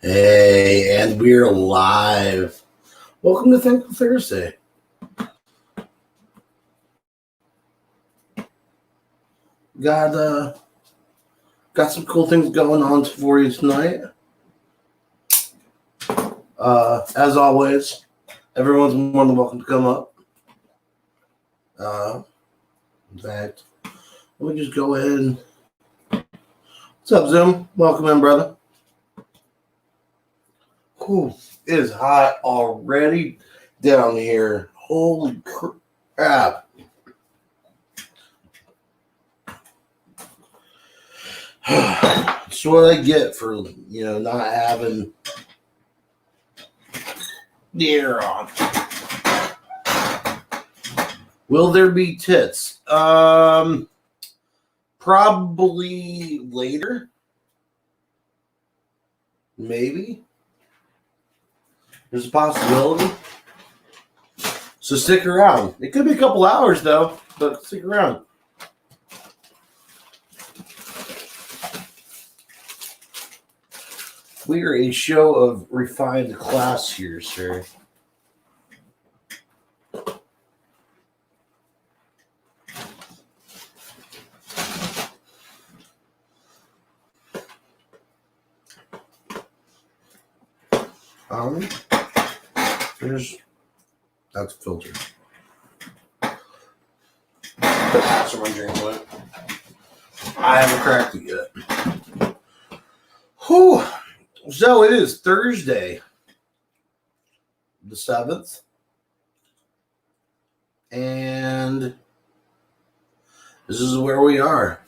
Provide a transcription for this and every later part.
Hey, and we're live. Welcome to Thankful Thursday. Got some cool things going on for you tonight. As always, everyone's more than welcome to come up. In fact, let me just go ahead and. What's up, Zoom? Welcome in, brother. Whew, it is hot already down here. Holy crap. That's what I get for, not having the air on. Will there be tits? Probably later. Maybe. There's a possibility. So stick around. It could be a couple hours, though, but stick around. We are a show of refined class here, sir. That's a filter. That's my drink went. I haven't cracked it yet. Whew. So it is Thursday, the 7th. And this is where we are.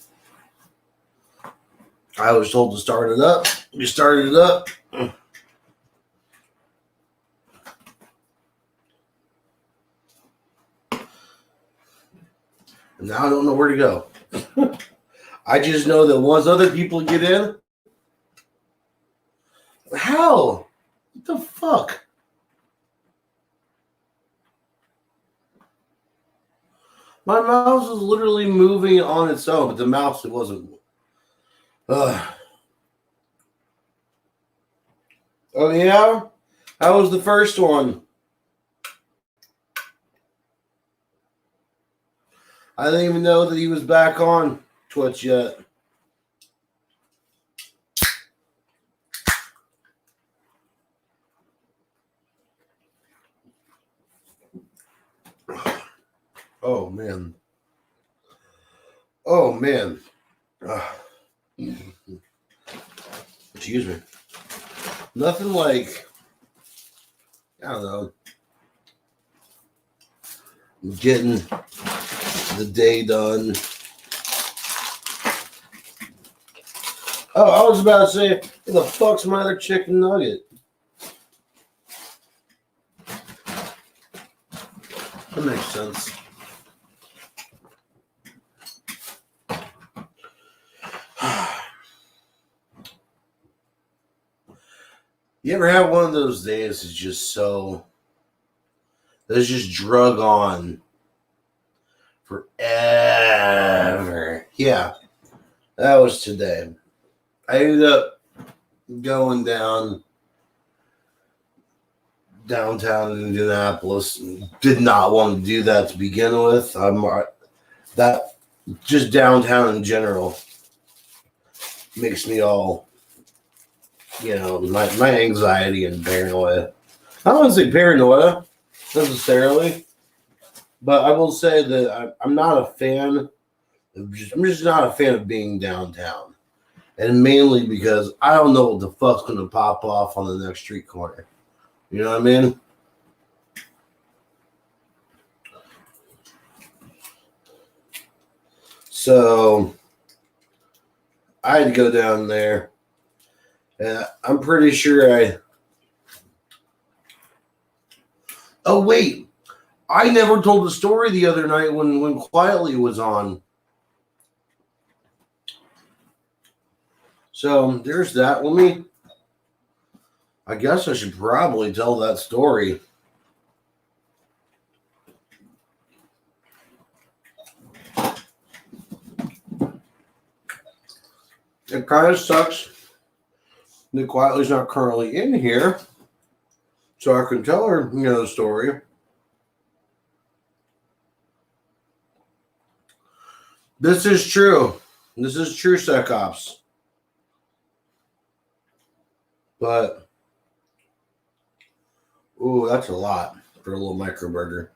I was told to start it up. We started it up. And now I don't know where to go. I just know that once other people get in, how? What the fuck? My mouse is literally moving on its own, but the mouse, it wasn't. Oh, yeah? How was the first one? I didn't even know that he was back on Twitch yet. Oh, man. Oh, man. Excuse me. Nothing like, I don't know, getting the day done. Oh, I was about to say, what the fuck's my other chicken nugget? That makes sense. You ever have one of those days that's just just drug on forever? Yeah, that was today. I ended up going downtown Indianapolis. Did not want to do that to begin with. That just downtown in general makes me all, my anxiety and paranoia. I don't want to say paranoia necessarily, but I will say that I'm not a fan. I'm just not a fan of being downtown. And mainly because I don't know what the fuck's going to pop off on the next street corner. You know what I mean? So I had to go down there. And I'm pretty sure Oh, wait. I never told the story the other night when Quietly was on. So there's that. I guess I should probably tell that story. It kind of sucks Nick Quietly's not currently in here, so I can tell her, the story. This is true. This is true, Secops. But, ooh, that's a lot for a little micro burger.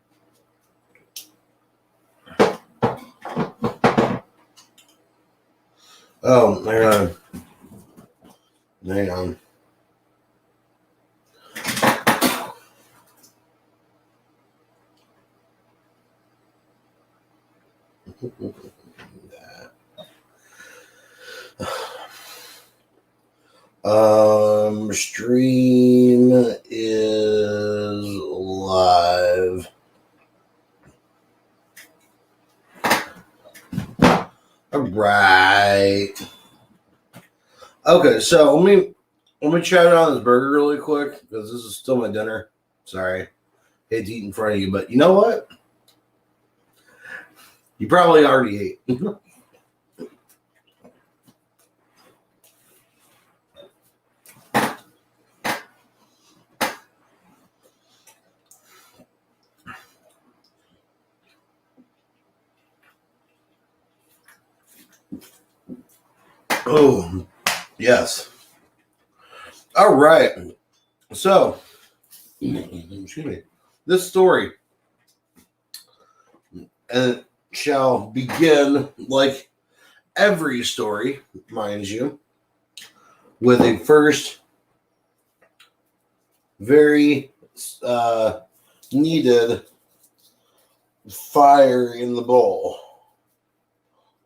Oh, hang on. Hang on. Stream is live. All right. Okay, so let me chat on this burger really quick because this is still my dinner. Sorry, hate to eat in front of you, but you know what? You probably already ate. Oh, yes. All right. So, excuse me. This story shall begin like every story, mind you, with a first very needed fire in the bowl.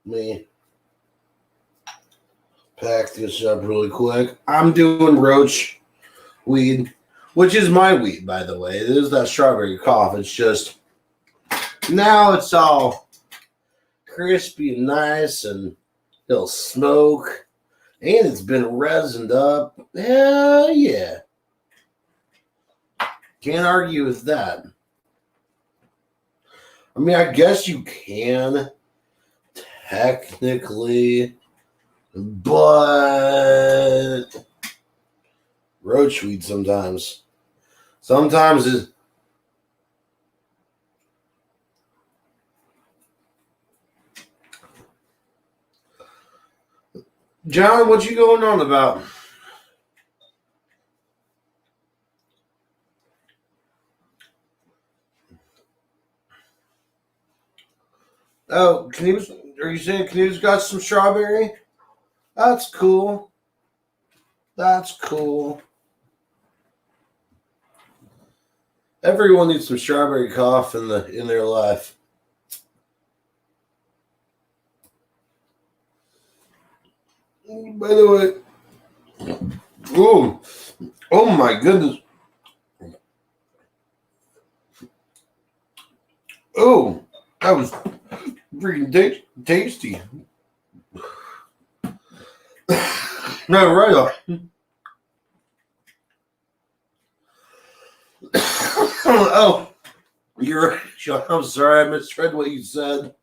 Let me pack this up really quick. I'm doing roach weed, which is my weed, by the way. It is that strawberry cough. It's just now it's all crispy and nice, and it'll smoke, and it's been resined up. Hell yeah. Can't argue with that. I mean, I guess you can, technically, but roach weed sometimes is. John, what you going on about? Oh, are you saying Canute's got some strawberry? That's cool. That's cool. Everyone needs some strawberry cough in their life. By the way, oh my goodness. Oh, that was freaking tasty. No, right off. Oh, you're. I'm sorry, I misread what you said.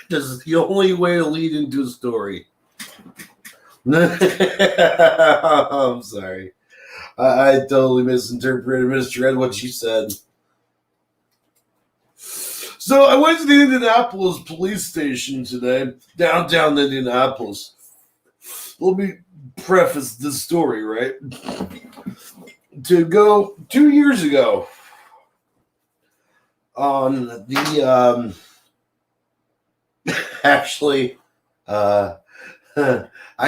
This is the only way to lead into a story. I'm sorry. I totally misread what you said. So I went to the Indianapolis police station today, downtown Indianapolis. Let me preface this story, right? To go 2 years ago on the actually I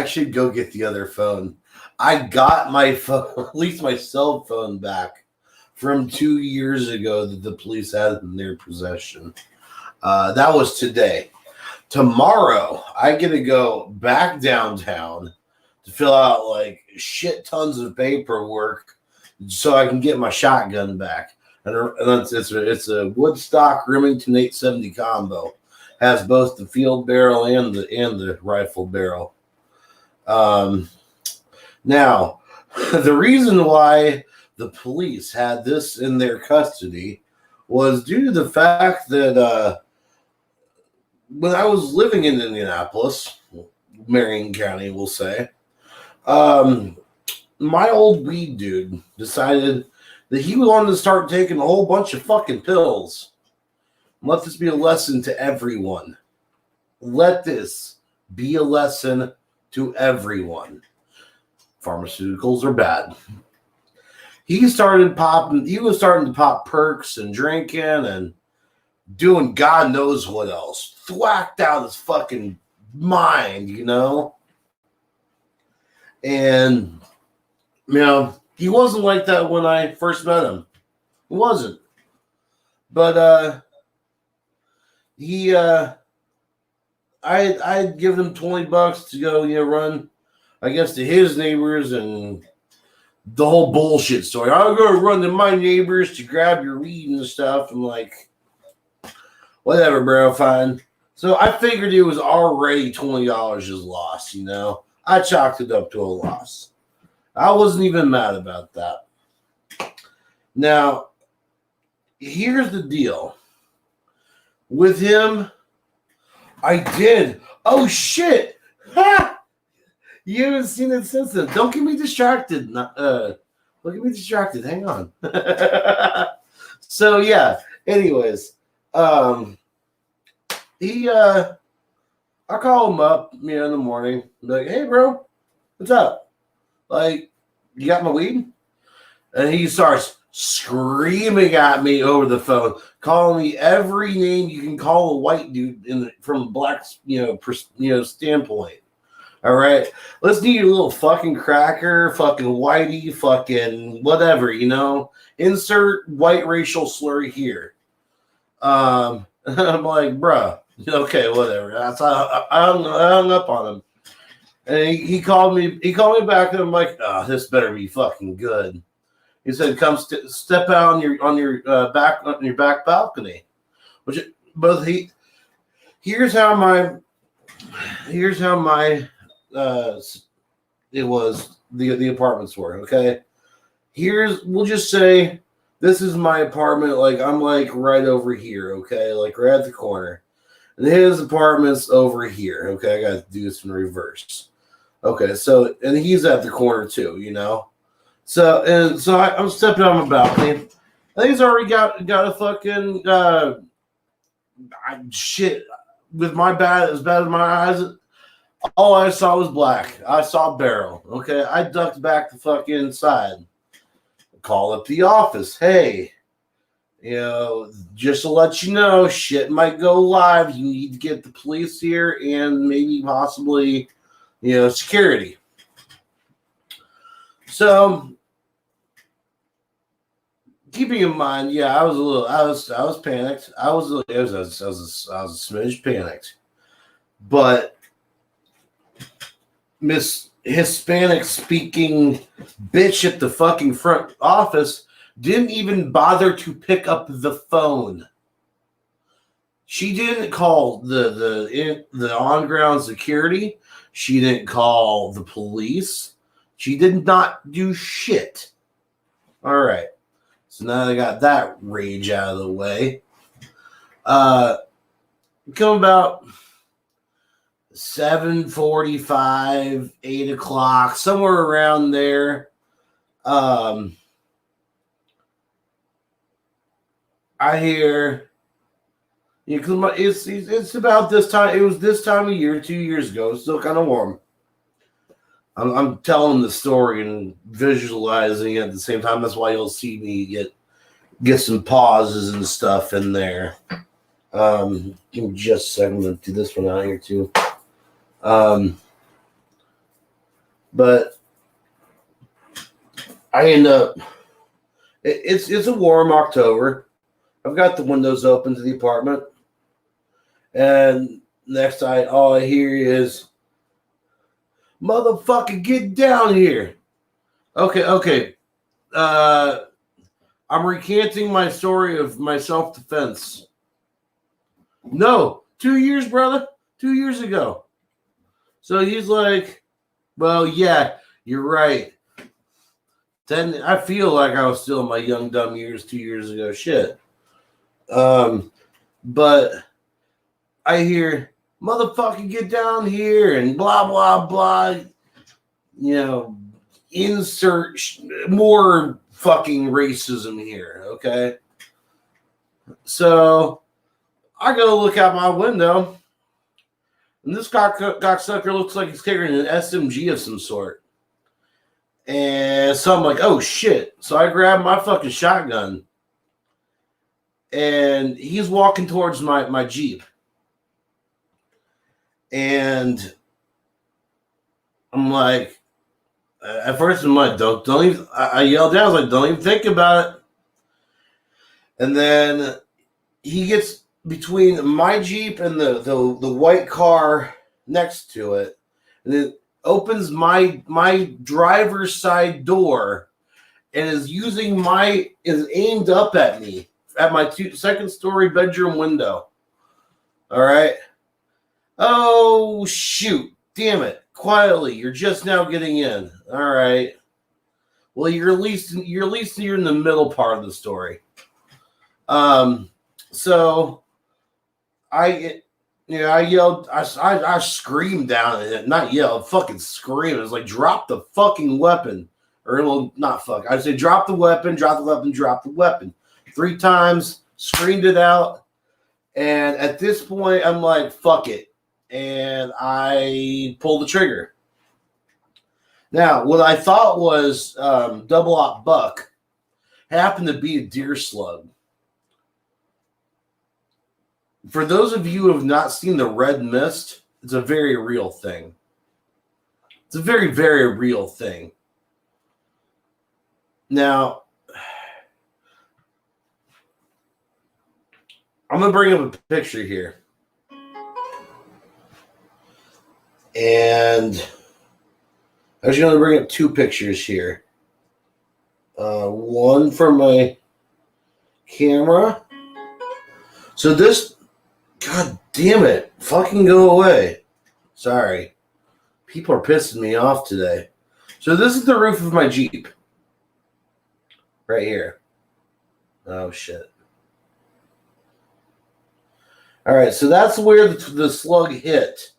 should go get the other phone. I got my phone, at least my cell phone, back from 2 years ago that the police had in their possession. That was today. Tomorrow, I get to go back downtown to fill out like shit tons of paperwork so I can get my shotgun back. And it's a Woodstock Remington 870 combo. Has both the field barrel and the rifle barrel. Now, the reason why the police had this in their custody was due to the fact that when I was living in Indianapolis, Marion County, we'll say, My old weed dude decided that he wanted to start taking a whole bunch of fucking pills. Let this be a lesson to everyone. Let this be a lesson to everyone. Pharmaceuticals are bad. He was starting to pop perks and drinking and doing God knows what else. Thwacked out his fucking mind, you know? And, you know, he wasn't like that when I first met him. He wasn't. But, I'd given him $20 to go, you know, run, I guess, to his neighbors and the whole bullshit story. I'll go run to my neighbors to grab your weed and stuff. I'm like, whatever, bro, fine. So I figured it was already $20 is lost, you know. I chalked it up to a loss. I wasn't even mad about that. Now, here's the deal. With him, I did. Oh, shit. Ha! You haven't seen it since then. Don't get me distracted. Don't get me distracted. Hang on. So, yeah. Anyways, I call him up, you know, in the morning. I'm like, hey, bro, what's up? Like, you got my weed? And he starts screaming at me over the phone, calling me every name you can call a white dude from a black, standpoint. All right, let's do your little fucking cracker, fucking whitey, fucking whatever, you know. Insert white racial slur here. I'm like, bruh, okay, whatever. That's I hung up on him, and he called me. He called me back, and I'm like, oh, this better be fucking good. He said, "Come step out on your back balcony." Here's how my it was the apartments were, okay. We'll just say this is my apartment. Like, I'm like right over here, okay, like right at the corner, and his apartment's over here. Okay, I got to do this in reverse. Okay, so and he's at the corner too, you know. So I'm stepping on my balcony. I think he's already got a fucking shit with my as bad as my eyes. All I saw was black. I saw barrel. Okay, I ducked back the fucking side. Call up the office. Hey, you know, just to let you know, shit might go live. You need to get the police here and maybe possibly, you know, security. So, keeping in mind, yeah, I was panicked. I was a smidge panicked, but Miss Hispanic speaking bitch at the fucking front office didn't even bother to pick up the phone. She didn't call the on ground security. She didn't call the police. She did not do shit. All right. So now they got that rage out of the way. Come about 7:45, 8 o'clock, somewhere around there. I hear, it's about this time. It was this time of year 2 years ago. It's still kind of warm. I'm telling the story and visualizing it at the same time. That's why you'll see me get some pauses and stuff in there. Give me just a second. I'm going to do this one out here too. But I end up. It's a warm October. I've got the windows open to the apartment, and next all I hear is, "Motherfucker, get down here!" Okay. I'm recanting my story of my self-defense. No, 2 years, brother. 2 years ago. So he's like, well, yeah, you're right. Then I feel like I was still in my young, dumb years 2 years ago. Shit. But I hear, "Motherfucker, get down here," and blah, blah, blah. insert more fucking racism here, okay? So I go look out my window, and this cocksucker looks like he's carrying an SMG of some sort. And so I'm like, oh shit. So I grab my fucking shotgun, and he's walking towards my Jeep. And I'm like, at first I'm like, don't even, I yelled down, I was like, don't even think about it. And then he gets between my Jeep and the white car next to it, and it opens my driver's side door and is aimed up at me at my second story bedroom window. All right. Oh shoot. Damn it. Quietly, you're just now getting in. All right. Well, you're at least you're in the middle part of the story. So I yelled, I screamed down at it, not yelled, fucking screamed. It was like, drop the fucking weapon. Or, well, not fuck. I say, drop the weapon, drop the weapon, drop the weapon. 3 times, screamed it out. And at this point, I'm like, fuck it. And I pulled the trigger. Now, what I thought was double op buck happened to be a deer slug. For those of you who have not seen the red mist, it's a very real thing. It's a very, very real thing. Now, I'm going to bring up a picture here. And I was going to bring up 2 pictures here. One from my camera. So this, god damn it, fucking go away. Sorry. People are pissing me off today. So this is the roof of my Jeep. Right here. Oh, shit. All right, so that's where the slug hit.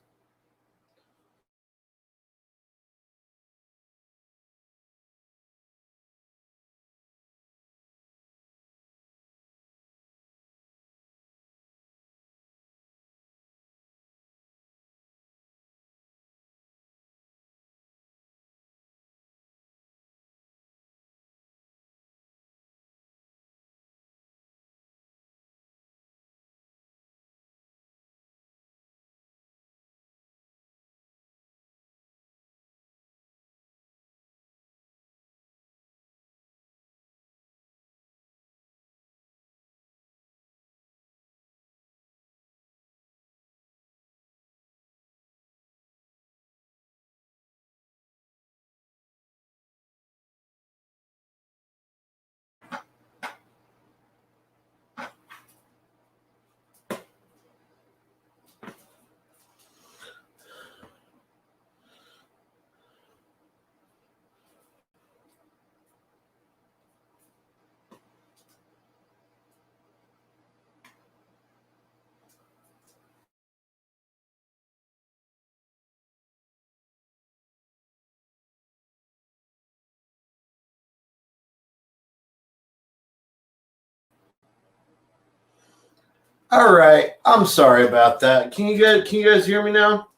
All right, I'm sorry about that. Can you guys hear me now?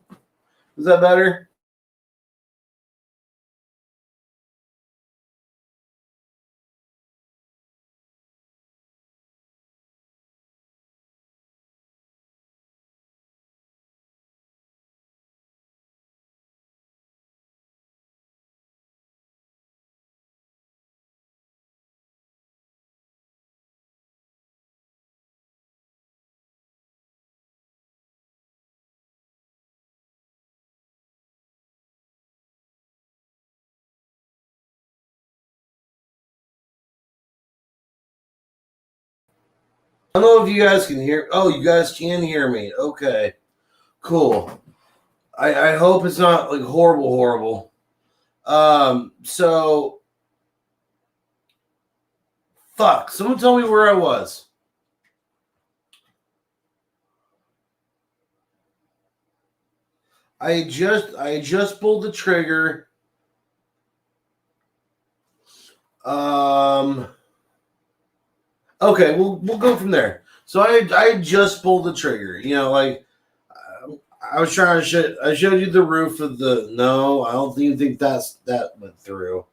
Is that better? I don't know if you guys can hear. Oh, you guys can hear me. Okay, cool. I hope it's not like horrible. So fuck. Someone tell me where I was. I just pulled the trigger Okay, we'll go from there. So I just pulled the trigger. You know, like I was trying to I showed you the roof of the. No, I don't even think that went through.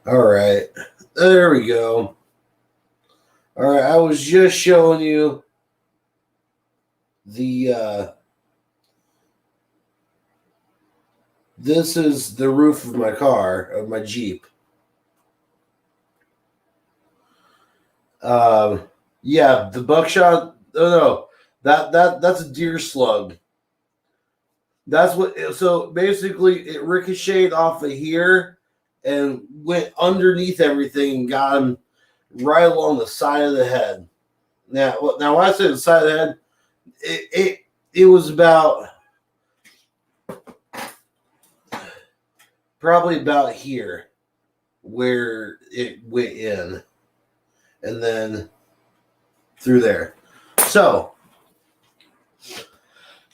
All right, there we go. All right, I was just showing you the. This is the roof of my car, of my Jeep. Yeah, the buckshot. Oh no, that's a deer slug. That's what. So basically, it ricocheted off of here and went underneath everything and got him right along the side of the head. Now, when I say the side of the head, it was about probably about here where it went in, and then through there. So,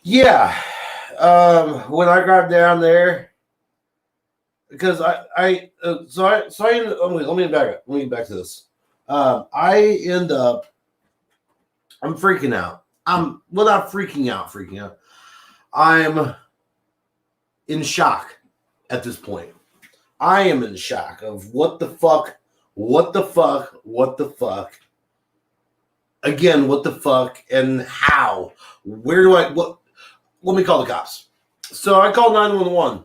yeah, when I got down there, because let me back up. Let me get back to this. I end up, I'm freaking out. I'm well, not freaking out. I'm in shock at this point. I am in shock of what the fuck. Again, what the fuck and how? Where do I what? Let me call the cops. So I called 911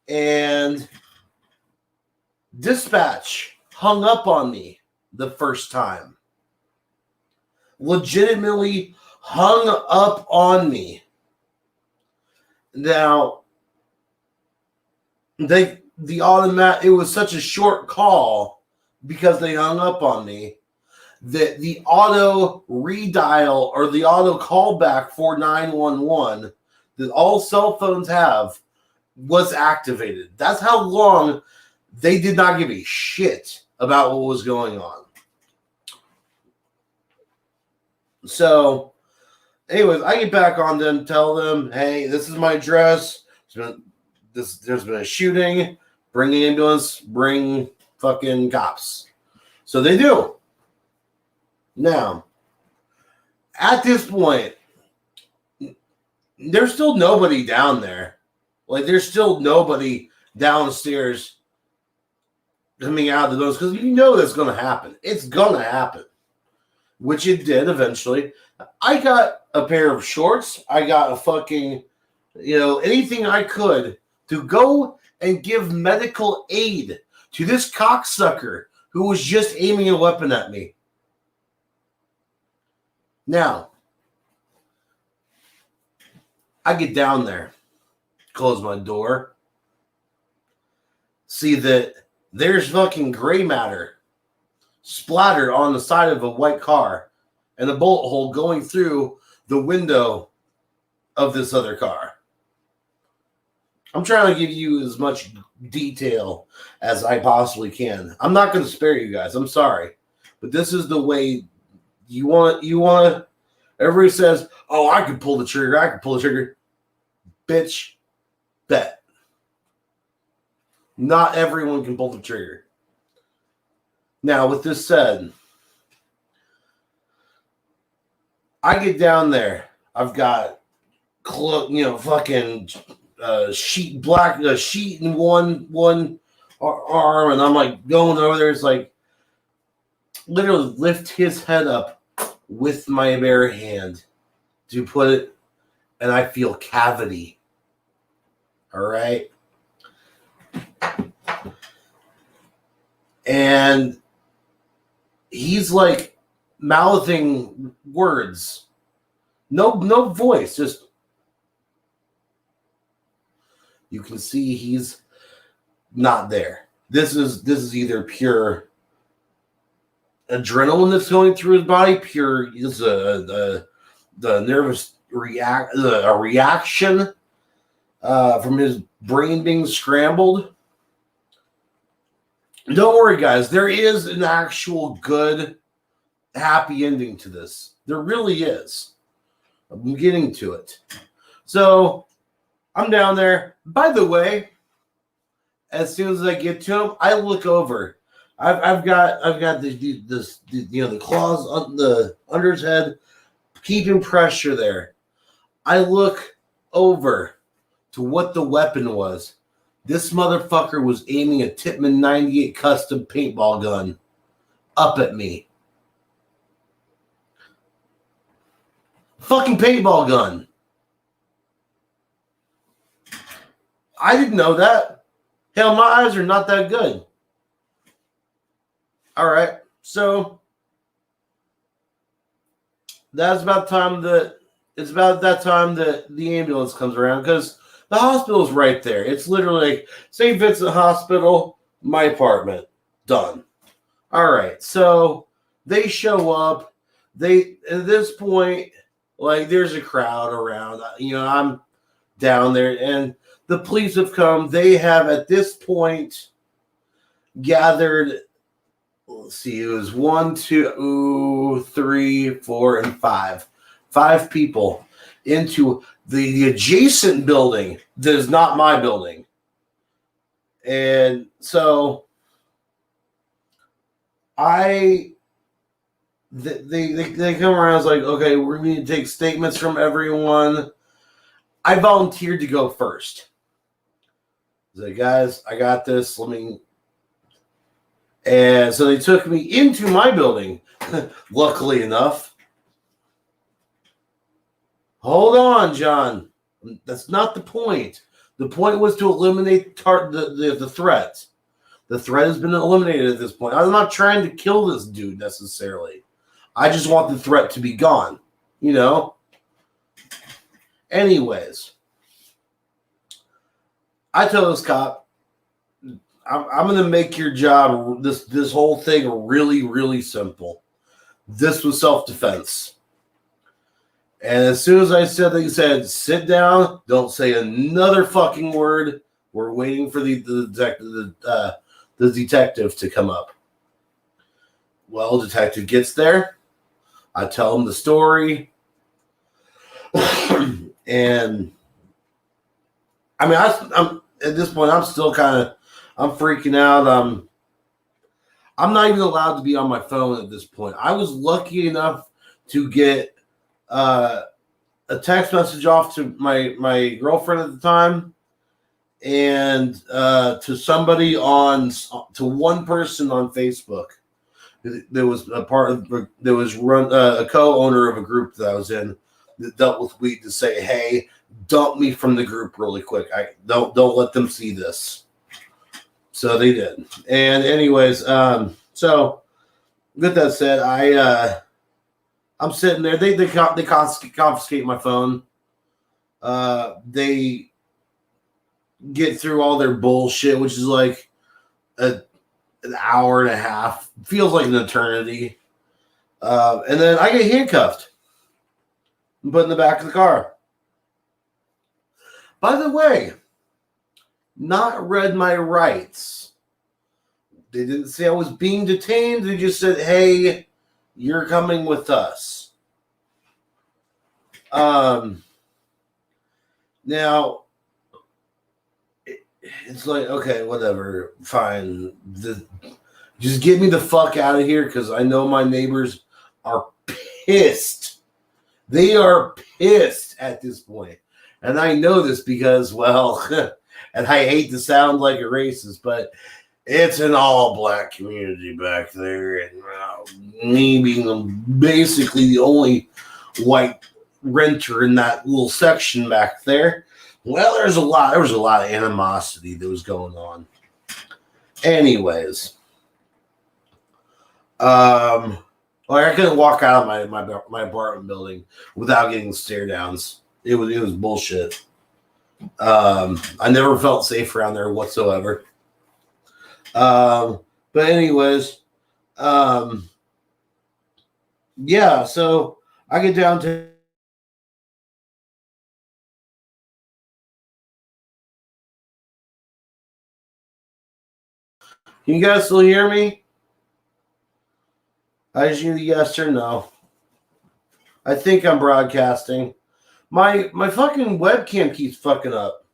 and dispatch hung up on me the first time. Legitimately hung up on me. Now, it was such a short call because they hung up on me that the auto redial or the auto callback for 911 that all cell phones have was activated. That's how long they did not give a shit about what was going on. So, anyways, I get back on them, tell them, hey, this is my address. There's been a shooting. Bring the ambulance. Bring fucking cops. So they do. Now, at this point, there's still nobody down there. Like, there's still nobody downstairs coming out of the buildings because you know that's going to happen. It's going to happen, which it did eventually. I got a pair of shorts. I got a fucking, anything I could to go and give medical aid to this cocksucker who was just aiming a weapon at me. Now, I get down there, close my door, see that there's fucking gray matter splattered on the side of a white car and a bullet hole going through the window of this other car. I'm trying to give you as much detail as I possibly can. I'm not going to spare you guys. I'm sorry. But this is the way you want to. Everybody says, oh, I can pull the trigger. Bitch, bet. Not everyone can pull the trigger. Now, with this said, I get down there. I've got, fucking sheet in one arm, and I'm like going over there. It's like literally lift his head up with my bare hand to put it, and I feel cavity. All right. And he's like mouthing words. No voice, just you can see he's not there. This is either pure adrenaline that's going through his body, pure is the nervous reaction from his brain being scrambled. Don't worry, guys. There is an actual good happy ending to this. There really is. I'm getting to it. So I'm down there. By the way, as soon as I get to him, I look over. I've got the claws on the under his head, keeping pressure there. I look over to what the weapon was. This motherfucker was aiming a Tippmann 98 custom paintball gun up at me. Fucking paintball gun. I didn't know that. Hell, my eyes are not that good. All right, so that's about time that it's about that time that the ambulance comes around because the hospital's right there. It's literally like St. Vincent Hospital, my apartment, done. All right, so they show up. They at this point, like there's a crowd around. I'm down there, and the police have come. They have at this point gathered. Let's see, it was 1, 2, 3, 4, and 5. 5 people into the adjacent building that is not my building. And so they come around. I was like, okay, we're going to take statements from everyone. I volunteered to go first. I was like, guys, I got this. And so they took me into my building, luckily enough. Hold on, John. That's not the point. The point was to eliminate the threat. The threat has been eliminated at this point. I'm not trying to kill this dude necessarily. I just want the threat to be gone. Anyways, I tell this cop, I'm going to make your job, this whole thing, really, really simple. This was self-defense. And as soon as I said that, he said, sit down, don't say another fucking word. We're waiting for the detective to come up. Well, detective gets there. I tell him the story. And I mean, I'm at this point, I'm still I'm freaking out. I'm not even allowed to be on my phone at this point. I was lucky enough to get a text message off to my girlfriend at the time, and to one person on Facebook. There was a co-owner of a group that I was in that dealt with weed, to say, hey, dump me from the group really quick. I don't let them see this. So they did. And anyways, so with that said, I'm sitting there. They confiscate my phone. They get through all their bullshit, which is like an hour and a half. Feels like an eternity. And then I get handcuffed and put in the back of the car. By the way, not read my rights. They didn't say I was being detained. They just said, hey, you're coming with us. Now, it's like, okay, whatever, fine. Just get me the fuck out of here, because I know my neighbors are pissed. They are pissed at this point. And I know this because, well, and I hate to sound like a racist, but it's an all-black community back there. And me being basically the only white renter in that little section back there, well, there was a lot of animosity that was going on. Anyways, I couldn't walk out of my apartment building without getting stare downs. It was bullshit. I never felt safe around there whatsoever. But anyways, yeah. So I get down to. Can you guys still hear me? I just need a yes or no. I think I'm broadcasting. My fucking webcam keeps fucking up.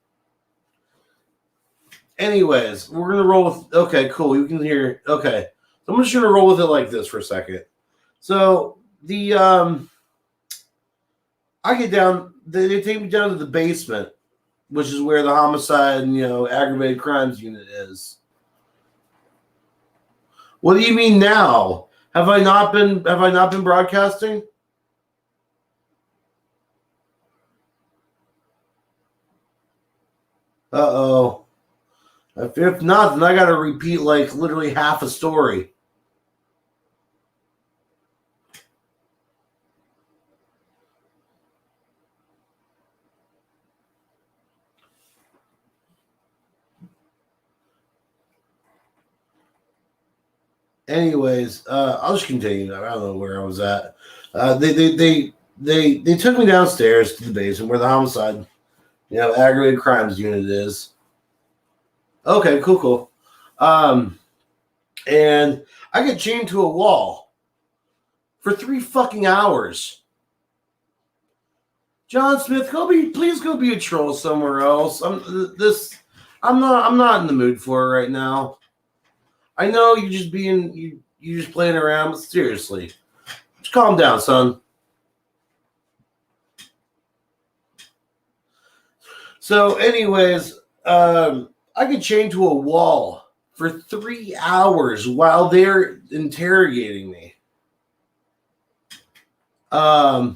Anyways, we're gonna roll with. Okay, cool. You can hear. Okay, so I'm just gonna roll with it like this for a second. So the I get down. They take me down to the basement, which is where the homicide and aggravated crimes unit is. What do you mean now? Have I not been broadcasting? Uh-oh. If not, then I gotta repeat like literally half a story. Anyways, I'll just continue. I don't know where I was at. They took me downstairs to the basement where the homicide, aggravated crimes unit is. Okay, cool. And I get chained to a wall for 3 fucking hours. John Smith, please go be a troll somewhere else. I'm not in the mood for it right now. I know you're just you just playing around, but seriously, just calm down, son. So, anyways, I get chained to a wall for 3 hours while they're interrogating me. Right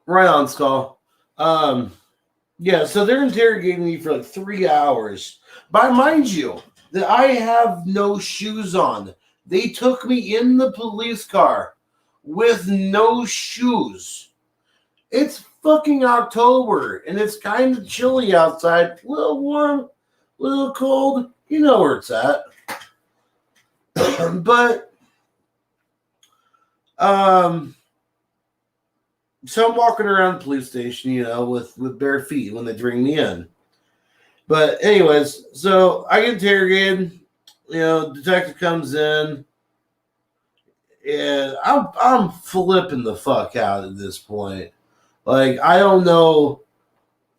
on, Skull. Yeah, so they're interrogating me for like 3 hours. But mind you, that I have no shoes on. They took me in the police car with no shoes. It's fucking October, and it's kind of chilly outside. A little warm, a little cold. You know where it's at. But, so I'm walking around the police station, with bare feet when they bring me in. But anyways, so I get interrogated. Detective comes in, and I'm flipping the fuck out at this point. Like, I don't know.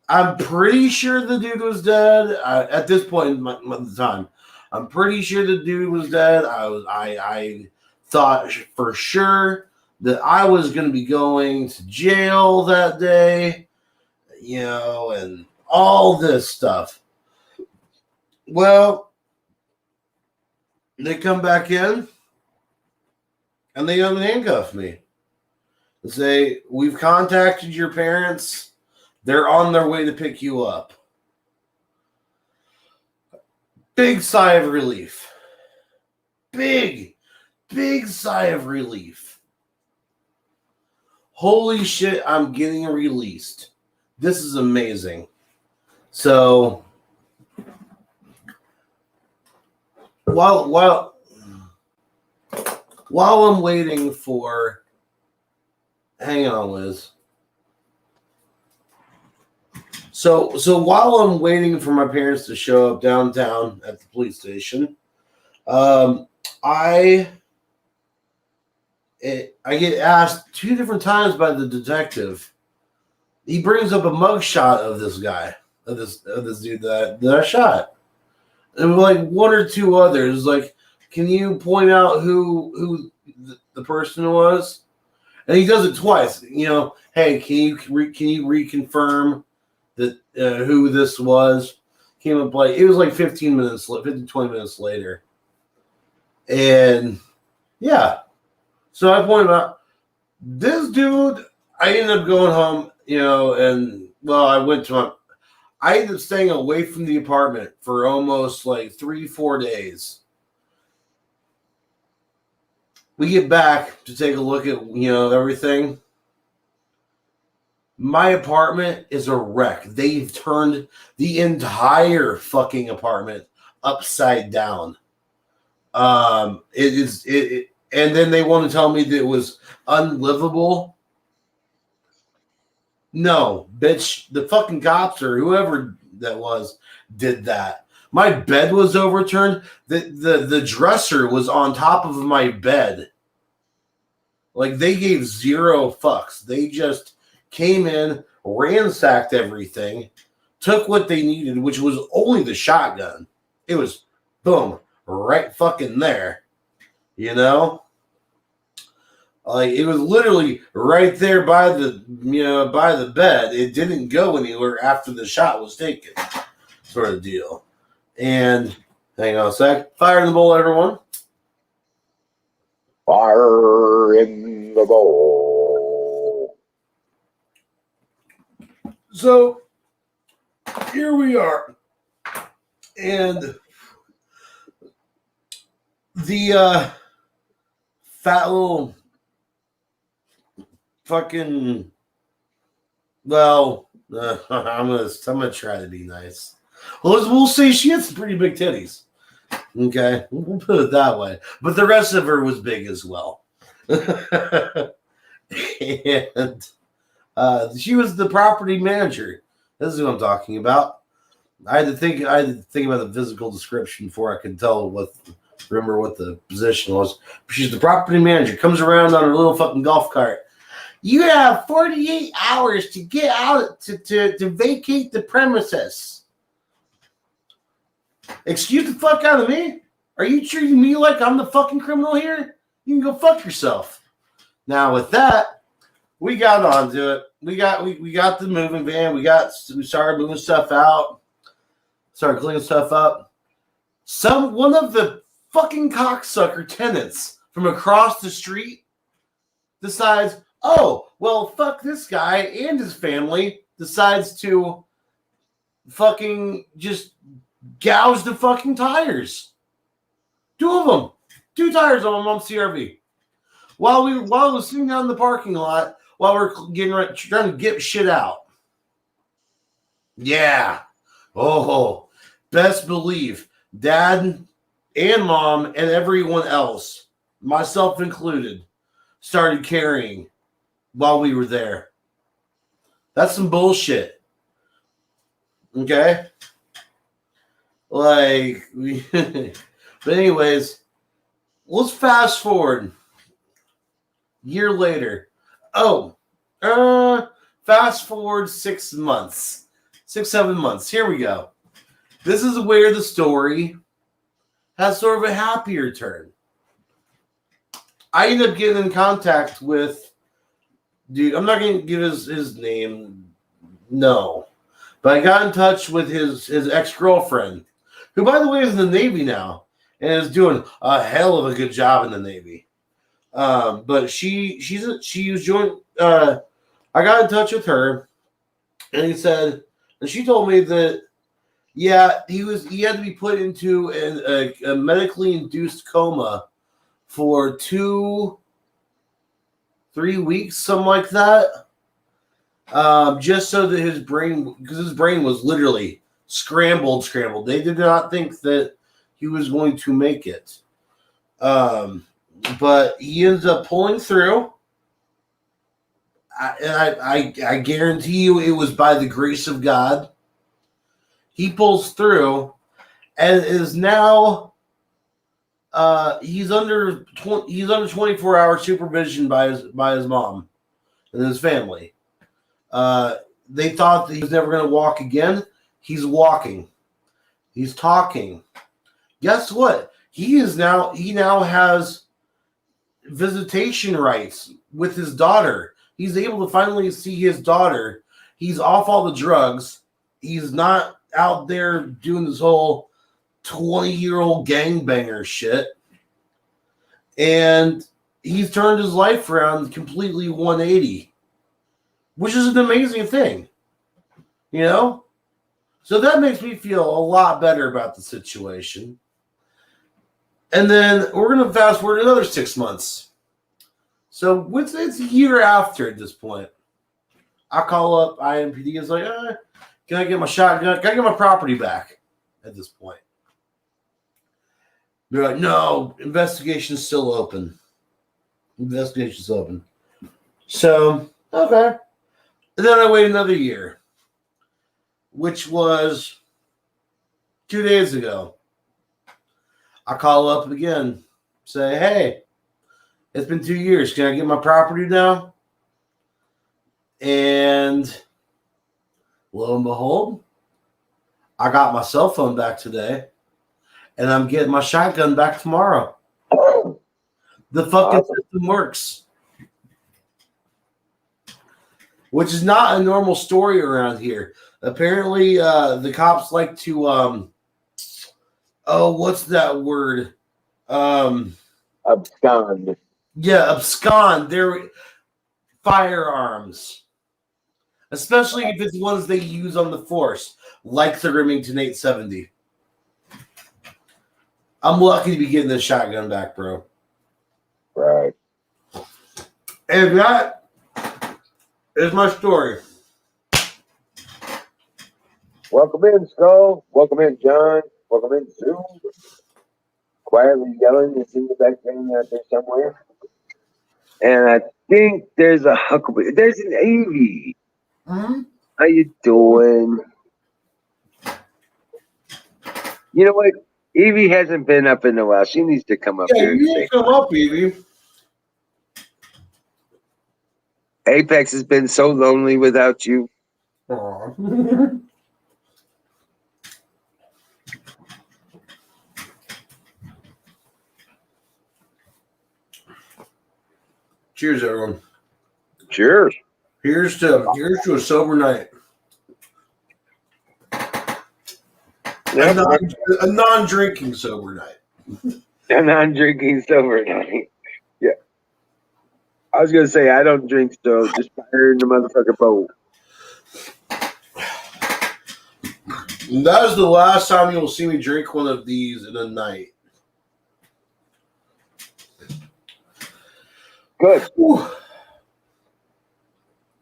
I'm pretty sure the dude was dead at this point in the time. I'm pretty sure the dude was dead. I thought for sure that I was going to be going to jail that day, and all this stuff. Well, they come back in and they unhandcuff me. They say, we've contacted your parents. They're on their way to pick you up. Big sigh of relief. Big sigh of relief. Holy shit, I'm getting released. This is amazing. So, while I'm waiting for... Hang on, Liz. So while I'm waiting for my parents to show up downtown at the police station, I get asked 2 different times by the detective. He brings up a mugshot of this guy, of this dude that I shot, and like 1 or 2 others. Like, can you point out who the person was? And he does it twice. Hey, can you reconfirm that who this was? Came up like it was like 20 minutes later, and yeah. So I pointed out this dude. I ended up going home, and I ended up staying away from the apartment for almost like 3-4 days. We get back to take a look at, everything. My apartment is a wreck. They've turned the entire fucking apartment upside down. And then they want to tell me that it was unlivable. No, bitch, the fucking cops or whoever that was did that. My bed was overturned. The dresser was on top of my bed. Like, they gave zero fucks. They just came in, ransacked everything, took what they needed, which was only the shotgun. It was, boom, right fucking there. You know? Like, it was literally right there by the bed. It didn't go anywhere after the shot was taken, sort of deal. And hang on a sec. Fire in the bowl, everyone. Fire in the bowl. So here we are, and the fat little fucking. Well, I'm gonna try to be nice. We'll see. She had some pretty big titties. Okay, we'll put it that way. But the rest of her was big as well. And she was the property manager. This is who I'm talking about. I had to think about the physical description before I could remember what the position was. But she's the property manager. Comes around on her little fucking golf cart. You have 48 hours to get out to vacate the premises. Excuse the fuck out of me? Are you treating me like I'm the fucking criminal here? You can go fuck yourself. Now with that, we got onto it. We got the moving van. We started moving stuff out. Started cleaning stuff up. One of the fucking cocksucker tenants from across the street decides, oh, well, fuck this guy and his family, decides to fucking just gouge the fucking tires. 2 of them. 2 tires on my mom's CRV. While I was sitting down in the parking lot, while we're trying to get shit out. Yeah. Oh, best believe Dad and Mom and everyone else, myself included, started carrying while we were there. That's some bullshit. Okay? Like, but anyways, let's fast forward. Year later. Fast forward 6 months. 6-7 months. Here we go. This is where the story has sort of a happier turn. I ended up getting in contact with, dude, I'm not going to give his name. No. But I got in touch with his ex-girlfriend, who, by the way, is in the Navy now and is doing a hell of a good job in the Navy. But she was joined. I got in touch with her, and she told me that, yeah, he had to be put into a medically induced coma for 2-3 weeks, something like that. Just so that his brain was literally scrambled. They did not think that he was going to make it. But he ends up pulling through. I guarantee you it was by the grace of God. He pulls through and is now he's under 24-hour supervision by his mom and his family. They thought that he was never going to walk again. He's walking. He's talking. Guess what? He now has visitation rights with his daughter. He's able to finally see his daughter. He's off all the drugs. He's not out there doing this whole 20-year-old gangbanger shit. And he's turned his life around completely 180, which is an amazing thing. You know? So that makes me feel a lot better about the situation. And then we're going to fast forward another 6 months. So it's a year after at this point. I call up IMPD. It's like, can I get my shotgun? Can I get my property back at this point? They're like, no, investigation's still open. So, okay. And then I wait another year, which was 2 days ago. I call up again, say, hey, it's been 2 years. Can I get my property now? And lo and behold, I got my cell phone back today, and I'm getting my shotgun back tomorrow. The fucking system works. Which is not a normal story around here. Apparently, the cops like to, what's that word? Abscond. Yeah, abscond their firearms. Especially if it's ones they use on the force, like the Remington 870. I'm lucky to be getting this shotgun back, bro. Right. And that is my story. Welcome in, Skull. Welcome in, John. Welcome in, Zoom. Quietly yelling, you see the background out there somewhere. And I think there's a Huckleberry. There's an Avy. Mm-hmm. How you doing? You know what? Evie hasn't been up in a while. She needs to come up Yeah, here. you need to come up, Evie. Apex has been so lonely without you. Cheers, everyone. Cheers. Here's to a sober night. Yep. A non-drinking sober night. A non-drinking sober night. Yeah. I was gonna say I don't drink, so just fire in the motherfucker bowl. And that is the last time you'll see me drink one of these in a night. Good. Whew.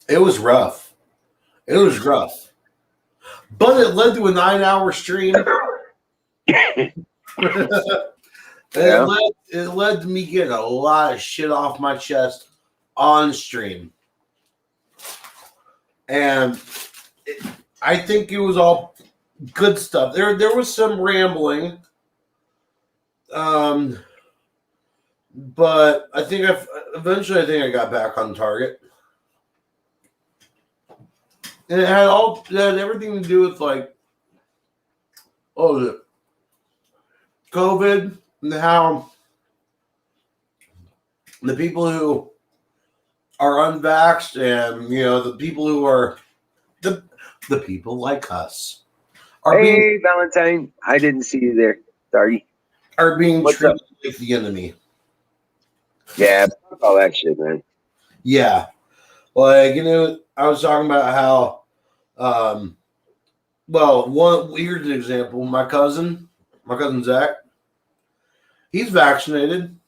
It was rough. It was rough. But it led to a 9-hour stream. It led to me getting a lot of shit off my chest on stream. And I think it was all good stuff. There was some rambling. But I think eventually I got back on target. And it had everything to do with COVID and how the people who are unvaxxed and the people who are the people like us hey, Valentine, I didn't see you there. Sorry. Are being What's treated up? like the enemy. Yeah, all that shit, man. Yeah. I was talking about how here's an example. My cousin Zach, he's vaccinated,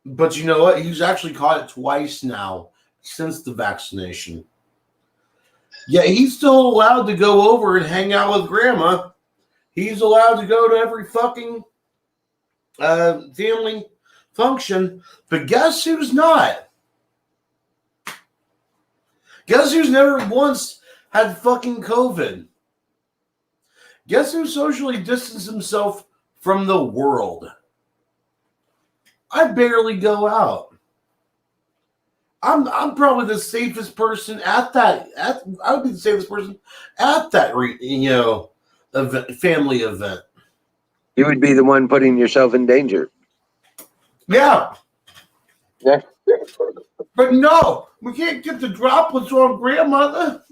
but you know what? He's actually caught it twice now since the vaccination. Yeah, he's still allowed to go over and hang out with grandma. He's allowed to go to every fucking family function, but guess who's not? Guess who's never once had fucking COVID? Guess who socially distanced himself from the world? I barely go out. I'm probably the safest person at that. I would be the safest person at that family event. You would be the one putting yourself in danger. Yeah. Yeah. But no, we can't get the droplets on grandmother.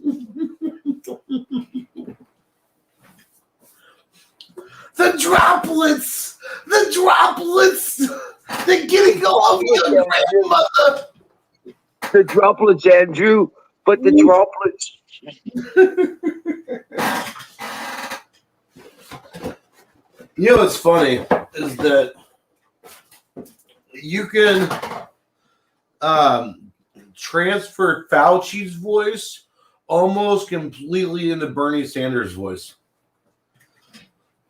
The droplets! They're getting all over your grandmother. The droplets, Andrew. But the droplets. You know what's funny is that you can transfer Fauci's voice almost completely into Bernie Sanders' voice.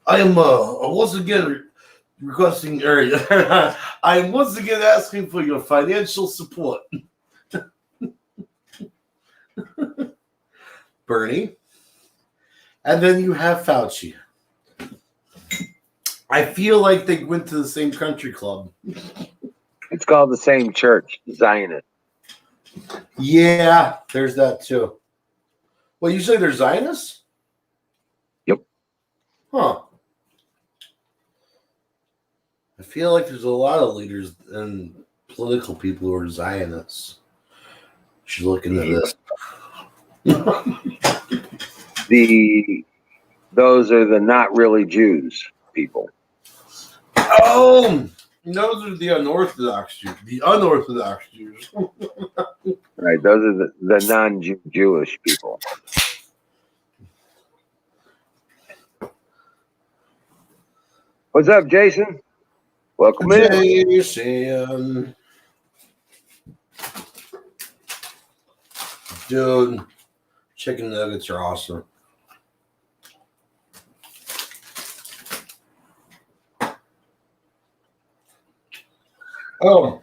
I am once again requesting, I am once again asking for your financial support. Bernie. And then you have Fauci. I feel like they went to the same country club. It's called the same church, Zionist. Yeah, there's that too. Well, you say they're Zionists? Yep. Huh. I feel like there's a lot of leaders and political people who are Zionists. Should look into this. Those are the not really Jews people. Oh, those are the unorthodox Jews. The unorthodox Jews. Right, those are the non-Jewish people. What's up, Jason? Welcome in. Jason. Dude, chicken nuggets are awesome. Oh,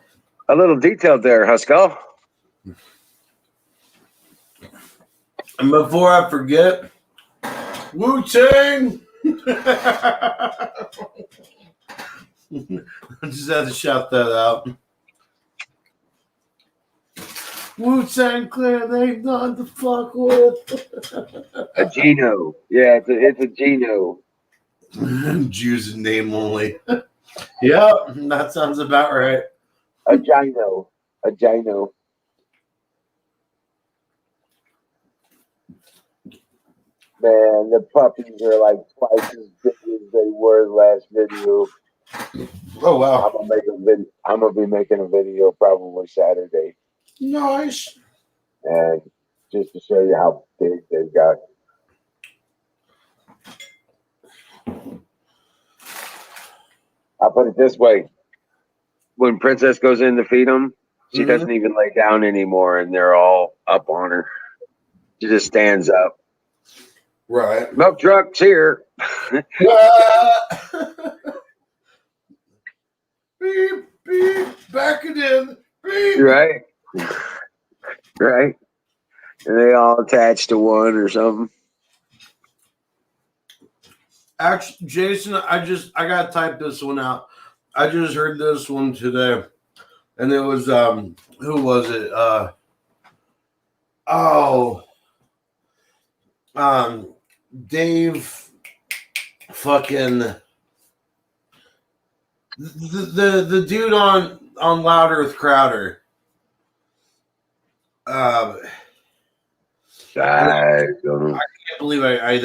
A little detailed there, Huskell. and before I forget, Wu-Tang! I just had to shout that out. Wu-Tang Clan ain't nothing to fuck with. A Geno. Yeah, it's a Geno. Jews in name only. Yep, that sounds about right. A Gino. A Gino. Man, the puppies are like twice as big as they were last video. Oh wow. I'm gonna be making a video probably Saturday. Nice. And just to show you how big they got. I'll put it this way. When Princess goes in to feed them, she doesn't even lay down anymore, and they're all up on her. She just stands up. Right. Milk truck's here. Beep, beep, back it in. Beep. Right. Right. And they all attach to one or something. Actually, Jason, I gotta type this one out. I just heard this one today. And it was who was it? Dave fucking the dude on Loud Earth Crowder. I can't believe I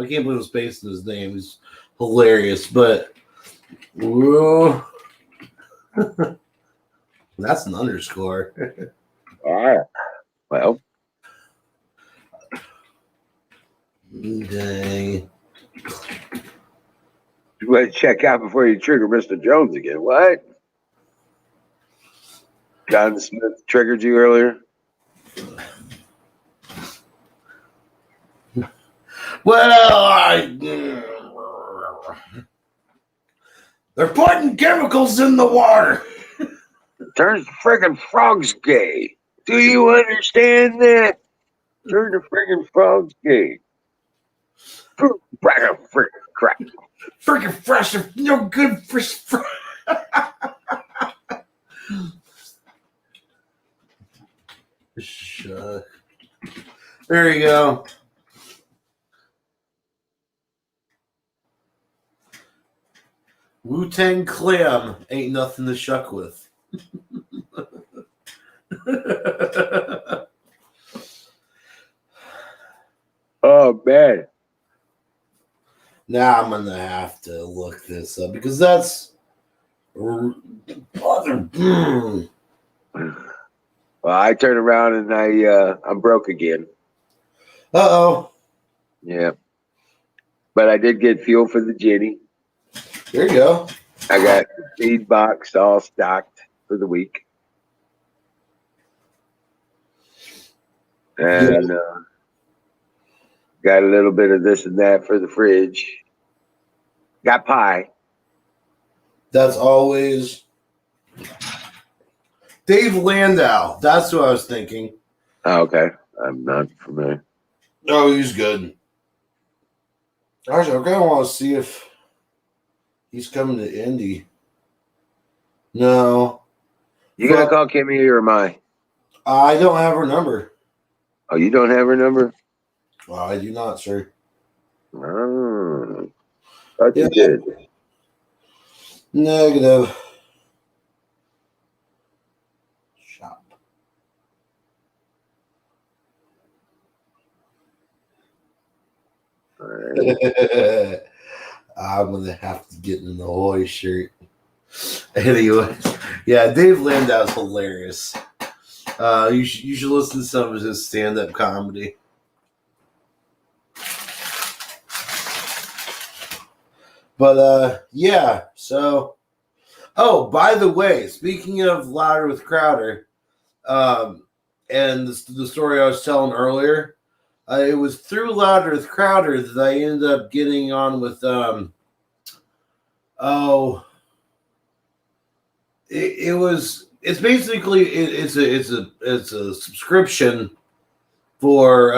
can't believe I'm spacing his name. He's hilarious, but whoa. That's an underscore. All right. Well. Dang. You better check out before you trigger Mr. Jones again. What? John Smith triggered you earlier? Well, they're putting chemicals in the water. Turns friggin' frogs gay. Do you understand that? Turn the friggin' frogs gay. Friggin' crap. Freaking fresh, no good fresh. There you go. Wu-Tang Clan ain't nothing to shuck with. Oh, man. Now I'm going to have to look this up because that's Well, I turn around and I'm broke again. Uh-oh. Yeah. But I did get fuel for the Jenny. There you go. I got the feed box all stocked for the week. And got a little bit of this and that for the fridge. Got pie. That's always Dave Landau. That's what I was thinking. Oh, okay. I'm not familiar. Oh, he's good. Actually, I kind of want to see if He's coming to Indy. No. You gonna call Kimmy or am I? I don't have her number. Oh, you don't have her number? I do not, sir. Oh, thought you did. Negative. Shop. All right. I'm gonna have to get in the Hoy shirt. Anyway, yeah, Dave Landau's hilarious. You should listen to some of his stand-up comedy. But yeah, so by the way, speaking of Louder with Crowder, and the story I was telling earlier, it was through Louder with Crowder that I ended up getting on with it's basically it's a subscription for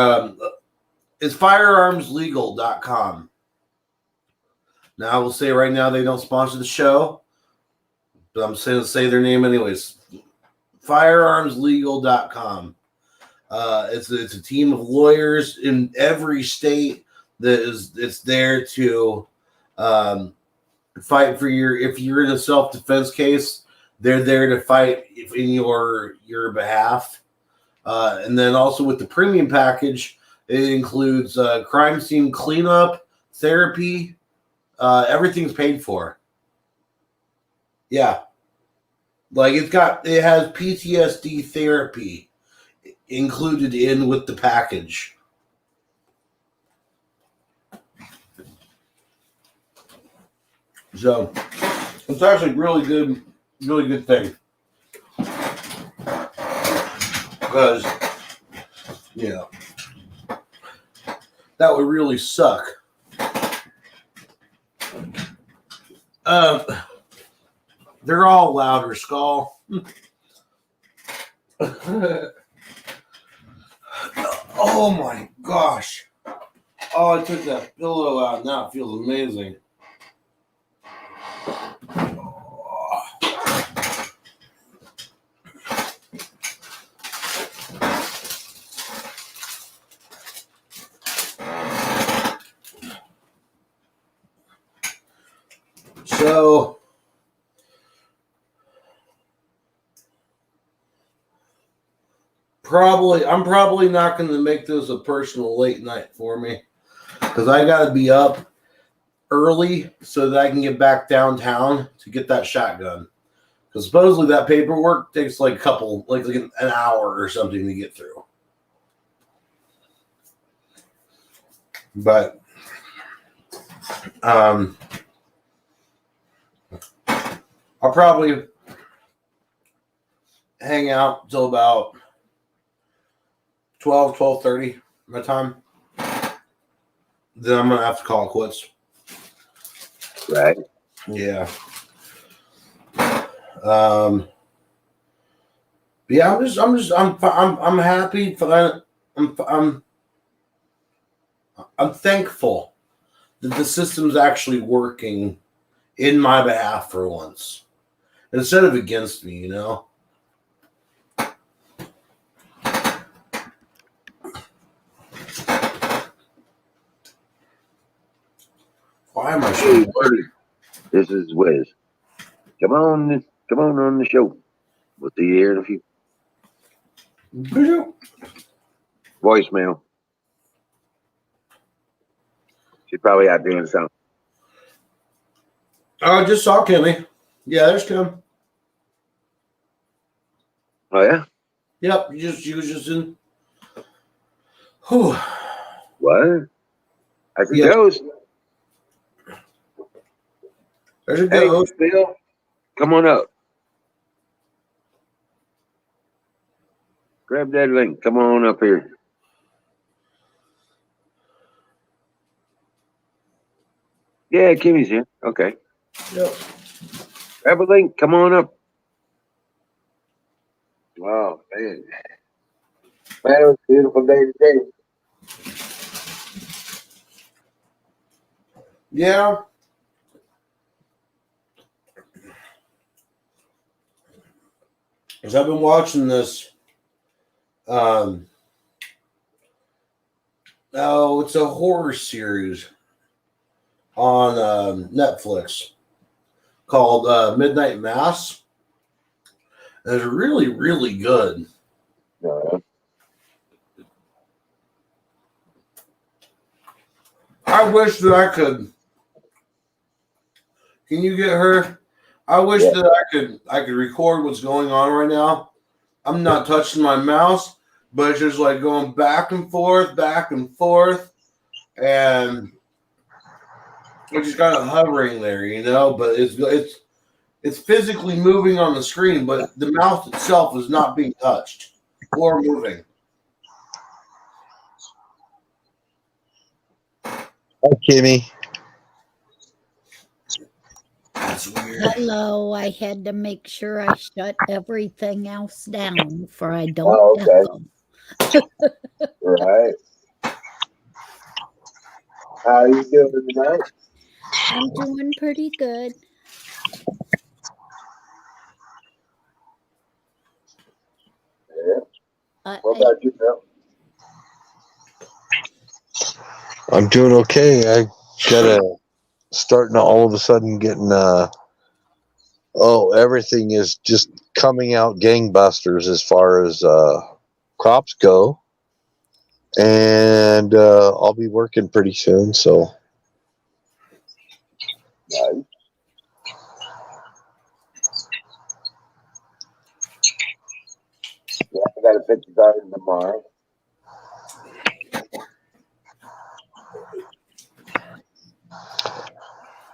it's firearmslegal.com. Now I will say right now they don't sponsor the show, but I'm saying to say their name anyways. Firearmslegal.com. It's a team of lawyers in every state it's there to fight for if you're in a self-defense case, they're there to fight in your behalf. And then also with the premium package, it includes crime scene cleanup, therapy, everything's paid for. Yeah. Like it has PTSD therapy included in with the package. So it's actually really good thing. Because that would really suck. They're all Louder Skull. Oh my gosh. Oh, I took that pillow out. Now it feels amazing. So I'm probably not going to make this a personal late night for me because I got to be up early so that I can get back downtown to get that shotgun. Because supposedly that paperwork takes like an hour or something to get through. But I'll probably hang out till about 12:30 my time. Then I'm gonna have to call it quits. Right. Yeah. Yeah, I'm happy. I'm thankful that the system's actually working in my behalf for once, instead of against me. Why am I so worried? This is Wiz. Come on on the show. We'll see you here in a few. Voicemail. She's probably out doing something. Oh, I just saw Kimmy. Yeah, there's Kim. Oh yeah? Yep, she was just in. Whew. What? I see Ghost. There's a ghost. Hey, Bill, come on up. Grab that link. Come on up here. Yeah, Kimmy's here. Okay. Yep. Grab a link. Come on up. Wow, man. Man, it was a beautiful day today. Yeah. is I've been watching this. Oh, it's a horror series on Netflix called Midnight Mass. And it's really, really good. No, I wish that I could. Can you get her? I wish Yeah. that I could record what's going on right now. I'm not touching my mouse, but it's just like going back and forth, and it's just kind of hovering there, you know. But it's physically moving on the screen, but the mouse itself is not being touched or moving. Hi, Kimmy. That's weird. Hello, I had to make sure I shut everything else down for I don't Oh, okay. echo. right. How are you doing tonight? I'm doing pretty good. Yeah. What about you, Bill? I'm doing okay. I got starting to all of a sudden getting everything is just coming out gangbusters as far as crops go, and I'll be working pretty soon. So Nice. Yeah, I got to pick the garden tomorrow.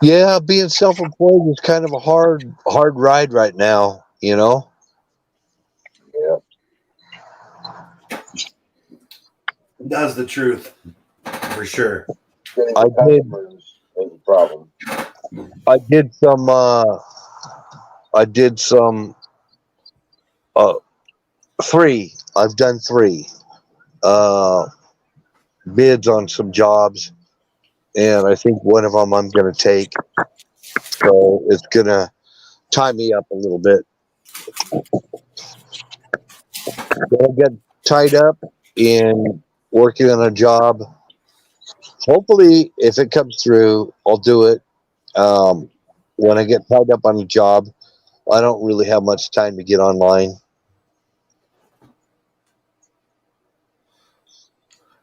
yeah, being self-employed is kind of a hard ride right now. You know. Yeah. That's the truth, for sure. Getting I the did. customers is a problem. I did some. Three. I've done three bids on some jobs, and I think one of them I'm going to take. So it's going to tie me up a little bit. Gonna get tied up in working on a job. Hopefully, if it comes through, I'll do it. When I get tied up on a job, I don't really have much time to get online.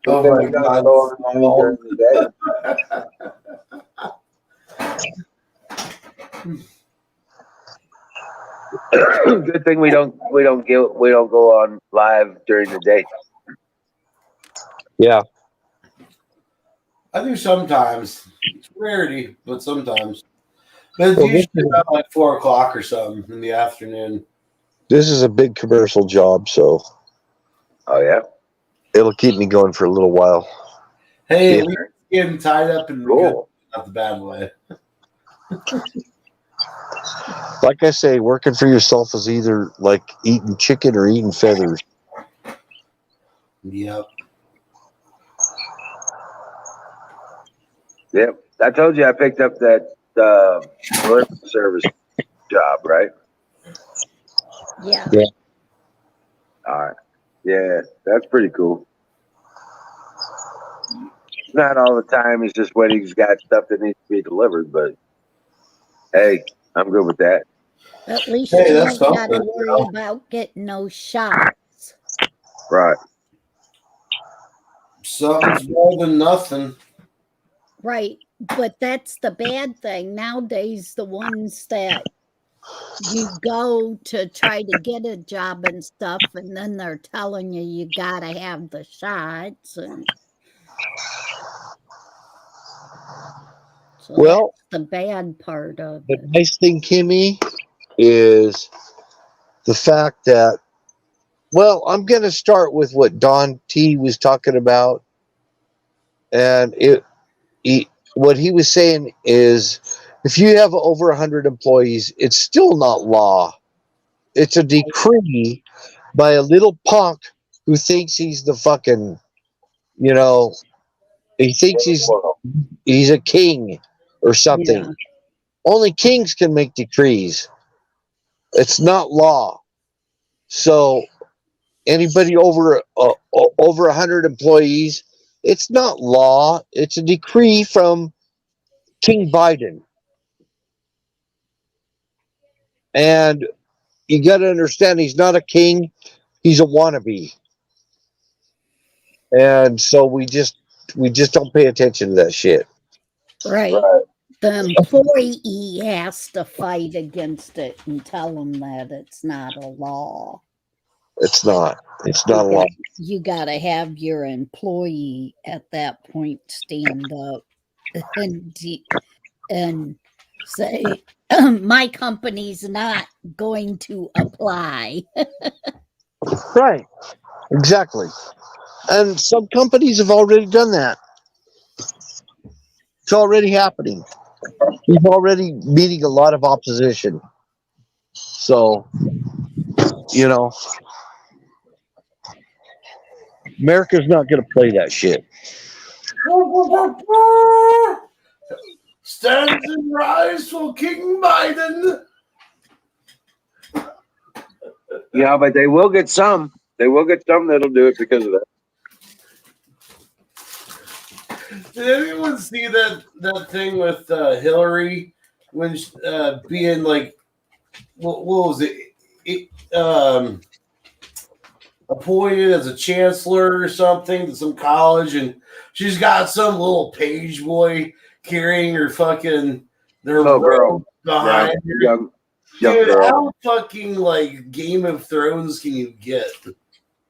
Oh Good my thing we don't God. go online during the day. Good thing we don't go on live during the day. Yeah, I do sometimes. It's rarity, but sometimes. But it's Well, this usually about like 4 o'clock or something in the afternoon. this is a big commercial job, so Oh yeah. it'll keep me going for a little while. Hey, Yeah. at least getting tied up in the good, Cool. not the bad way. Like I say, working for yourself is either like eating chicken or eating feathers. Yep. Yep. I told you I picked up that delivery service job, right? Yeah. All right. Yeah, that's pretty cool. Not all the time. It's just when he's got stuff that needs to be delivered. But hey, I'm good with that. At least Hey, you that's don't got to something, worry about getting no shots. Right. Something's better than nothing. Right. But that's the bad thing. Nowadays, the ones that you go to try to get a job and stuff, and then they're telling you got to have the shots. And so Well, that's the bad part of the it. nice thing, Kimmy, is the fact that, well, I'm going to start with what Don T was talking about. And what he was saying is if you have over 100 employees, it's still not law. It's a decree by a little punk who thinks he's the fucking, you know, he thinks he's a king or something. Only kings can make decrees. It's not law. So anybody over 100 employees, it's not law. It's a decree from King Biden. And you got to understand, he's not a king. He's a wannabe. And so we just don't pay attention to that shit. Right. Right. The employee has to fight against it and tell them that it's not a law. It's not a law. You got to have your employee at that point stand up and say, my company's not going to apply. Right. Exactly. And some companies have already done that. It's already happening. He's already meeting a lot of opposition. So, you know, America's not going to play that shit. Stands and rise for King Biden. Yeah, but they will get some. They will get some that'll do it because of that. Did anyone see that thing with Hillary when being like, what was it? Appointed as a chancellor or something to some college, and she's got some little page boy carrying her fucking their robe behind her. Young Dude, girl. how fucking like Game of Thrones can you get?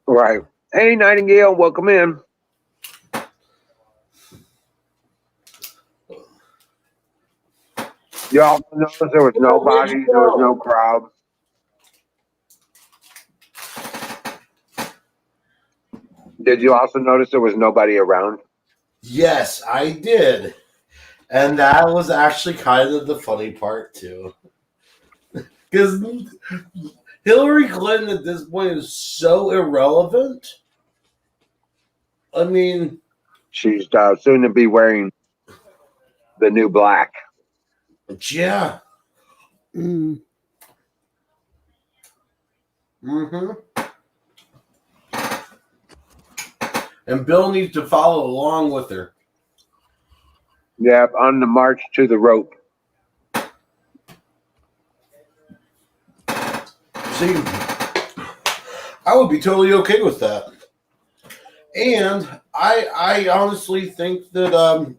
Right. Hey, Nightingale, welcome in. You also noticed there was nobody, there was no crowd. Did you also notice there was nobody around? Yes, I did. And that was actually kind of the funny part, too. Because Hillary Clinton at this point is so irrelevant. I mean, She's soon to be wearing the new black. yeah. Mm. Mm-hmm. And Bill needs to follow along with her. Yep, on the march to the rope. See, I would be totally okay with that. And I honestly think that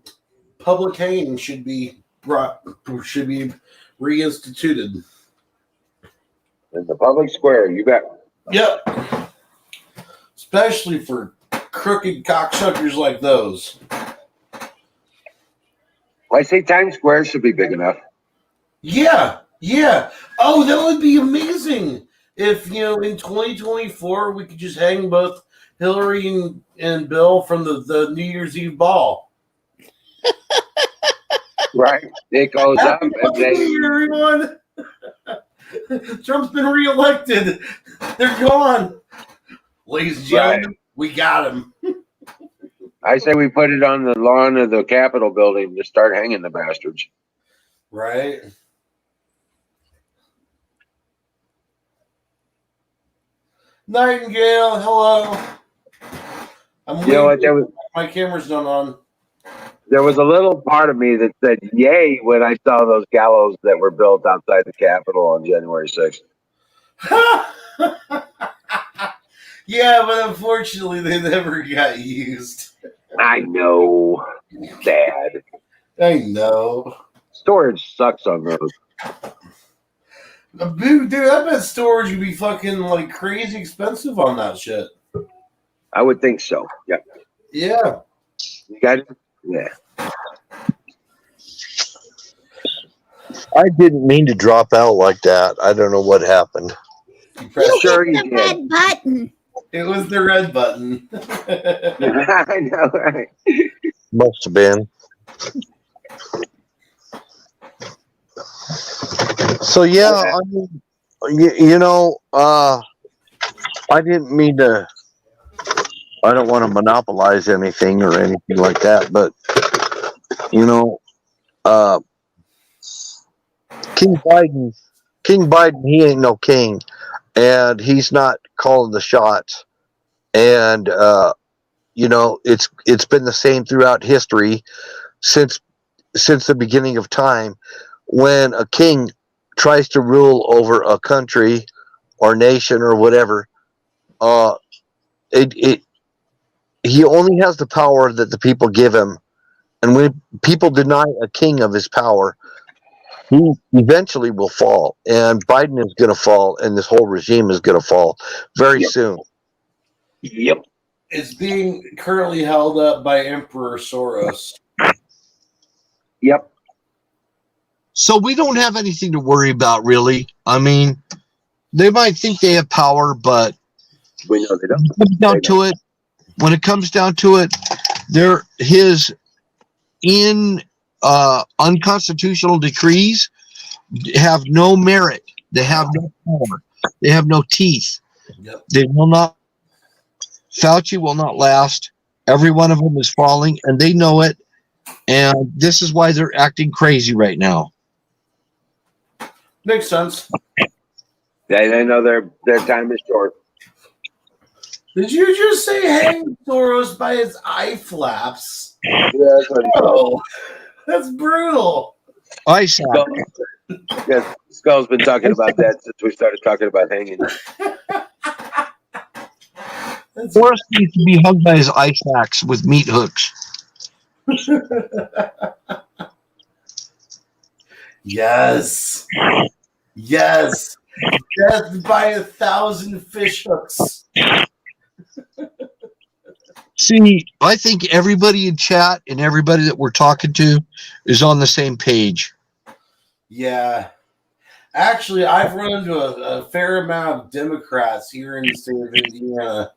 public hanging should be reinstituted. In the public square, you bet. Yep. Especially for crooked cocksuckers like those. I say Times Square should be big enough. Yeah, yeah. Oh, that would be amazing if, in 2024 we could just hang both Hillary and Bill from the New Year's Eve ball. Right. It goes up and Happy New Year, everyone. Trump's been reelected. They're gone. Ladies and gentlemen, we got him. I say we put it on the lawn of the Capitol building to start hanging the bastards. Right? Nightingale, hello. You know what? My camera's not on. There was a little part of me that said yay when I saw those gallows that were built outside the Capitol on January 6th. Yeah, but unfortunately they never got used. I know. Sad. I know. Storage sucks on those. Dude, I bet storage would be fucking like crazy expensive on that shit. I would think so. Yeah. Yeah. You got it? Yeah. I didn't mean to drop out like that. I don't know what happened. Sure you The did. red button. It was the red button. I know, right? Must have been. So yeah, I mean, I didn't mean to. I don't want to monopolize anything or anything like that, but King Biden, he ain't no king. and he's not calling the shots. And it's been the same throughout history since the beginning of time. When a king tries to rule over a country or nation or whatever, he only has the power that the people give him. And when people deny a king of his power, he eventually will fall. And Biden is going to fall, and this whole regime is going to fall very soon. Yep. It's being currently held up by Emperor Soros. Yep. So we don't have anything to worry about, really. I mean, they might think they have power, but We know they don't. when it comes down to it, his unconstitutional decrees have no merit. They have no power. They have no teeth. Yep. They will not. Fauci will not last. Every one of them is falling, and they know it. And this is why they're acting crazy right now. Makes sense. They know their time is short. Did you just say hang Soros by his eye flaps? Yeah, that's what he said. Oh, that's brutal. Isaac, Yes, Skull's been talking about that since we started talking about hanging. That's Forrest needs to be hung by his eye sacks with meat hooks. Yes. Yes. Death by 1,000 fish hooks. See, I think everybody in chat and everybody that we're talking to is on the same page. Yeah. Actually, I've run into a fair amount of Democrats here in the state of Indiana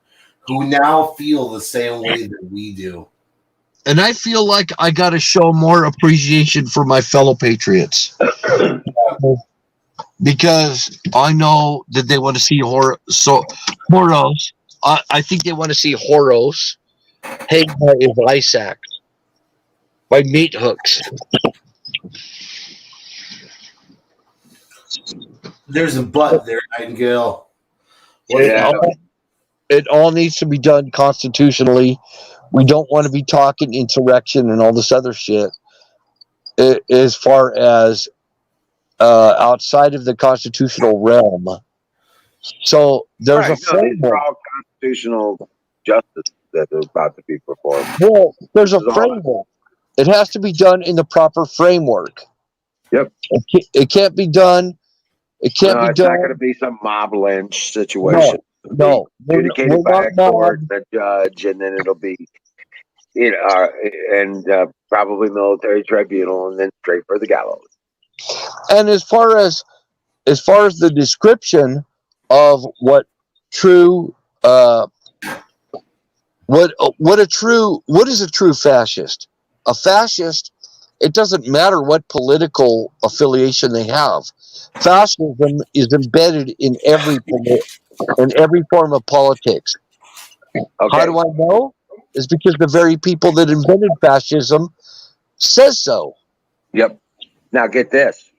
who now feel the same way that we do. And I feel like I got to show more appreciation for my fellow patriots. Because I know that they want to see Horos. I think they want to see Horos hang by his eye sacks, by meat hooks. There's a but there, Nightingale. Yeah. It all needs to be done constitutionally. We don't want to be talking insurrection and all this other shit. As far as outside of the constitutional realm. So there's a These framework. are all constitutional justice that is about to be performed. Well, there's a framework. It has to be done in the proper framework. Yep. It can't be done. It can't be It's not done. going to be some mob lynch situation. No, Communicated by a not court, a judge, and then it'll be, probably military tribunal, and then straight for the gallows. And as far as the description of what true what is a true fascist? A fascist, it doesn't matter what political affiliation they have. Fascism is embedded in every form of politics. Okay. How do I know? It's because the very people that invented fascism says so. Yep. Now get this.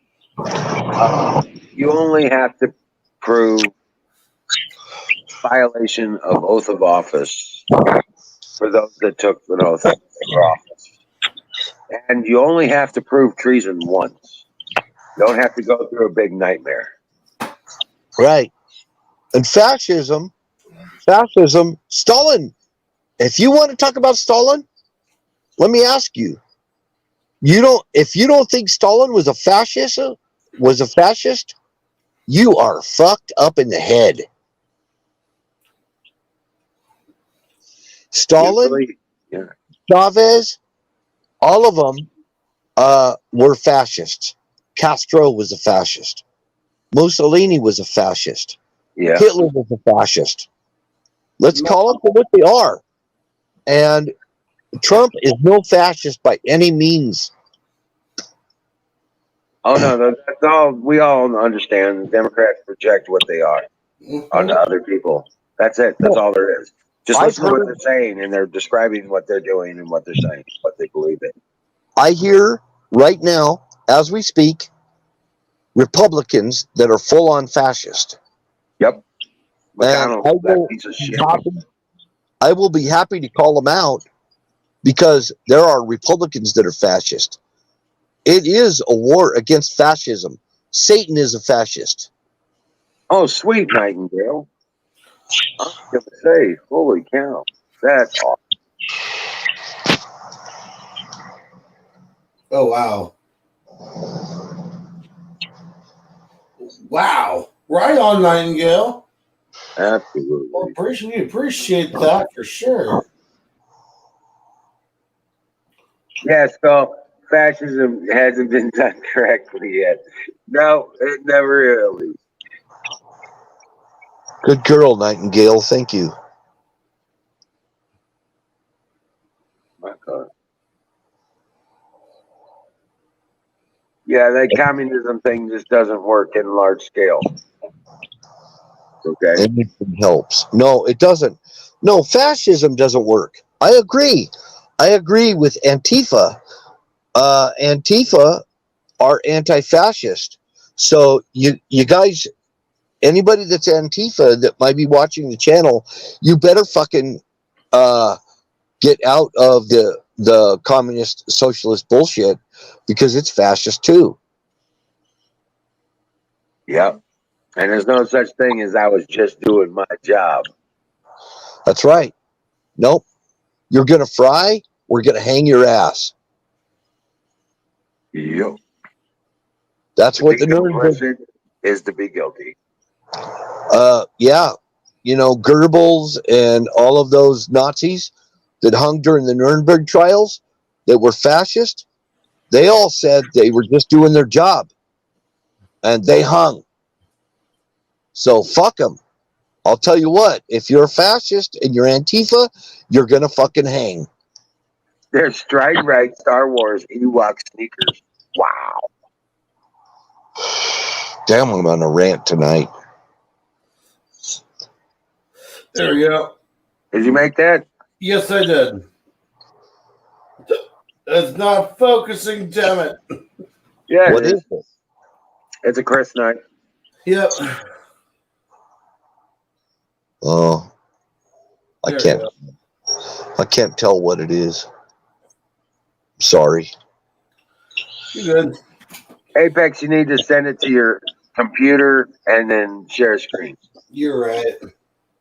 You only have to prove violation of oath of office for those that took an oath of office. And you only have to prove treason once. You don't have to go through a big nightmare. Right. And fascism, Stalin. If you want to talk about Stalin, let me ask you. If you don't think Stalin was a fascist, you are fucked up in the head. Stalin, Yeah. Chavez, all of them were fascists. Castro was a fascist. Mussolini was a fascist. Yeah. Hitler was a fascist. Let's call it for what they are. And Trump is no fascist by any means. Oh no, that's all. We all understand. Democrats project what they are onto other people. That's it. That's all there is. Just listen to what they're saying, and they're describing what they're doing and what they're saying, what they believe in. I hear right now, as we speak, Republicans that are full-on fascist. Yep. And McConnell, that piece of shit. I will be happy to call them out because there are Republicans that are fascist. It is a war against fascism. Satan is a fascist. Oh, sweet Nightingale. I was going to say, holy cow. That's awesome. Oh wow. Wow. Right on, Nightingale. Absolutely. Well, we appreciate that for sure. Yeah, so fascism hasn't been done correctly yet. No, it never will. Good girl, Nightingale. Thank you. My God. Yeah, that communism thing just doesn't work in large scale. Okay. Anything helps. No, it doesn't. No, fascism doesn't work. I agree. I agree with Antifa. Antifa are anti-fascist. So you guys, anybody that's Antifa that might be watching the channel, you better fucking get out of the communist socialist bullshit because it's fascist too. Yep. And there's no such thing as I was just doing my job. That's right. Nope. You're gonna fry. We're gonna hang your ass. Yep. That's what the Nuremberg. Complicit is to be guilty. Yeah. You know, Goebbels and all of those Nazis that hung during the Nuremberg trials that were fascist, they all said they were just doing their job. And they hung. So fuck them. I'll tell you what, if you're a fascist and you're Antifa, you're going to fucking hang. There's Stride Right Star Wars Ewok sneakers. Wow. Damn, I'm on a rant tonight. There we go. Did you make that? Yes, I did. It's not focusing, damn it. Yeah. What is it? It's a Chris Knight. Yep. Oh, There we go. I can't tell what it is. Sorry. You're good. Apex, you need to send it to your computer and then share a screen. You're right.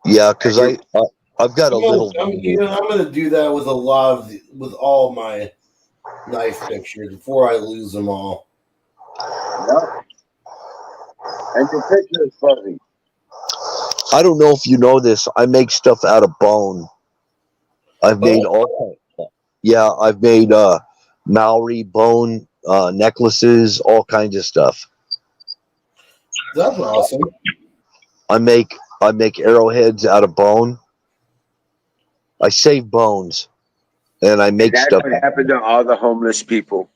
Yeah, because I've got a little. I'm going to do that with with all my knife pictures before I lose them all. Yep. And your picture is fuzzy. I don't know if you know this. I make stuff out of bone. I've made all. Yeah, I've made Maori bone necklaces, all kinds of stuff. That's awesome. I make arrowheads out of bone. I save bones, and I make That's stuff. what happened to all the homeless people.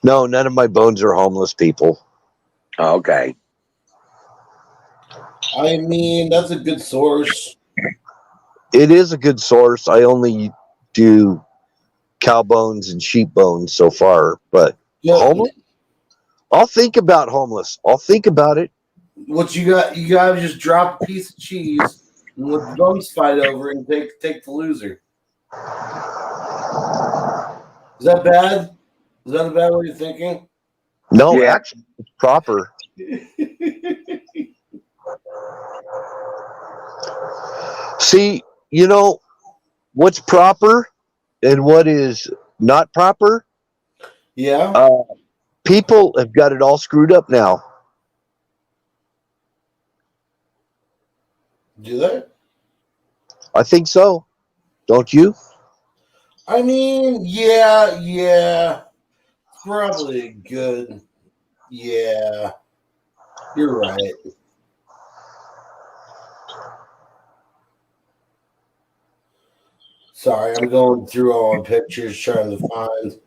No, none of my bones are homeless people. Okay. I mean, that's a good source. It is a good source. I only do cow bones and sheep bones so far, but Yeah. homeless? I'll think about homeless. I'll think about it. What you got? You got to just drop a piece of cheese and let the bums fight over and take the loser. Is that bad? Is that a bad way of thinking? No, Yeah. actually, it's proper. See, you know what's proper and what is not proper? Yeah. People have got it all screwed up now. Do they? I think so. Don't you? I mean, yeah. Probably good. Yeah. You're right. Sorry, I'm going through all my pictures trying to find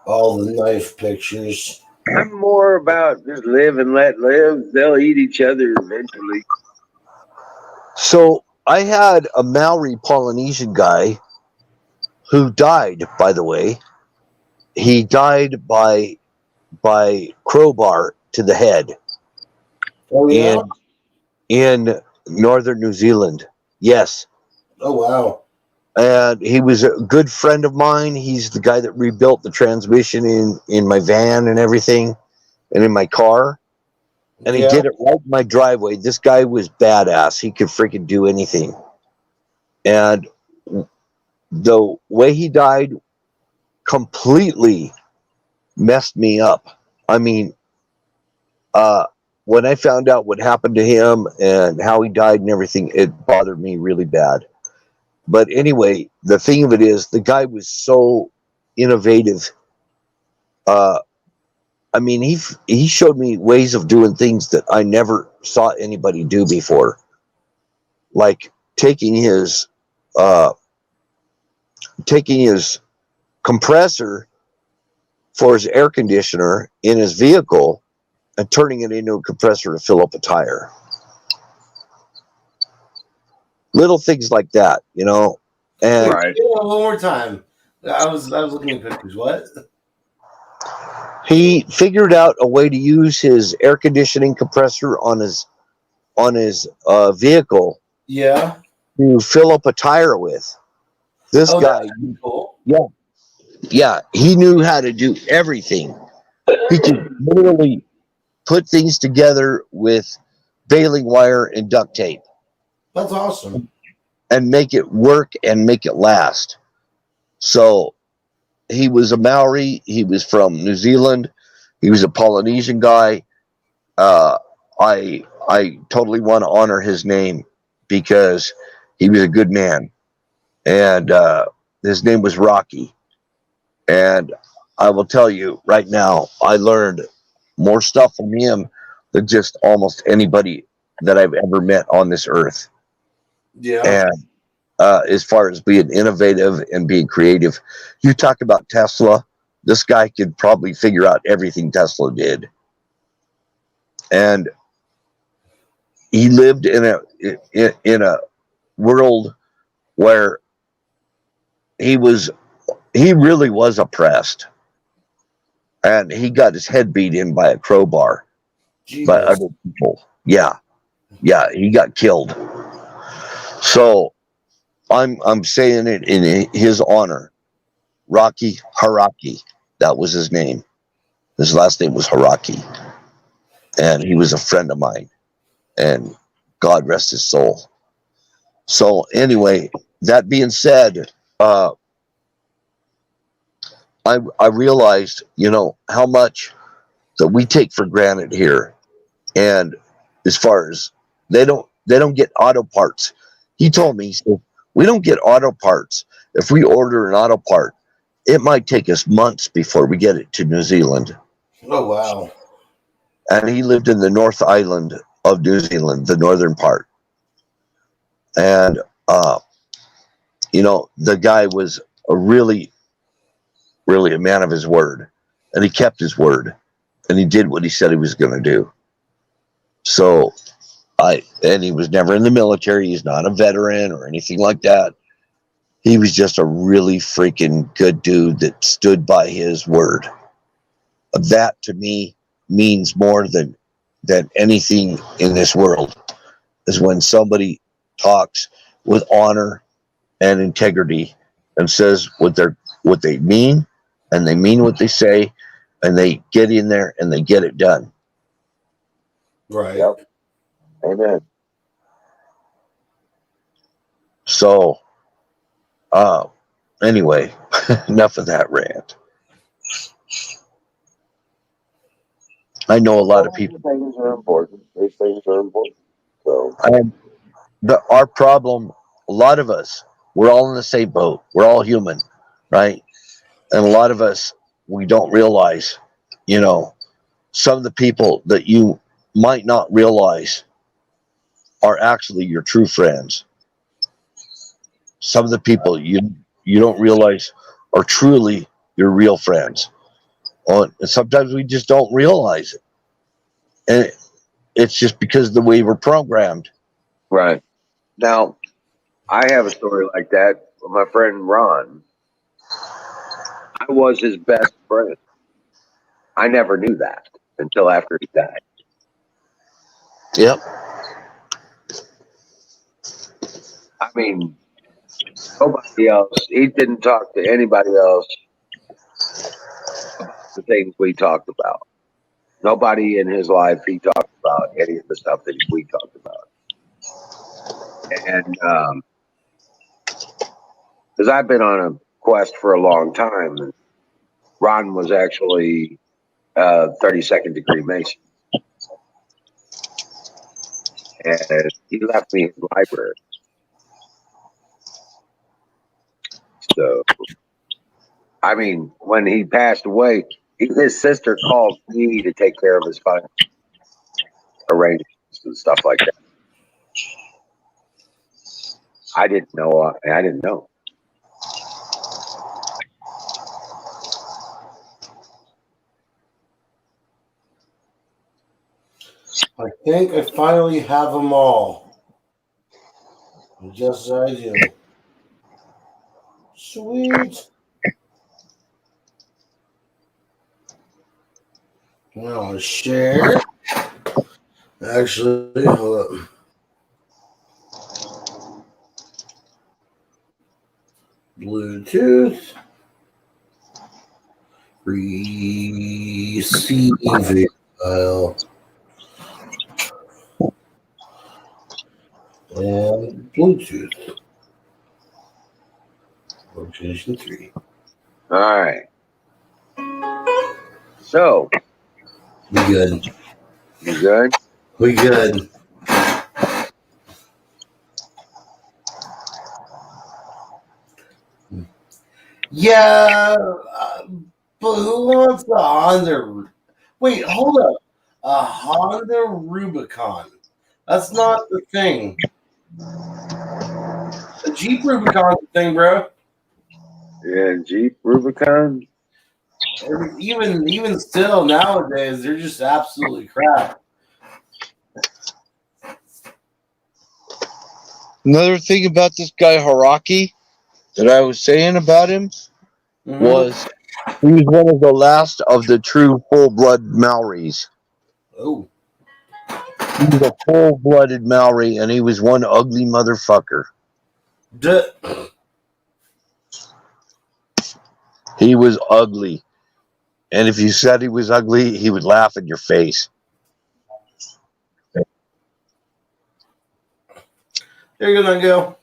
all the knife pictures. I'm more about just live and let live. They'll eat each other eventually. So I had a Maori Polynesian guy who died, by the way. He died by by crowbar to the head Oh yeah. in northern New Zealand. Yes. Oh wow. And he was a good friend of mine. He's the guy that rebuilt the transmission in my van and everything, and in my car. And he Yeah. did it right in my driveway. This guy was badass. He could freaking do anything. And the way he died completely messed me up. I mean, when I found out what happened to him and how he died and everything, it bothered me really bad. But anyway, the thing of it is, the guy was so innovative. I mean, he showed me ways of doing things that I never saw anybody do before, like uh, taking his compressor for his air conditioner in his vehicle and turning it into a compressor to fill up a tire. Little things like that, you know. And Right. Yeah, one more time. I was looking at pictures. What? he figured out a way to use his air conditioning compressor on his vehicle Yeah. to fill up a tire with. This Oh, guy, that's cool. yeah, he knew how to do everything. He could literally put things together with baling wire and duct tape That's awesome. and make it work and make it last. So he was a Maori. He was from New Zealand. He was a Polynesian guy. I totally want to honor his name because he was a good man, and his name was Rocky. And I will tell you right now, I learned more stuff from him than just almost anybody that I've ever met on this earth. Yeah. And as far as being innovative and being creative, you talk about Tesla. This guy could probably figure out everything Tesla did, and he lived in a world where he really was oppressed, and he got his head beat in by a crowbar by Jesus. other people. Yeah, he got killed. So I'm saying it in his honor. Rocky Haraki, that was his name. His last name was Haraki, and he was a friend of mine. And God rest his soul. So anyway, that being said, I realized, you know, how much that we take for granted here. And as far as they don't get auto parts. He told me, he said, we don't get auto parts. If we order an auto part, it might take us months before we get it to New Zealand. Oh wow. And he lived in the North Island of New Zealand, the northern part. And you know, the guy was a really a man of his word, and he kept his word, and he did what he said he was going to do. So and he was never in the military. He's not a veteran or anything like that. He was just a really freaking good dude that stood by his word. That to me means more than anything in this world, is when somebody talks with honor and integrity and says what they mean, and they mean what they say, and they get in there and they get it done. Right. Yep. Amen. So anyway, enough of that rant. I know a lot of people. These things are important. These things are important. So And our problem, a lot of us, we're all in the same boat. We're all human, right? And a lot of us, we don't realize, you know, some of the people that you might not realize are actually your true friends. Some of the people you don't realize are truly your real friends. And sometimes we just don't realize it. And it's just because of the way we're programmed. right now, I have a story like that with my friend Ron. I was his best friend. I never knew that until after he died. Yep. I mean, nobody else. He didn't talk to anybody else about the things we talked about. Nobody in his life he talked about any of the stuff that we talked about. And because I've been on a quest for a long time, and Ron was actually 32nd degree Mason, and he left me his library. So, I mean, when he passed away, his sister called me to take care of his financial arrangements and stuff like that. I didn't know. I didn't know. I think I finally have them all. Just as I do. Sweet. Now share. Actually, hold up. Bluetooth. Receive file. And Bluetooth. Location 3. All right. So, We good. you good? We good. Yeah, but who wants a Honda? Wait, hold up. A Honda Rubicon. That's not the thing. The Jeep Rubicon's the thing, bro. Yeah, Jeep Rubicon. Even still nowadays, they're just absolutely crap. Another thing about this guy Haraki that I was saying about him was he was one of the last of the true full-blood Maoris. Oh, He was a full-blooded Maori, and he was one ugly motherfucker. duh. He was ugly. And if you said he was ugly, he would laugh in your face. There you go.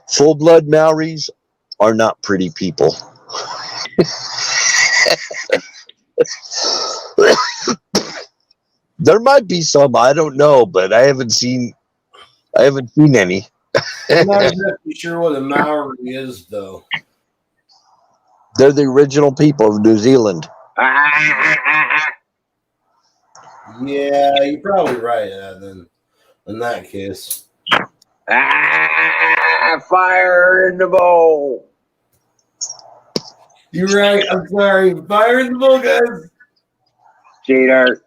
Full-blood Maoris are not pretty people. There might be some, I don't know, but I haven't seen any. I'm not exactly sure what a Maori is, though. They're the original people of New Zealand. Yeah, you're probably right. Then, in that case, Fire in the bowl. you're right. I'm sorry. Fire in the bowl, guys. Cheater.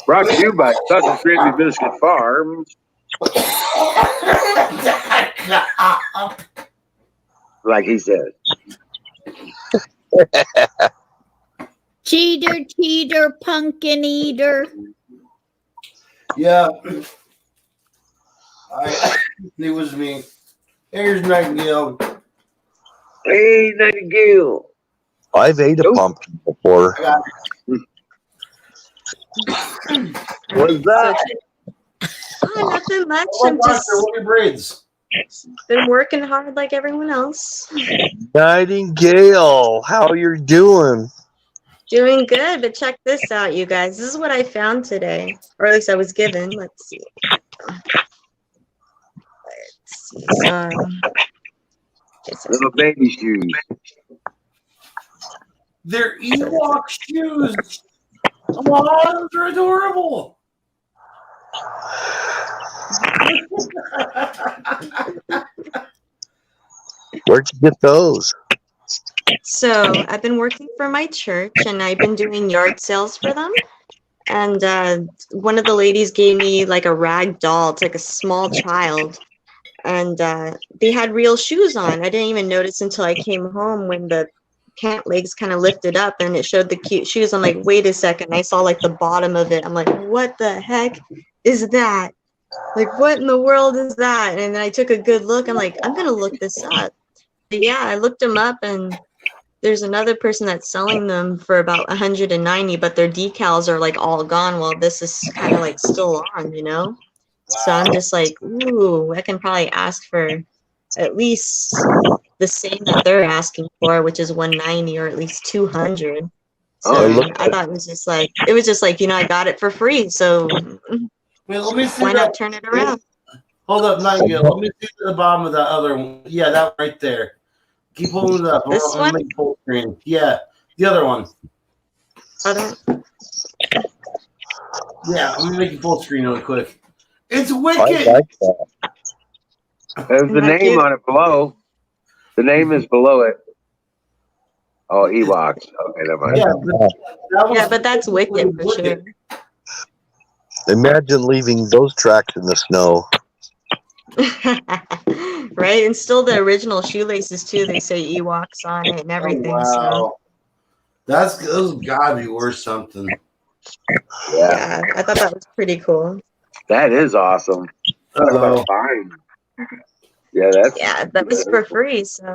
Brought to you by Southern Gravy Biscuit Farms. Like he said. Cheater, pumpkin eater. Yeah. It was me. Here's Nightingale. Hey, Nightingale. I've ate a pumpkin before. What's that? Oh, nothing much. Oh, I'm just what are your braids? been working hard like everyone else. Nightingale, how you're doing? Doing good, but check this out, you guys. This is what I found today, or at least I was given. Let's see. Little baby shoes. They're Ewok shoes. Oh, they're adorable. Where'd you get those? So I've been working for my church, and I've been doing yard sales for them. and one of the ladies gave me like a rag doll. It's like a small child, and they had real shoes on. I didn't even notice until I came home when the pant legs kind of lifted up and it showed the cute shoes. I'm like, wait a second. I saw like the bottom of it. I'm like, what the heck is that? Like, what in the world is that? And then I took a good look. I'm like, I'm going to look this up. But yeah, I looked them up, and there's another person that's selling them for about 190, but their decals are like all gone while this is kind of like still on, you know? So I'm just like, ooh, I can probably ask for at least the same that they're asking for, which is 190 or at least 200. So I thought it was just like, I got it for free. So Wait, let me see why that. not turn it around? Hold up, Nightingale. Let me see the bottom of that other one. Yeah, that right there. Keep holding it up. This I'm one? gonna make full screen. Yeah, the other one. Yeah, I'm gonna make it full screen real quick. It's I wicked. like that. There's the name on it below. The name is below it. Oh, Ewoks. Okay, never mind. Yeah, but that's wicked for sure. Imagine leaving those tracks in the snow. Right, and still the original shoelaces too. They say Ewoks on it and everything. Oh, wow. Those gotta be worth something. So yeah, I thought that was pretty cool. That is awesome. Fine. Yeah, that was for free. So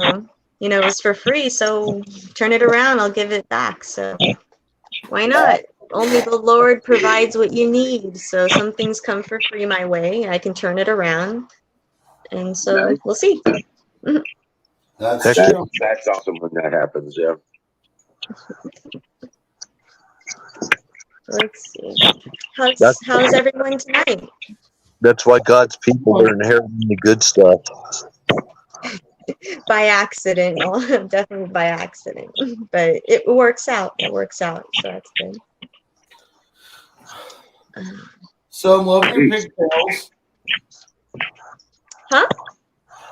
it was for free. So turn it around, I'll give it back. So why not? Only the Lord provides what you need. So some things come for free my way. I can turn it around. And so we'll see. That's awesome when that happens, yeah. Let's see. How's everyone tonight? That's why God's people are inheriting the good stuff. By accident, definitely by accident. But it works out. So that's good. So I'm loving your pigtails. Huh?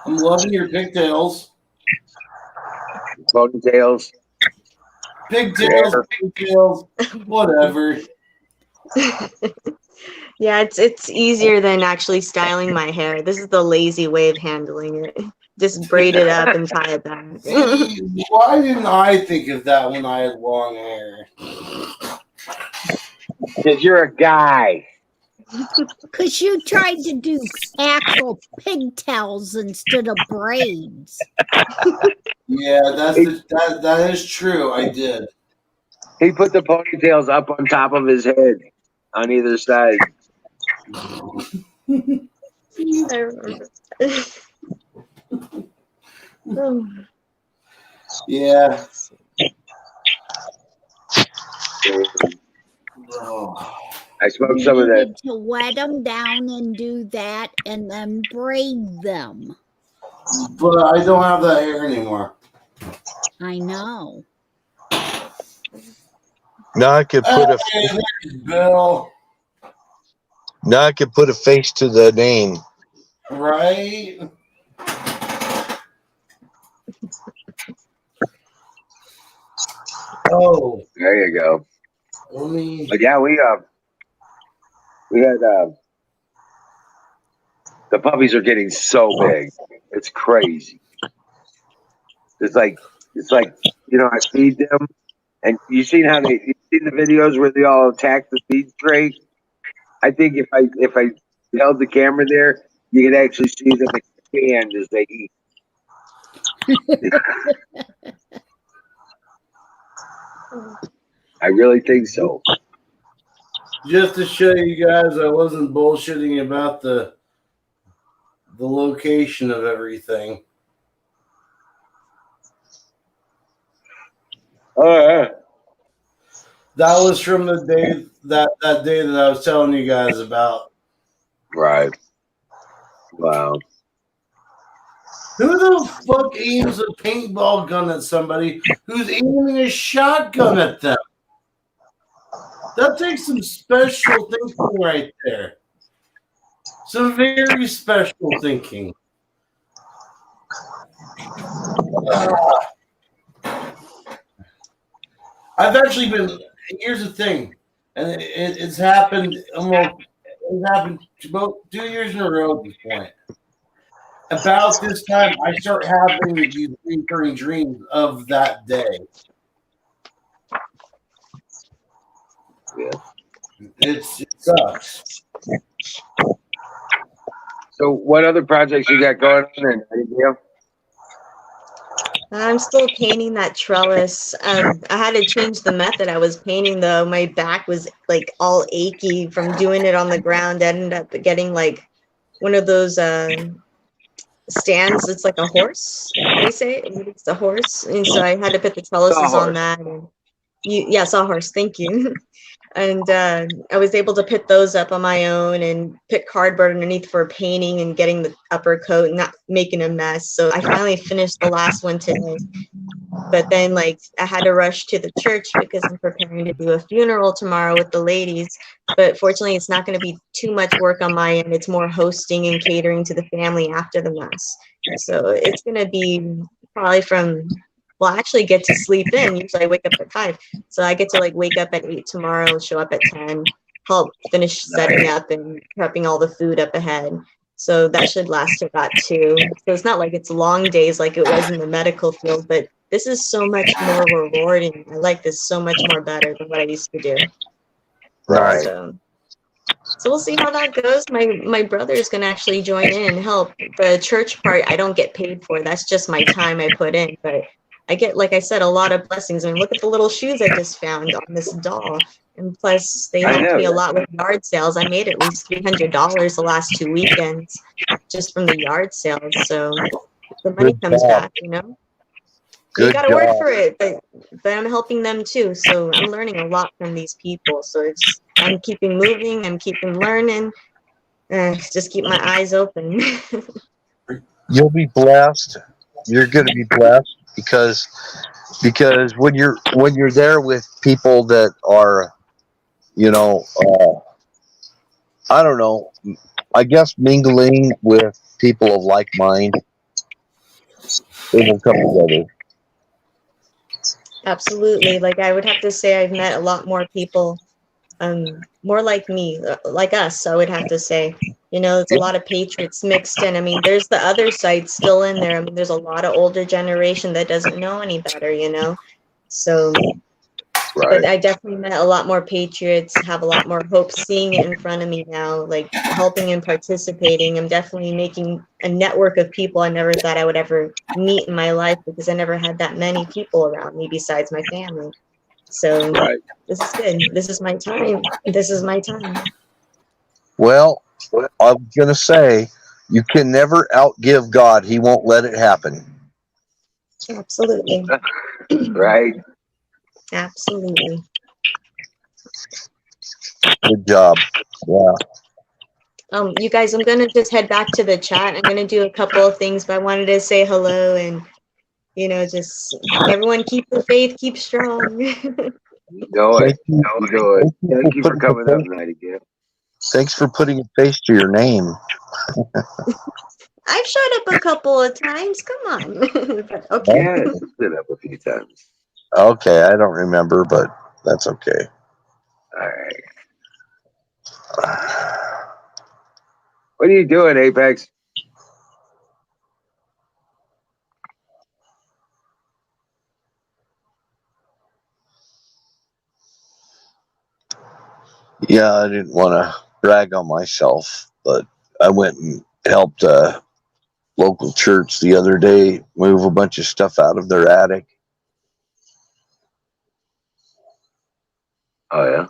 I'm loving your pigtails. Ponytails. Pigtails, whatever. Yeah, it's easier than actually styling my hair. This is the lazy way of handling it. Just braid it up and tie it back. Why didn't I think of that when I had long hair? Because you're a guy. Because you tried to do actual pigtails instead of braids. Yeah, that is true. I did. He put the ponytails up on top of his head on either side. Yeah. Oh. I smoked some of that. You needed to wet them down and do that and then braid them. But I don't have that hair anymore. I know. Now I could put Bill. Now I could put a face to the name. Right? Oh. There you go. But yeah, we had the puppies are getting so big. It's crazy. It's like I feed them, and you seen the videos where they all attack the feed tray. I think if I held the camera there, you could actually see them expand as they eat. I really think so. Just to show you guys I wasn't bullshitting about the location of everything. Yeah. That was from the day that day that I was telling you guys about. Right. Wow. Who the fuck aims a paintball gun at somebody who's aiming a shotgun at them? That takes some special thinking right there. Some very special thinking. I've actually been, here's the thing. and it's happened almost. It's happened about 2 years in a row at this point. About this time, I start having these recurring dreams of that day. Yeah. It sucks. So, what other projects you got going on then, Nightingale? I'm still painting that trellis. I had to change the method I was painting though. My back was like all achy from doing it on the ground. I ended up getting like one of those stands. It's like a horse. They say it's a horse, and so I had to put the trellises on Sawhorse. that. And yeah, sawhorse. Thank you. And I was able to put those up on my own and put cardboard underneath for painting and getting the upper coat and not making a mess. So I finally finished the last one today. But then like I had to rush to the church because I'm preparing to do a funeral tomorrow with the ladies. But fortunately, it's not going to be too much work on my end. It's more hosting and catering to the family after the mass. So it's going to be probably well, I actually get to sleep in. Usually I wake up at 5. So I get to like wake up at 8 tomorrow, show up at 10, help finish setting up and prepping all the food up ahead. So that should last about 2. So it's not like it's long days like it was in the medical field, but this is so much more rewarding. I like this so much more better than what I used to do. Right. So we'll see how that goes. My brother is going to actually join in and help. The church part, I don't get paid for. That's just my time I put in. But I get, like I said, a lot of blessings. I mean, look at the little shoes I just found on this doll. And plus, they helped me a lot with yard sales. I made at least $300 the last 2 weekends just from the yard sales. So the money comes back, you know. You got to work for it, but I'm helping them too. So I'm learning a lot from these people. So I'm keeping moving. I'm keeping learning. Just keep my eyes open. You'll be blessed. You're going to be blessed because when you're there with people that are, you know, I don't know, I guess mingling with people of like mind, it will come together. Absolutely. Like I would have to say I've met a lot more people, more like me, like us, I would have to say. You know, there's a lot of patriots mixed in. I mean, there's the other side still in there. I mean, there's a lot of older generation that doesn't know any better, you know? So, but I definitely met a lot more patriots, have a lot more hope seeing it in front of me now, like helping and participating. I'm definitely making a network of people I never thought I would ever meet in my life because I never had that many people around me besides my family. So this is good. This is my time. This is my time. Well, I was going to say, you can never outgive God. He won't let it happen. Absolutely. Right. Absolutely. Good job. Yeah. You guys, I'm gonna just head back to the chat. I'm gonna do a couple of things, but I wanted to say hello and just everyone keep the faith, keep strong. Do it. Thank you for coming up, Nightingale. Thanks for putting a face to your name. I've showed up a couple of times. Come on. Okay. Yeah, you stood up a few times. Okay, I don't remember, but that's okay. All right. What are you doing, Apex? Yeah, I didn't want to brag on myself, but I went and helped a local church the other day move a bunch of stuff out of their attic. Oh, yeah?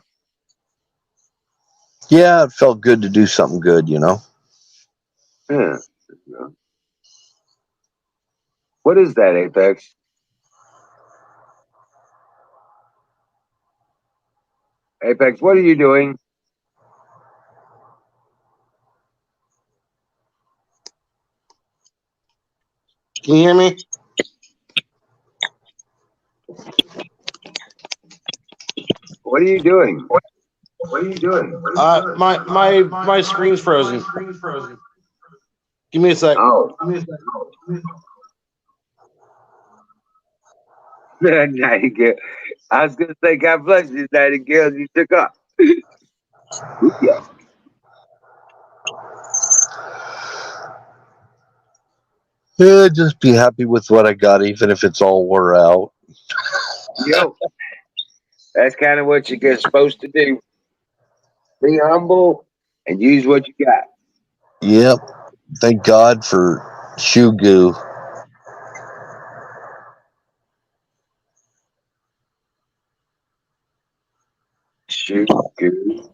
Yeah, it felt good to do something good, you know. Yeah. What is that, Apex? Apex, what are you doing? Can you hear me? What are you doing? What are you doing? My screen's frozen. Give me a sec. Oh. Nightingale. I was going to say, God bless you, Nightingale. You took up. Yeah. Yeah, just be happy with what I got, even if it's all wore out. Yo, that's kind of what you're supposed to do. Be humble and use what you got. Yep. Thank God for shoe goo. Shoot, good.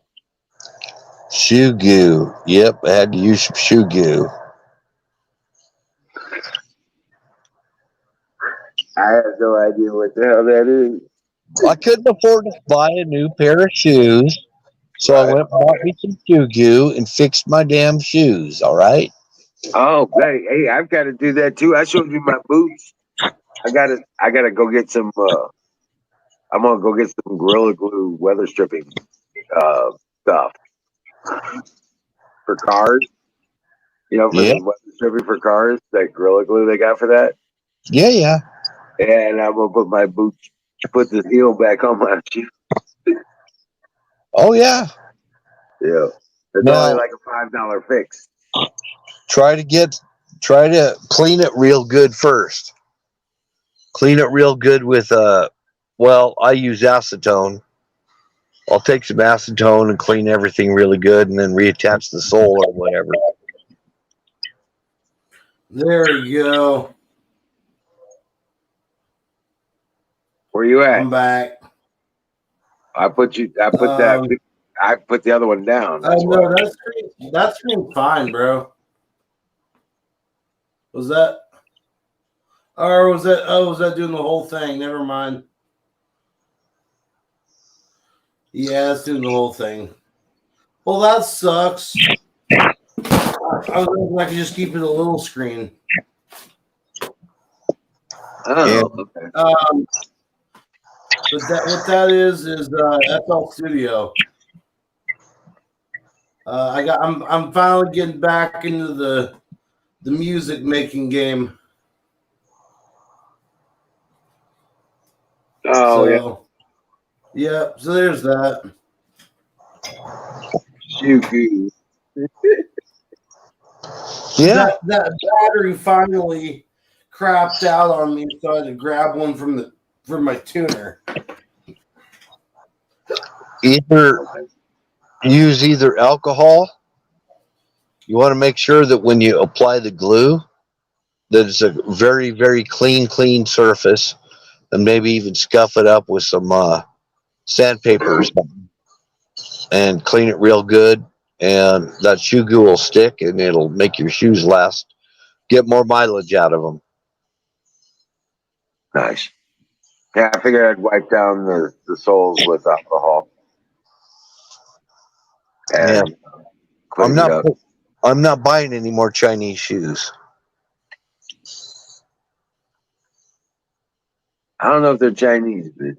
Shoe goo. Yep, I had to use some shoe goo. I have no idea what the hell that is. I couldn't afford to buy a new pair of shoes, so I Right. went and bought me some shoe goo and fixed my damn shoes. All right. Oh, hey, I've got to do that too. I showed you my boots. I gotta go get some. I'm gonna go get some Gorilla Glue weather stripping stuff for cars. You know, for Yeah. the weather stripping for cars, that Gorilla Glue they got for that. Yeah, yeah. And I'm gonna put my boots, put the heel back on my shoe. Oh, yeah. Yeah, it's Now, only like a $5 fix. try to clean it real good first. Clean it real good with, well, I use acetone. I'll take some acetone and clean everything really good and then reattach the sole or whatever. There you go. Where you at? I'm back. I put that. I put the other one down. That's No, why. that's been fine, bro. Was that? Or was that? Oh, was that doing the whole thing? Never mind. Yeah, it's doing the whole thing. Well, that sucks. I was hoping I could just keep it a little screen. Oh, okay. But what that is FL Studio. I'm finally getting back into the music making game. Oh, yeah. So there's that. Shoot, good. Yeah. That battery finally crapped out on me, so I had to grab one from my tuner. Use either alcohol. You want to make sure that when you apply the glue, that it's a very, very clean surface, and maybe even scuff it up with some sandpaper or something, and clean it real good. And that shoe glue will stick, and it'll make your shoes last. Get more mileage out of them. Nice. Yeah, I figured I'd wipe down the soles with alcohol. And clean it up. I'm not buying any more Chinese shoes. I don't know if they're Chinese, but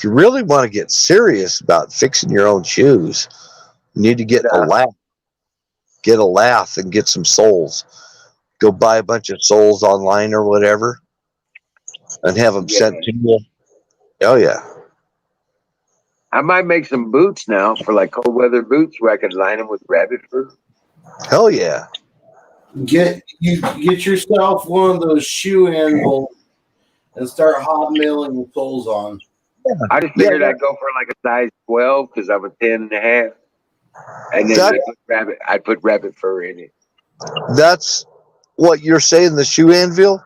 If you really want to get serious about fixing your own shoes, you need to get a lathe. Get a lathe and get some soles. Go buy a bunch of soles online or whatever, and have them sent to you. Oh yeah. I might make some boots now for like cold weather boots where I could line them with rabbit fur. Hell yeah. Get yourself one of those shoe anvils and start hobnailing the soles on. I just figured I'd go for like a size 12 because I'm a 10.5. And then I'd put rabbit fur in it. That's what you're saying, the shoe anvil?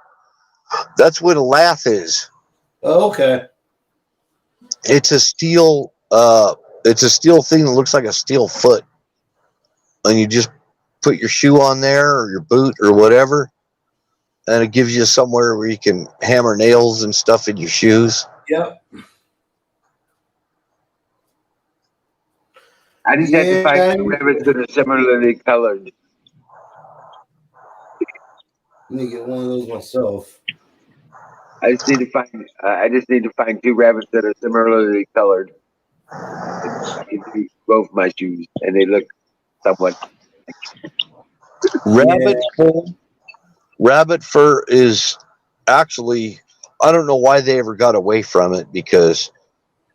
That's what a lathe is. Oh, okay. It's a steel thing that looks like a steel foot. And you just put your shoe on there or your boot or whatever, and it gives you somewhere where you can hammer nails and stuff in your shoes. Yep. I just had to find two rabbits that are similarly colored. I need to get one of those myself. I just need to find two rabbits that are similarly colored. I can do both my shoes, and they look somewhat. Rabbit fur is actually I don't know why they ever got away from it, because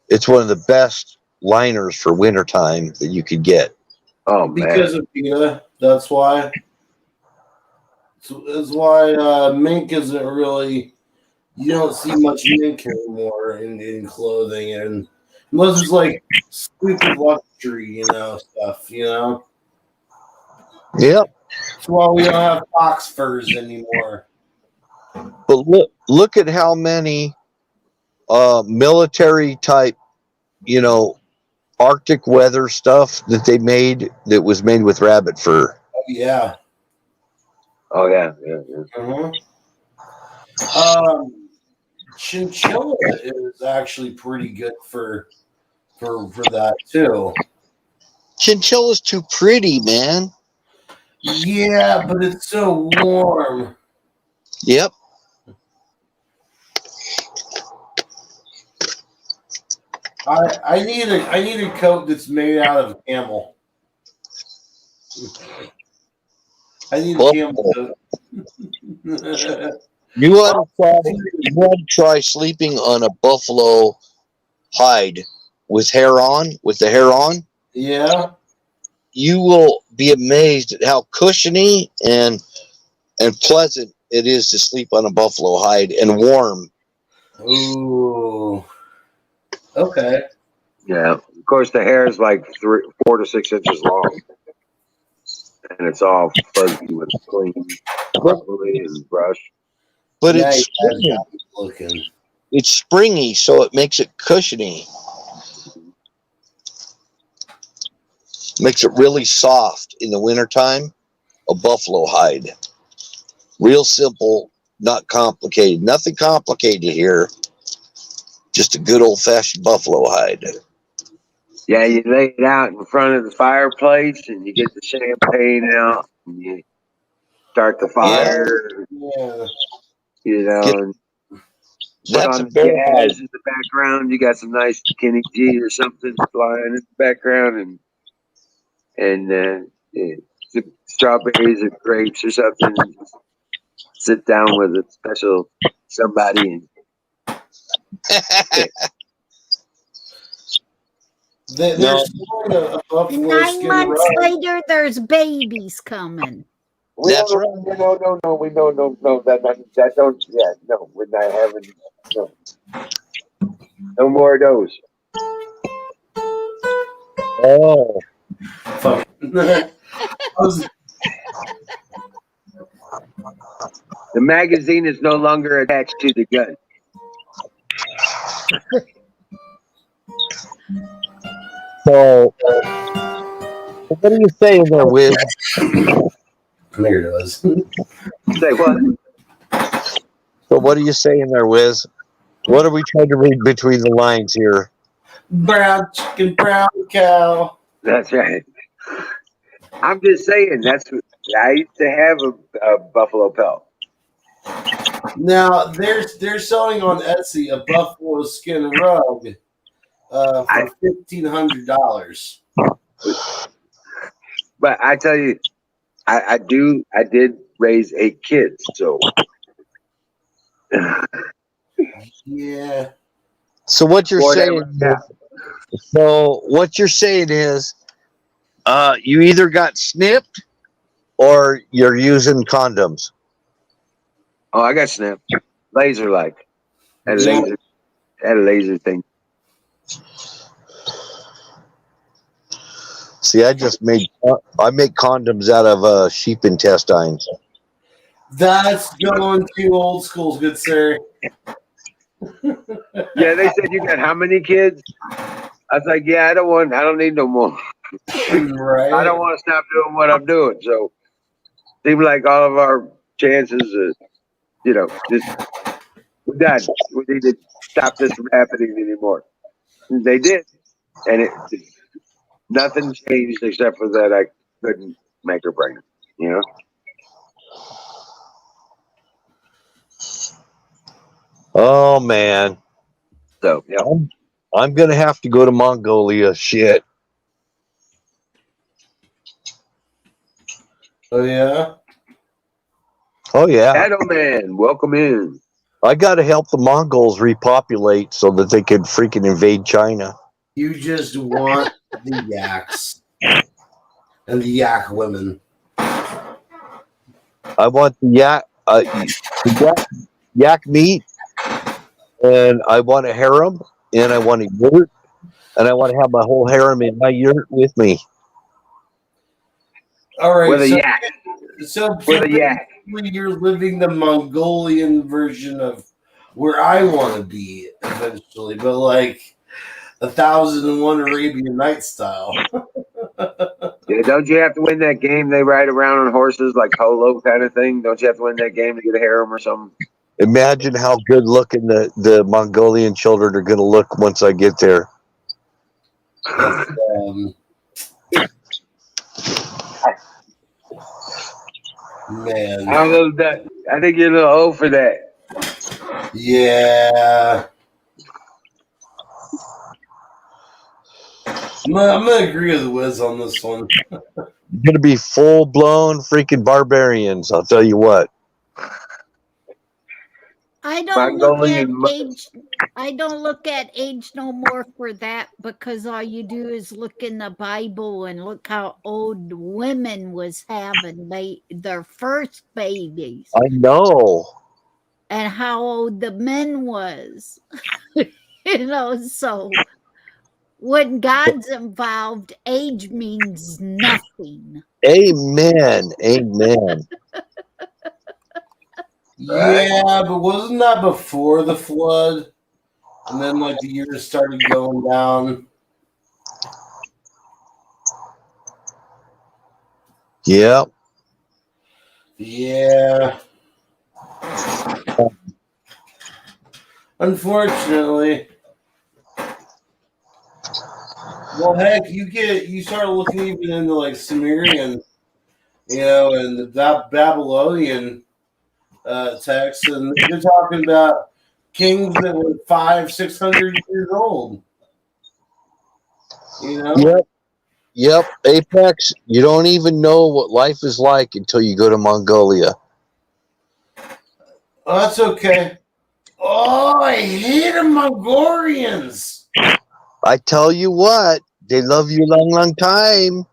it's one of the best liners for wintertime that you could get. Oh man. Because of PETA, that's why. That's why mink isn't really. You don't see much mink anymore in clothing, and unless it's like stupid luxury, stuff. Yep. That's why we don't have fox furs anymore. But look at how many military type, Arctic weather stuff that they made that was made with rabbit fur. Oh yeah. Oh yeah. Chinchilla is actually pretty good for that too. Chinchilla's too pretty, man. Yeah, but it's so warm. Yep. I need a coat that's made out of camel. I need a camel coat. You want to try sleeping on a buffalo hide with the hair on? Yeah. You will be amazed at how cushiony and pleasant it is to sleep on a buffalo hide, and warm. Ooh. Okay. Yeah. Of course, the hair is like 4 to 6 inches long, and it's all fuzzy with clean properly and brush. But Yeah, it's you guys springy. got me looking. It's springy, so it makes it cushiony. Makes it really soft in the wintertime. A buffalo hide. Real simple, not complicated. Nothing complicated here. Just a good old-fashioned buffalo hide. Yeah, you lay it out in front of the fireplace, and you get the champagne out, and you start the fire. Yeah. And put That's on a the bear hide. jazz in the background. You got some nice Kenny G or something flying in the background, and strawberries or grapes or something. Sit down with a special somebody and There's No. a buffalo And 9 skin months rug. later, there's babies coming. That's right. No. We no. That don't. Yeah, no. We're not having no more of those. Oh. Fuck. The magazine is no longer attached to the gun. So, what are you saying there, Wiz? There it was. Say what? So, what are you saying there, Wiz? What are we trying to read between the lines here? Brown chicken, brown cow. That's right. I'm just saying. I used to have a buffalo pelt. Now they're selling on Etsy a buffalo skin rug for $1,500. But I tell you, I did raise 8 kids, so Yeah. So what you're Boy, that saying? worked out. So what you're saying is, you either got snipped or you're using condoms. Oh, I got snapped. Laser like. Had a laser thing. See, I make condoms out of sheep intestines. That's going too old school, good sir. Yeah, they said you got how many kids? I was like, yeah, I don't need no more. Right. I don't want to stop doing what I'm doing. So seems like all of our chances just we're done. We need to stop this from happening anymore. And they did. And nothing changed except for that I couldn't make her pregnant, Oh man, So yeah. I'm gonna have to go to Mongolia. Shit. Oh yeah. Oh yeah. Shadow Man, welcome in. I got to help the Mongols repopulate so that they could freaking invade China. You just want the yaks and the yak women. I want the yak meat, and I want a harem, and I want a yurt, and I want to have my whole harem in my yurt with me. All right, With a so, yak. so With a yak. basically you're living the Mongolian version of where I want to be eventually, but like 1001 Arabian Night style. Yeah, don't you have to win that game they ride around on horses like Holo kind of thing? Don't you have to win that game to get a harem or something? Imagine how good looking the Mongolian children are going to look once I get there. Man, I don't know that. I think you're a little old for that. yeah. I'm gonna agree with Wiz on this one. Going to be full blown freaking barbarians. I'll tell you what. I don't look at Mongolian age. I don't look at age no more for that, because all you do is look in the Bible and look how old women was having their first babies, I know. and how old the men was. So when God's involved, age means nothing. Amen. Amen. Yeah, but wasn't that before the flood? And then like the years started going down. Yeah. Yeah. Unfortunately. Well, heck, you start looking even into like Sumerian, and that Babylonian text, and you're talking about kings that were 500-600 years old. Yep. Yep. Apex, you don't even know what life is like until you go to Mongolia. Oh, that's okay. Oh, I hate the Mongolians. I tell you what, they love you long, long time.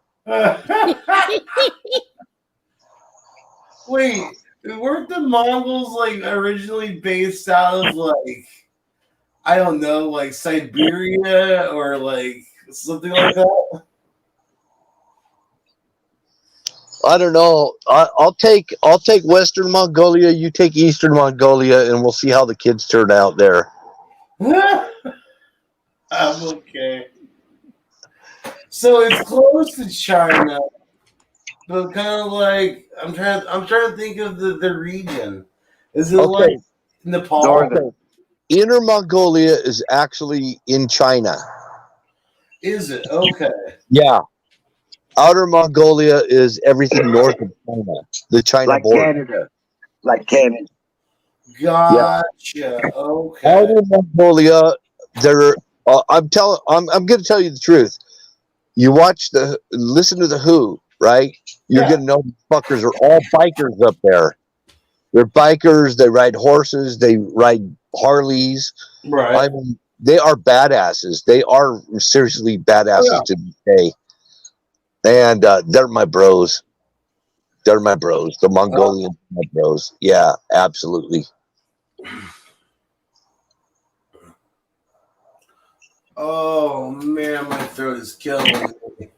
Wait, weren't the Mongols like originally based out of like, I don't know, like Siberia or like something like that? I don't know. I'll take Western Mongolia. You take Eastern Mongolia, and we'll see how the kids turn out there. I'm okay. So it's close to China, but kind of like I'm trying to think of the region. Is it like Nepal? Northern. Inner Mongolia is actually in China. Is it? Okay. Yeah. Outer Mongolia is everything north of China, the China Like border. Canada. Like Canada. Gotcha. Okay. Outer Mongolia, I'm going to tell you the truth. You listen to the Who, right? You're Yeah. going to know these fuckers are all bikers up there. They're bikers. They ride horses. They ride Harleys. Right. I mean, they are badasses. They are seriously badasses to this day. And they're my bros. They're my bros. The Mongolians are my bros. Yeah, absolutely. Oh man, my throat is killing me.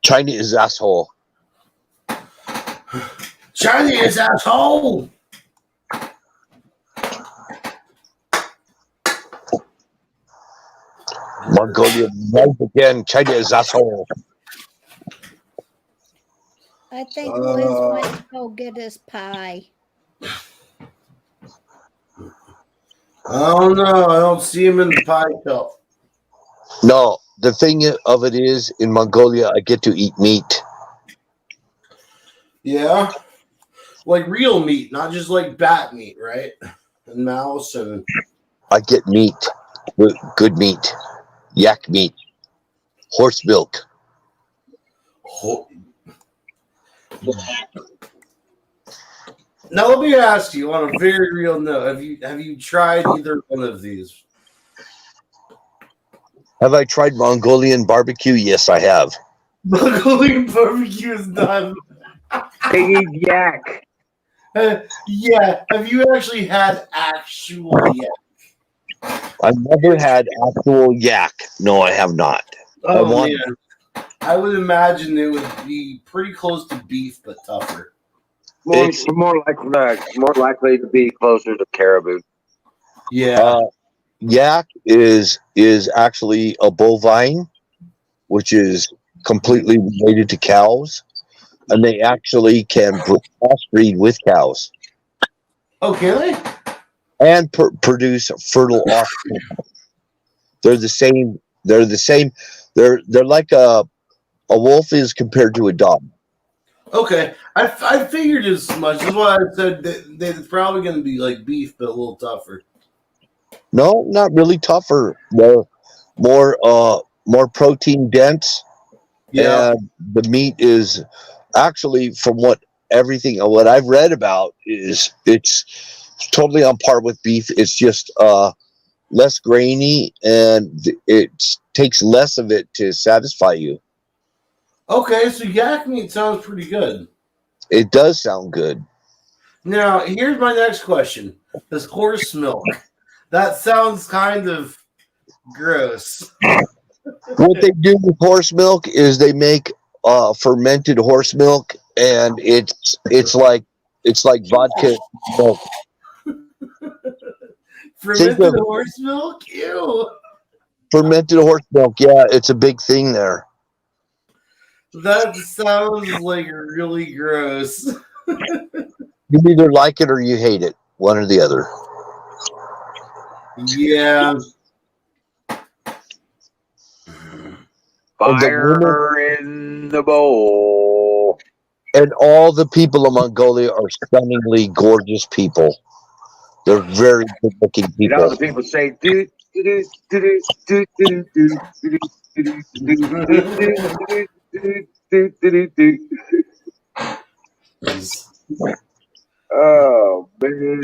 China is asshole. China is asshole. Mongolia once again. China is asshole. I think Liz went to go get his pie. I don't know. I don't see him in the pie cup. No, the thing of it is, in Mongolia, I get to eat meat. Yeah. Like real meat, not just like bat meat, right? And mouse and I get meat. Good meat. Yak meat. Horse milk. Now let me ask you on a very real note: have you tried either one of these? Have I tried Mongolian barbecue? Yes, I have. Mongolian barbecue is not. They eat yak. Yeah. Have you actually had actual yak? I've never had actual yak. No, I have not. I Oh want- man, I would imagine it would be pretty close to beef, but tougher. More likely to be closer to caribou. Yeah. Yak is actually a bovine, which is completely related to cows, and they actually can crossbreed with cows Oh, can they? and produce fertile offspring. They're the same. They're the same. They're like a wolf is compared to a dog. Okay, I figured as much. That's why I said that they're probably going to be like beef, but a little tougher. No, not really tougher. They're more protein dense. Yeah. And the meat is actually, from what I've read about, is it's totally on par with beef. It's just less grainy, and it takes less of it to satisfy you. Okay, so yak meat sounds pretty good. It does sound good. Now, here's my next question: Does horse milk? That sounds kind of gross. What they do with horse milk is they make fermented horse milk, and it's like vodka milk. Fermented horse milk? Ew. Fermented horse milk, yeah, it's a big thing there. That sounds like really gross. You either like it or you hate it, one or the other. Yeah. Fire in the bowl. And all the people of Mongolia are stunningly gorgeous people. They're very good-looking You know, the people. people say, do, do, do, do, do, do, do, do, do, do, do. Oh, man.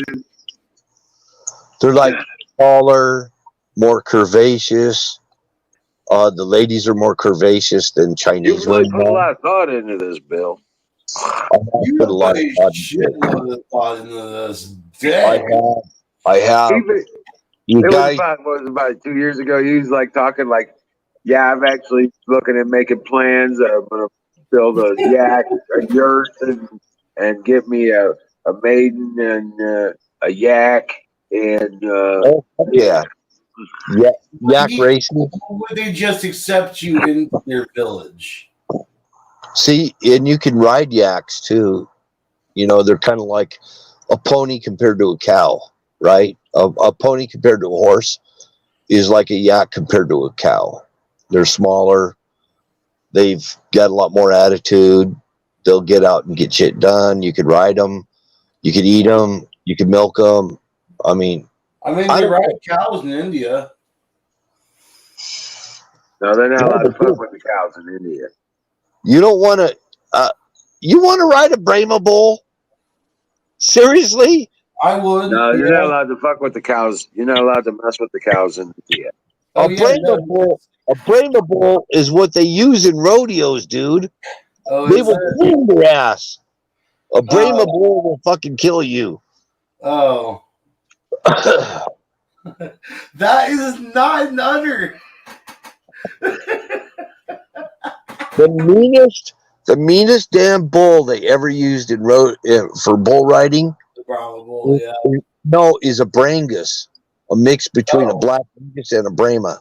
They're like taller, more curvaceous. The ladies are more curvaceous than You Chinese really women. put a lot of thought into this, Bill. I have You put a lot of thought into it. shitload of thought into this. I Dang. have. Even, You it was guys, about 2 years ago. He was like talking like, yeah, I'm actually looking at making plans. I'm gonna build a yurt, and get me a maiden and a yak and oh, yeah. Yak racing. Would they just accept you into their village? See, and you can ride yaks too. You know, they're kind of like a pony compared to a cow, right? A pony compared to a horse is like a yak compared to a cow. They're smaller. They've got a lot more attitude. They'll get out and get shit done. You could ride them. You could eat them. You could milk them. I mean, They don't ride cows in India. no, they're not Yeah, allowed to they do. fuck with the cows in India. you don't want to. You want to ride a Brahma bull? Seriously? I would. No, you're yeah. not allowed to fuck with the cows. You're not allowed to mess with the cows in India. Oh, A Brahma bull is what they use in rodeos, dude. Oh, They is will that? clean your ass. A Brahma bull will fucking kill you. Oh. That is not an udder. The meanest damn bull they ever used in for bull riding, Probably, yeah. no, is a Brangus, a mix between a black Angus and a Brahma.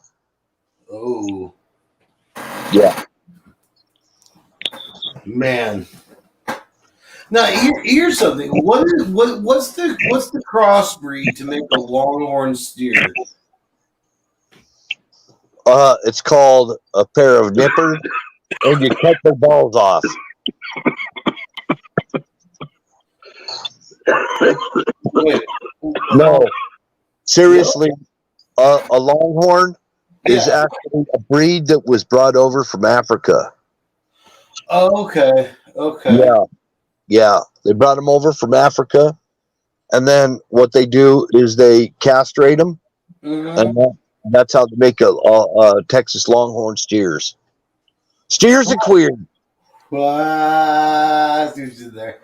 Oh, Yeah. man. Now here's something. What's the crossbreed to make a longhorn steer? It's called a pair of nippers, and you cut their balls off. Wait, No, seriously, a longhorn is yeah. actually a breed that was brought over from Africa. Oh, okay. Yeah, Yeah, they brought them over from Africa, and then what they do is they castrate them, and that's how they make a Texas Longhorn steers. Steers are queer. Well, I see what you did there.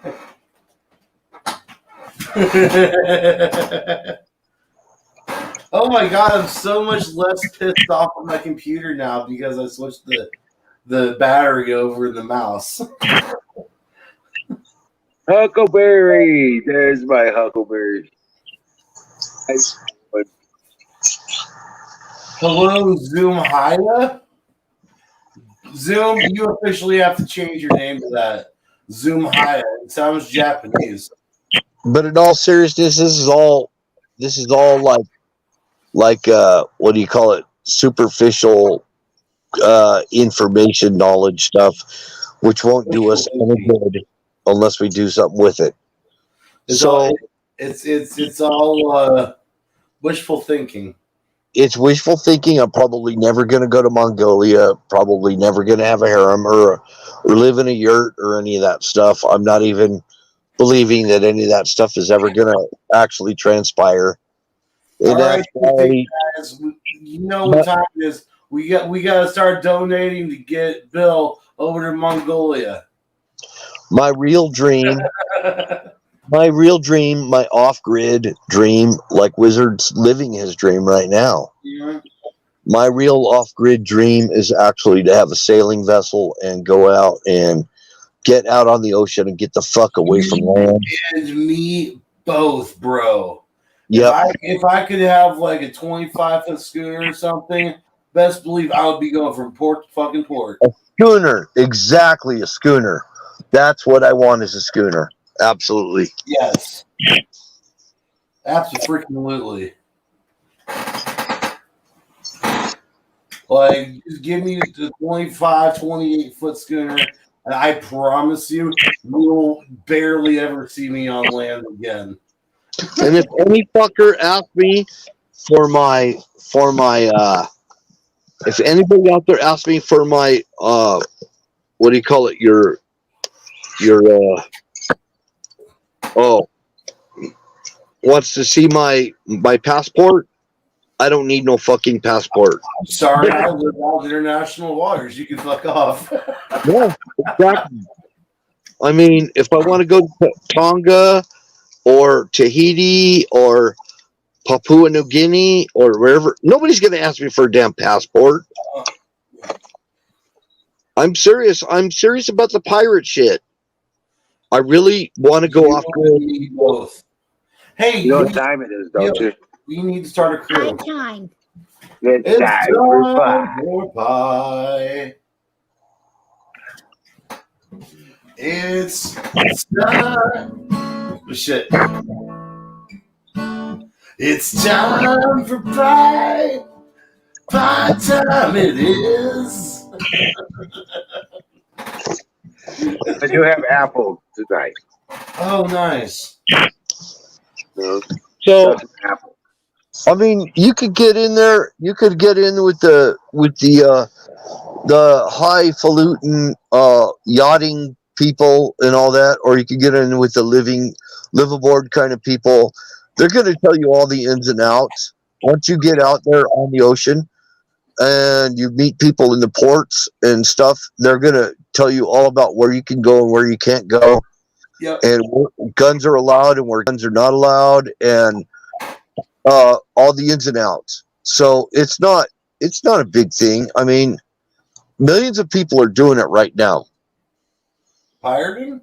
Oh my god, I'm so much less pissed off on my computer now because I switched the battery over in the mouse. Huckleberry. There's my Huckleberry. Hello, Zoom Haya? Zoom, you officially have to change your name to that. Zoom Haya. It sounds Japanese. But in all seriousness, this is all like what do you call it? Superficial information knowledge stuff, which won't do us any good unless we do something with it. It's So all wishful thinking. it's wishful thinking. I'm probably never going to go to Mongolia. Probably never going to have a harem or live in a yurt or any of that stuff. I'm not even believing that any of that stuff is ever going to actually transpire. All right, guys, you know what time it is. We got to start donating to get Bill over to Mongolia. My real dream, my off-grid dream, like Wizard's living his dream right now. Yeah. My real off-grid dream is actually to have a sailing vessel and go out and get out on the ocean and get the fuck away from land. And me both, bro. Yeah. If I could have like a 25-foot schooner or something, best believe I would be going from port to fucking port. A schooner, exactly, a schooner. That's what I want, is a schooner. Absolutely. Yes. Absolutely. Like, just give me the 25, 28-foot schooner, and I promise you will barely ever see me on land again. And if any fucker asks me for my if anybody out there asks me for my what do you call it, your wants to see my passport, I don't need no fucking passport. I'm sorry, I live out international waters. You can fuck off. Yeah, exactly. I mean, if I want to go to Tonga or Tahiti or Papua New Guinea or wherever, nobody's going to ask me for a damn passport. I'm serious. I'm serious about the pirate shit. I really want to go off grid. Both. Hey, you know what time it is, don't you? We need to start a crew. Time. It's time for pie. It's time. Oh, shit. It's time for pie. Pie time it is. I do have apples tonight. Oh, nice. So, I mean, you could get in there. You could get in with the highfalutin yachting people and all that, or you could get in with the liveaboard kind of people. They're going to tell you all the ins and outs. Once you get out there on the ocean and you meet people in the ports and stuff, they're going to tell you all about where you can go and where you can't go. Yep. And where guns are allowed and where guns are not allowed, and all the ins and outs. So it's not a big thing. I mean, millions of people are doing it right now. Pirating?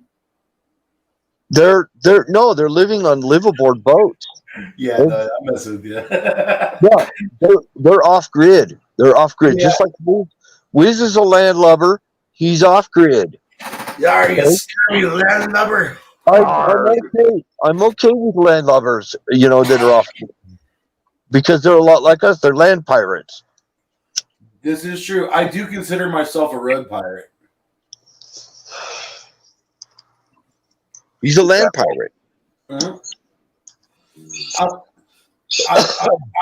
They're living on liveaboard boats. Yeah, no, I'm messing with you. Yeah, they're off grid. They're off grid, just like Wiz is a landlubber. He's off grid. Yeah, are you scary landlubber? I'm okay with landlubbers, that are off grid, because they're a lot like us. They're land pirates. This is true. I do consider myself a road pirate. He's a land pirate. Uh-huh.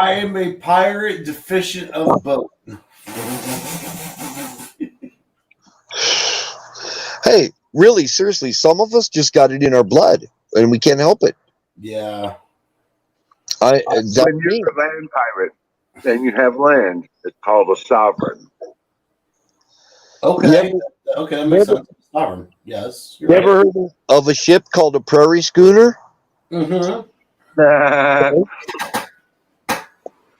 I am a pirate deficient of a boat. Hey, really, seriously, some of us just got it in our blood, and we can't help it. Yeah. That's When me. you're a land pirate and you have land, it's called a sovereign. Okay. Yeah, Okay, that makes never- sense. Sovereign. Yes. You ever heard of a ship called a prairie schooner? Mm-hmm.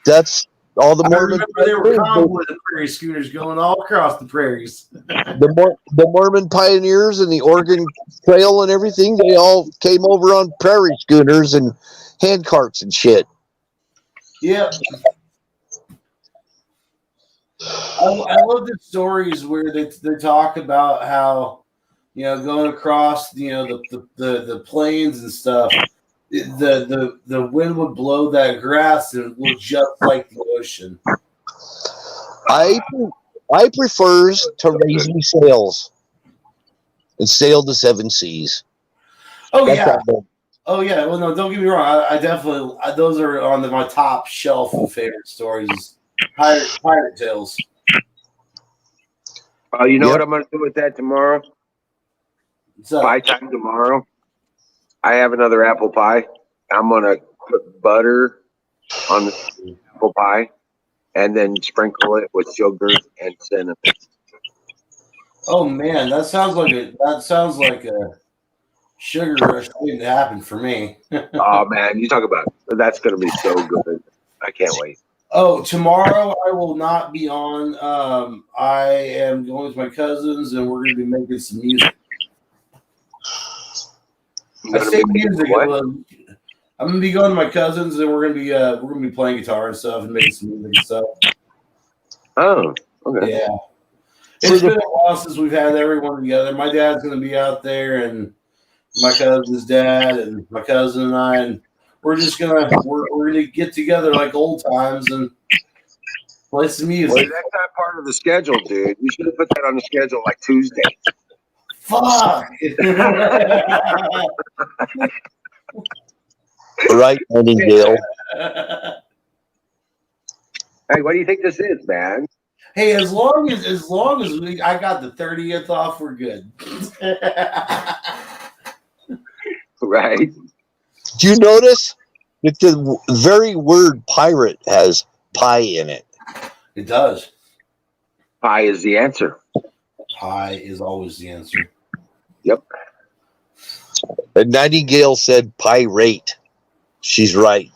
That's all the I Mormon. remember there were convoys of prairie schooners going all across the prairies. The Mormon pioneers and the Oregon Trail and everything, they all came over on prairie schooners and hand carts and shit. Yep. I love the stories where they talk about how, going across, the plains and stuff, the wind would blow that grass and it looked just like the ocean. I prefers to raise me sails and sail the seven seas. Oh, That's yeah. all. Oh, yeah. Well, no, don't get me wrong. I definitely, those are on my top shelf of favorite stories. Pirate tales. Oh, you know Yep. what I'm going to do with that tomorrow? So, Pie time tomorrow. I have another apple pie. I'm going to put butter on the apple pie and then sprinkle it with sugar and cinnamon. oh man, that sounds like a sugar rush waiting to happen for me. Oh, man, you talk about it. That's going to be so good. I can't wait. Oh, tomorrow I will not be on. I am going with my cousins, and we're going to be making some music. You I gonna say be making music. what? I'm going to be going to my cousins, and we're going to be playing guitar and stuff, and making some music and stuff. Oh, okay. Yeah, it's been a while since we've had everyone together. My dad's going to be out there, and my cousin's dad, and my cousin and I, and we're gonna get together like old times and play some music. Well, that's not part of the schedule, dude. You should have put that on the schedule like Tuesday. Fuck. Right, Nightingale. Hey, what do you think this is, man? Hey, as long as I got the 30th off, we're good. Right? Do you notice that the very word pirate has pie in it? It does. Pie is the answer. Pie is always the answer. Yep. And Nightingale said pirate. She's right.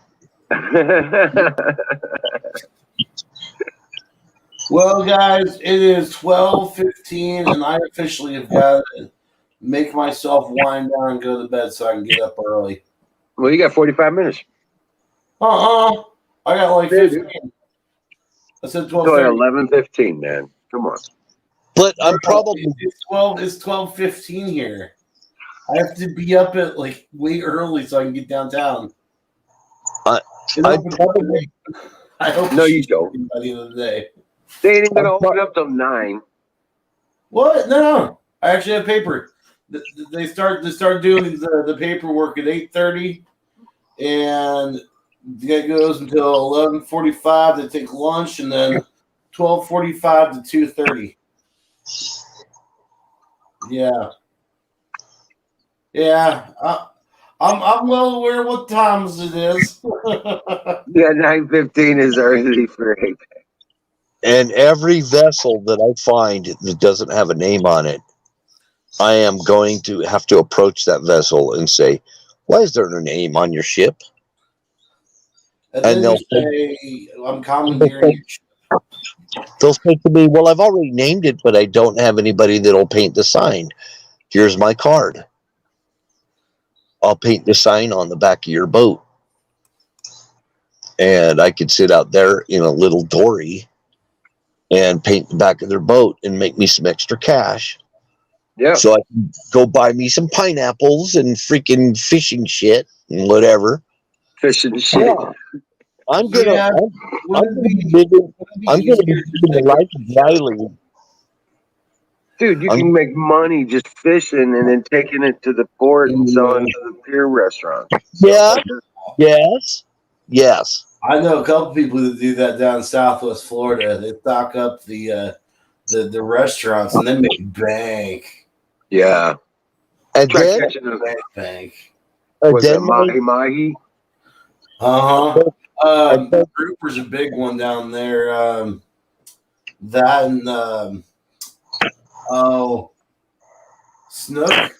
Well, guys, it is 12:15, and I officially have got to make myself wind down and go to bed so I can get up early. Well, you got 45 minutes. I got like 15. I said So 12:30. 11:15, man. Come on. But I'm probably It's 12:15 here. I have to be up at like way early so I can get downtown. I probably I hope No, you she's don't. open by the end of the day. They ain't even going to open up till 9. What? No. I actually have paper. They start doing the paperwork at 8:30, and it goes until 11:45. They take lunch, and then 12:45 to 2:30. Yeah. Yeah. I'm well aware what times it is. Yeah, 9:15 is early for 8. and every vessel that I find that doesn't have a name on it, I am going to have to approach that vessel and say, "Why is there no name on your ship?" And And then you say, I'm commandeering your ship. They'll say to me, "Well, I've already named it, but I don't have anybody that'll paint the sign. Here's my card. I'll paint the sign on the back of your boat." And I could sit out there in a little dory and paint the back of their boat and make me some extra cash. Yeah. So I can go buy me some pineapples and freaking fishing shit and whatever. Fishing shit. Yeah. I'm gonna Yeah. I'm gonna be living the life of Riley. Dude, you I'm- can make money just fishing and then taking it to the port and selling to the pier restaurant. Yeah. Yes. I know a couple people that do that down in Southwest Florida. They stock up the restaurants and they make bank. Yeah. And Try then, catching those. Bank. Was it then mahi mahi? Grouper's a big one down there. That and snook.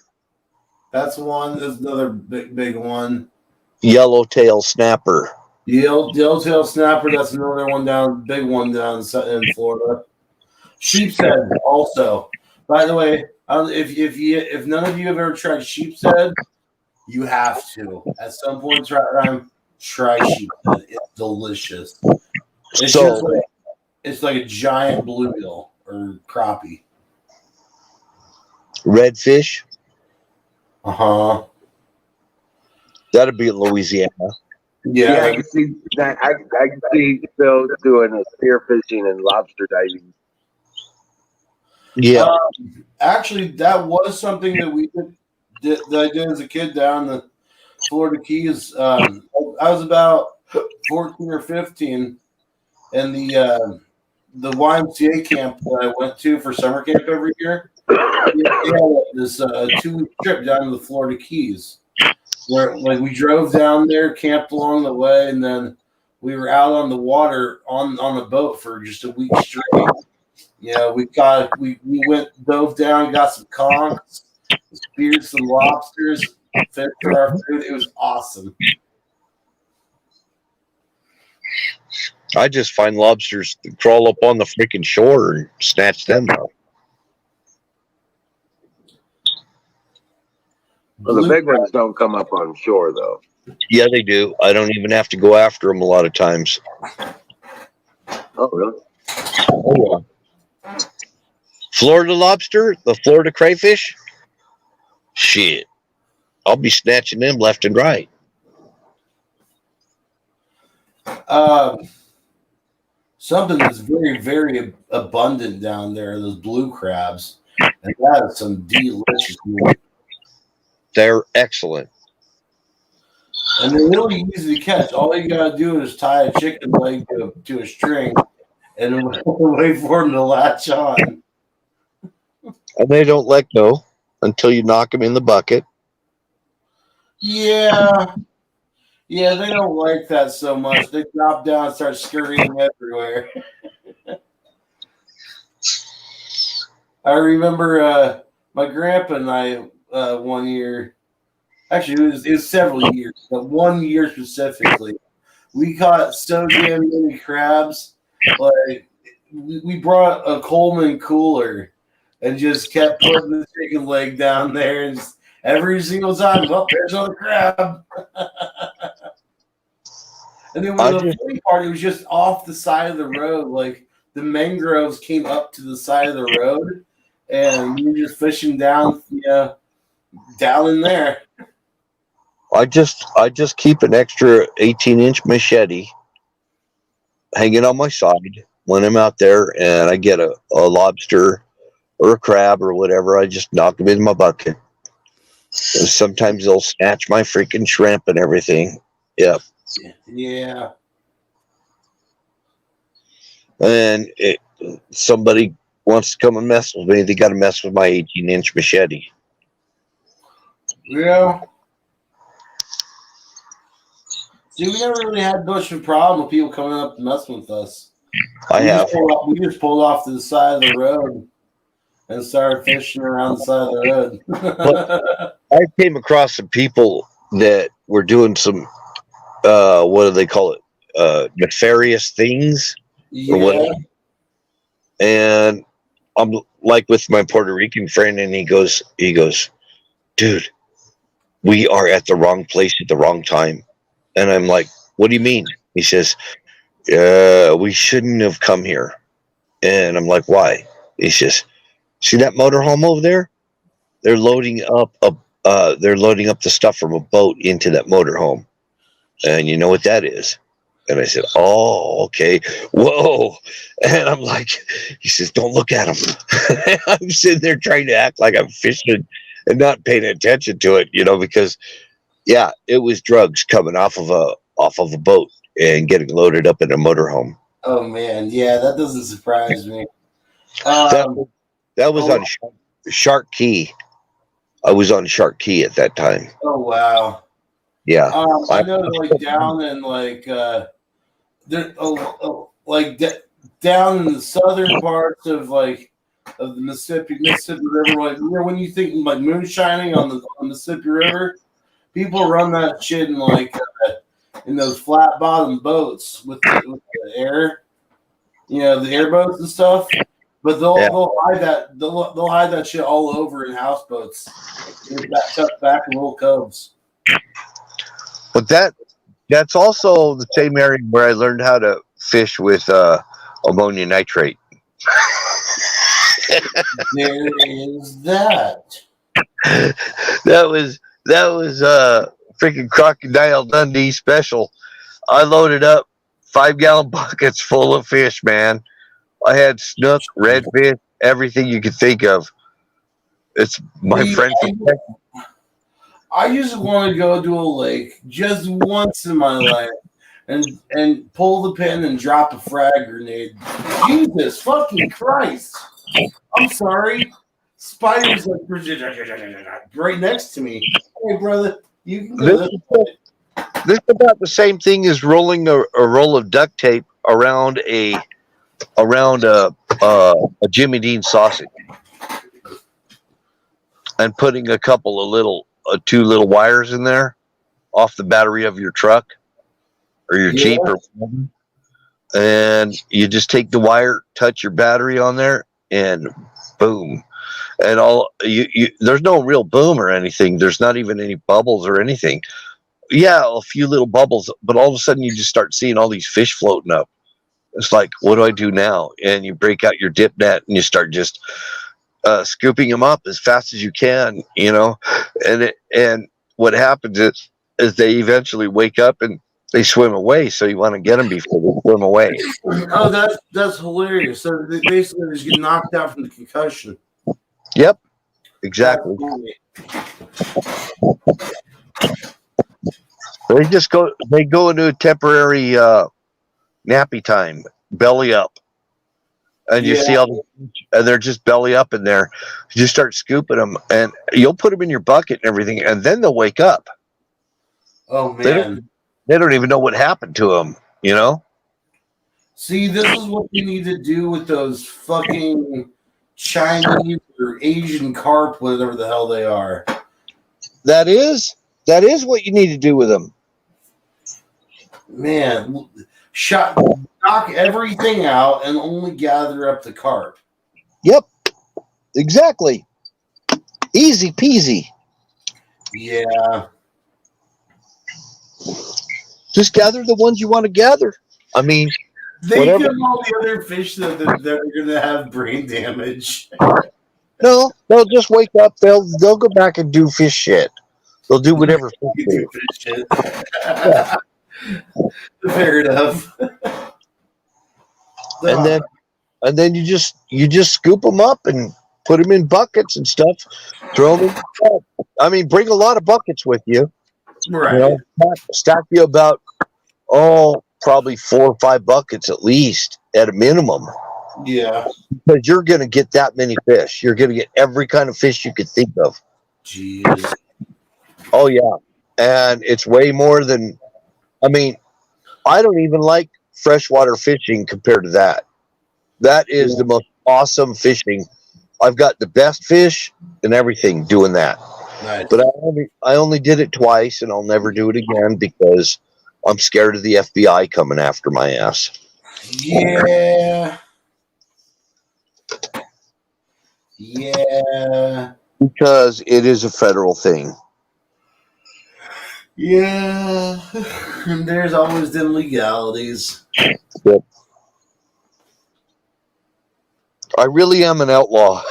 That's one. That's another big one. yellowtail snapper. Yellowtail snapper. That's another one down. Big one down in Florida. Sheep's head also. By the way, if none of you have ever tried sheep's head, you have to at some point try sheep's head. It's delicious. It's So- just like it's like a giant bluegill or crappie. Redfish. That'd be in Louisiana. Yeah, I can see that. I can see Phil doing a spearfishing and lobster diving. Yeah. Actually, that was something that that I did as a kid down the Florida Keys. I was about 14 or 15, and the YMCA camp that I went to for summer camp every year, they had this 2-week trip down to the Florida Keys, where like we drove down there, camped along the way, and then we were out on the water on a boat for just a week straight. Yeah, we went, dove down, got some conchs, speared some lobsters, fed for our food. It was awesome. I just find lobsters crawl up on the freaking shore and snatch them up. Well, the big ones don't come up on shore, though. Yeah, they do. I don't even have to go after them a lot of times. Oh, really? Oh, yeah. Florida lobster, the Florida crayfish, shit. I'll be snatching them left and right. Something that's very, very abundant down there are those blue crabs, and that is some delicious meat. They're excellent. And they're really easy to catch. All you gotta do is tie a chicken leg to a string and wait for them to latch on. And they don't let go until you knock them in the bucket. Yeah, they don't like that so much. They drop down and start scurrying everywhere. I remember my grandpa and I one year. Actually, it was several years, but 1 year specifically, we caught so damn many crabs. Like we brought a Coleman cooler and just kept putting the chicken leg down there, and just, every single time, well, there's another crab. And then the funny part, it was just off the side of the road. Like the mangroves came up to the side of the road, and we were just fishing down, down in there. I just keep an extra 18-inch machete hanging on my side when I'm out there, and I get a lobster or a crab or whatever. I just knock them in my bucket. And sometimes they'll snatch my freaking shrimp and everything. Yep. Yeah. And somebody wants to come and mess with me, they got to mess with my 18-inch machete. Yeah. See, we never really had much of a problem with people coming up and messing with us. We just pulled off to the side of the road and started fishing around the side of the road. I came across some people that were doing some, what do they call it? Nefarious things. Yeah. And I'm like with my Puerto Rican friend, and he goes, dude, we are at the wrong place at the wrong time. And I'm like, what do you mean? He says, we shouldn't have come here. And I'm like, why? He says, see that motorhome over there? They're loading up the stuff from a boat into that motorhome. And you know what that is? And I said, oh, okay. Whoa. And I'm like, he says, don't look at him. I'm sitting there trying to act like I'm fishing and not paying attention to it, because yeah, it was drugs coming off of a boat and getting loaded up in a motorhome. Oh man, yeah, that doesn't surprise me. That was on Shark Key. I was on Shark Key at that time. Oh wow. Yeah. I know, like down in like down in the southern parts of the Mississippi River, like when you think like moonshining on the Mississippi River, people run that shit in those flat bottom boats with the air, the airboats and stuff. But they'll hide that shit all over in houseboats, tucked back in little coves. But that's also the same area where I learned how to fish with ammonia nitrate. There is that. that was freaking Crocodile Dundee special. I loaded up 5-gallon buckets full of fish, man. I had snook, redfish, everything you could think of. It's my friend from Texas. I just want to go to a lake just once in my life and pull the pin and drop a frag grenade. Jesus fucking Christ. I'm sorry. Spiders right next to me. Hey, brother, you can go this is about the same thing as rolling a roll of duct tape around a Jimmy Dean sausage and putting a couple of two little wires in there off the battery of your truck or your Jeep or whatever. And you just take the wire, touch your battery on there, and boom. And there's no real boom or anything. There's not even any bubbles or anything. Yeah, a few little bubbles, but all of a sudden you just start seeing all these fish floating up. It's like, what do I do now? And you break out your dip net and you start just scooping them up as fast as you can, and what happens is they eventually wake up and they swim away. So you want to get them before they swim away. Oh, that's hilarious. So they basically just get knocked out from the concussion. Yep, exactly. They go into a temporary nappy time, belly up. And you see all and they're just belly up in there. You just start scooping them, and you'll put them in your bucket and everything, and then they'll wake up. Oh man, they don't even know what happened to them. See, this is what you need to do with those fucking Chinese or Asian carp, whatever the hell they are. That is what you need to do with them. Man, knock everything out and only gather up the carp. Yep, exactly. Easy peasy. Yeah. Just gather the ones you want to gather. I mean, they kill all the other fish that are going to have brain damage. No, they'll just wake up. They'll go back and do fish shit. They'll do whatever fish do. Fish shit. Yeah. Fair enough. And then you just scoop them up and put them in buckets and stuff. Throw them in the truck. I mean, bring a lot of buckets with you. Right. Stack you about probably 4 or 5 buckets at least at a minimum. Yeah. Because you're gonna get that many fish. You're gonna get every kind of fish you could think of. Jeez. Oh yeah. And it's way more than I don't even like freshwater fishing compared to that. That is the most awesome fishing. I've got the best fish and everything doing that. Nice. But I only did it twice, and I'll never do it again because I'm scared of the FBI coming after my ass. Yeah. Yeah. Because it is a federal thing. Yeah. And there's always them legalities. Yep. I really am an outlaw.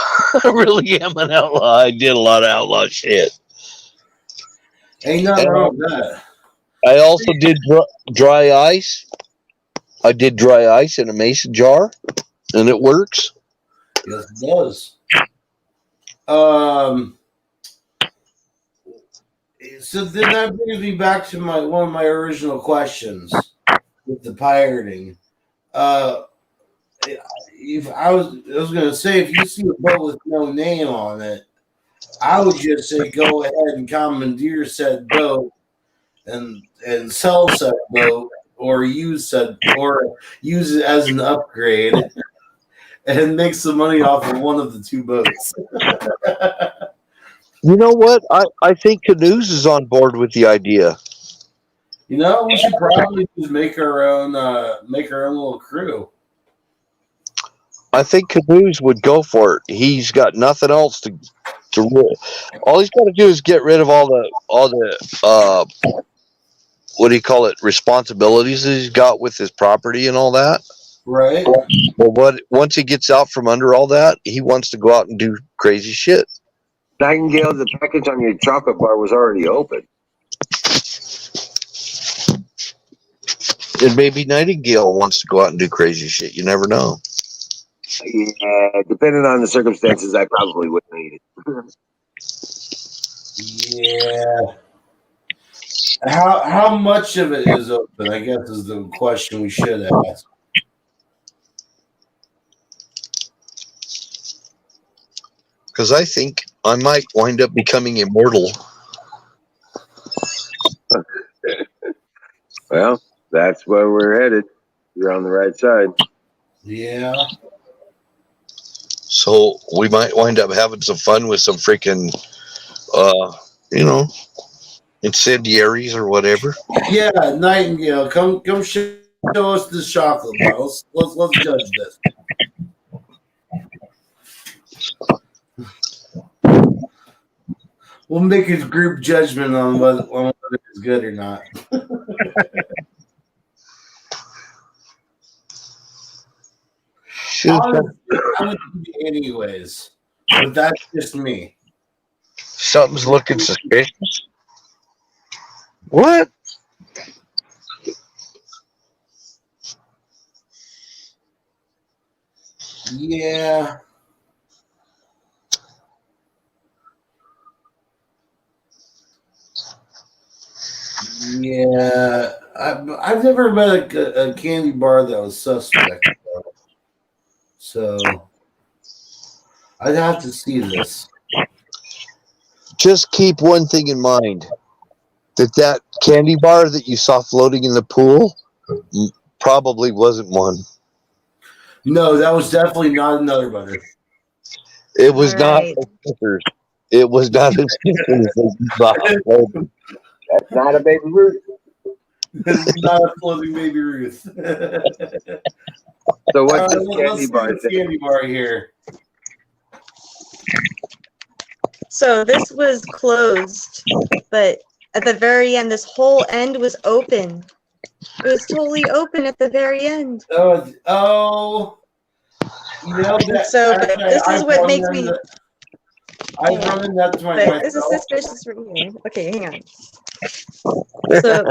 I really am an outlaw. I did a lot of outlaw shit. Ain't nothing wrong with that. I also did dry ice. I did dry ice in a mason jar, and it works. Yes, it does. So then that brings me back to one of my original questions with the pirating. If I was going to say, if you see a boat with no name on it, I would just say go ahead and commandeer said boat and sell said boat or use it as an upgrade and make some money off of one of the two boats. You know what? I think Canoes is on board with the idea. You know, we should probably just make our own little crew. I think Canoes would go for it. He's got nothing else to all he's got to do is get rid of all the what do you call it, responsibilities that he's got with his property and all that. Right. But once he gets out from under all that, he wants to go out and do crazy shit. Nightingale, the package on your chocolate bar was already open. And maybe Nightingale wants to go out and do crazy shit. You never know. Yeah, depending on the circumstances, I probably wouldn't eat Yeah. it. How much of it is open, I guess, is the question we should ask. Because I think I might wind up becoming immortal. Well, that's where we're headed. You're on the right side. Yeah. So we might wind up having some fun with some freaking, incendiaries or whatever. Yeah, Nightingale, come show us this chocolate bar. Let's judge this. We'll make a group judgment on whether it's good or not. I would be anyways, but that's just me. Something's looking suspicious. What? Yeah. Yeah. I've never met a candy bar that was suspect. So I'd have to see this. Just keep one thing in mind. That candy bar that you saw floating in the pool probably wasn't one. No, that was definitely not another butter. It was Right. not a Snickers. It was not a Snickers. That's not a Baby Ruth. This is not a floating Baby Ruth. So what's this Let's candy see bar this thing? candy bar here. So this was closed, but at the very end, this whole end was open. It was totally open at the very end. Oh, you know that. So this is what makes me. I've run into that to But this is myself. suspicious right here. Okay, hang on. So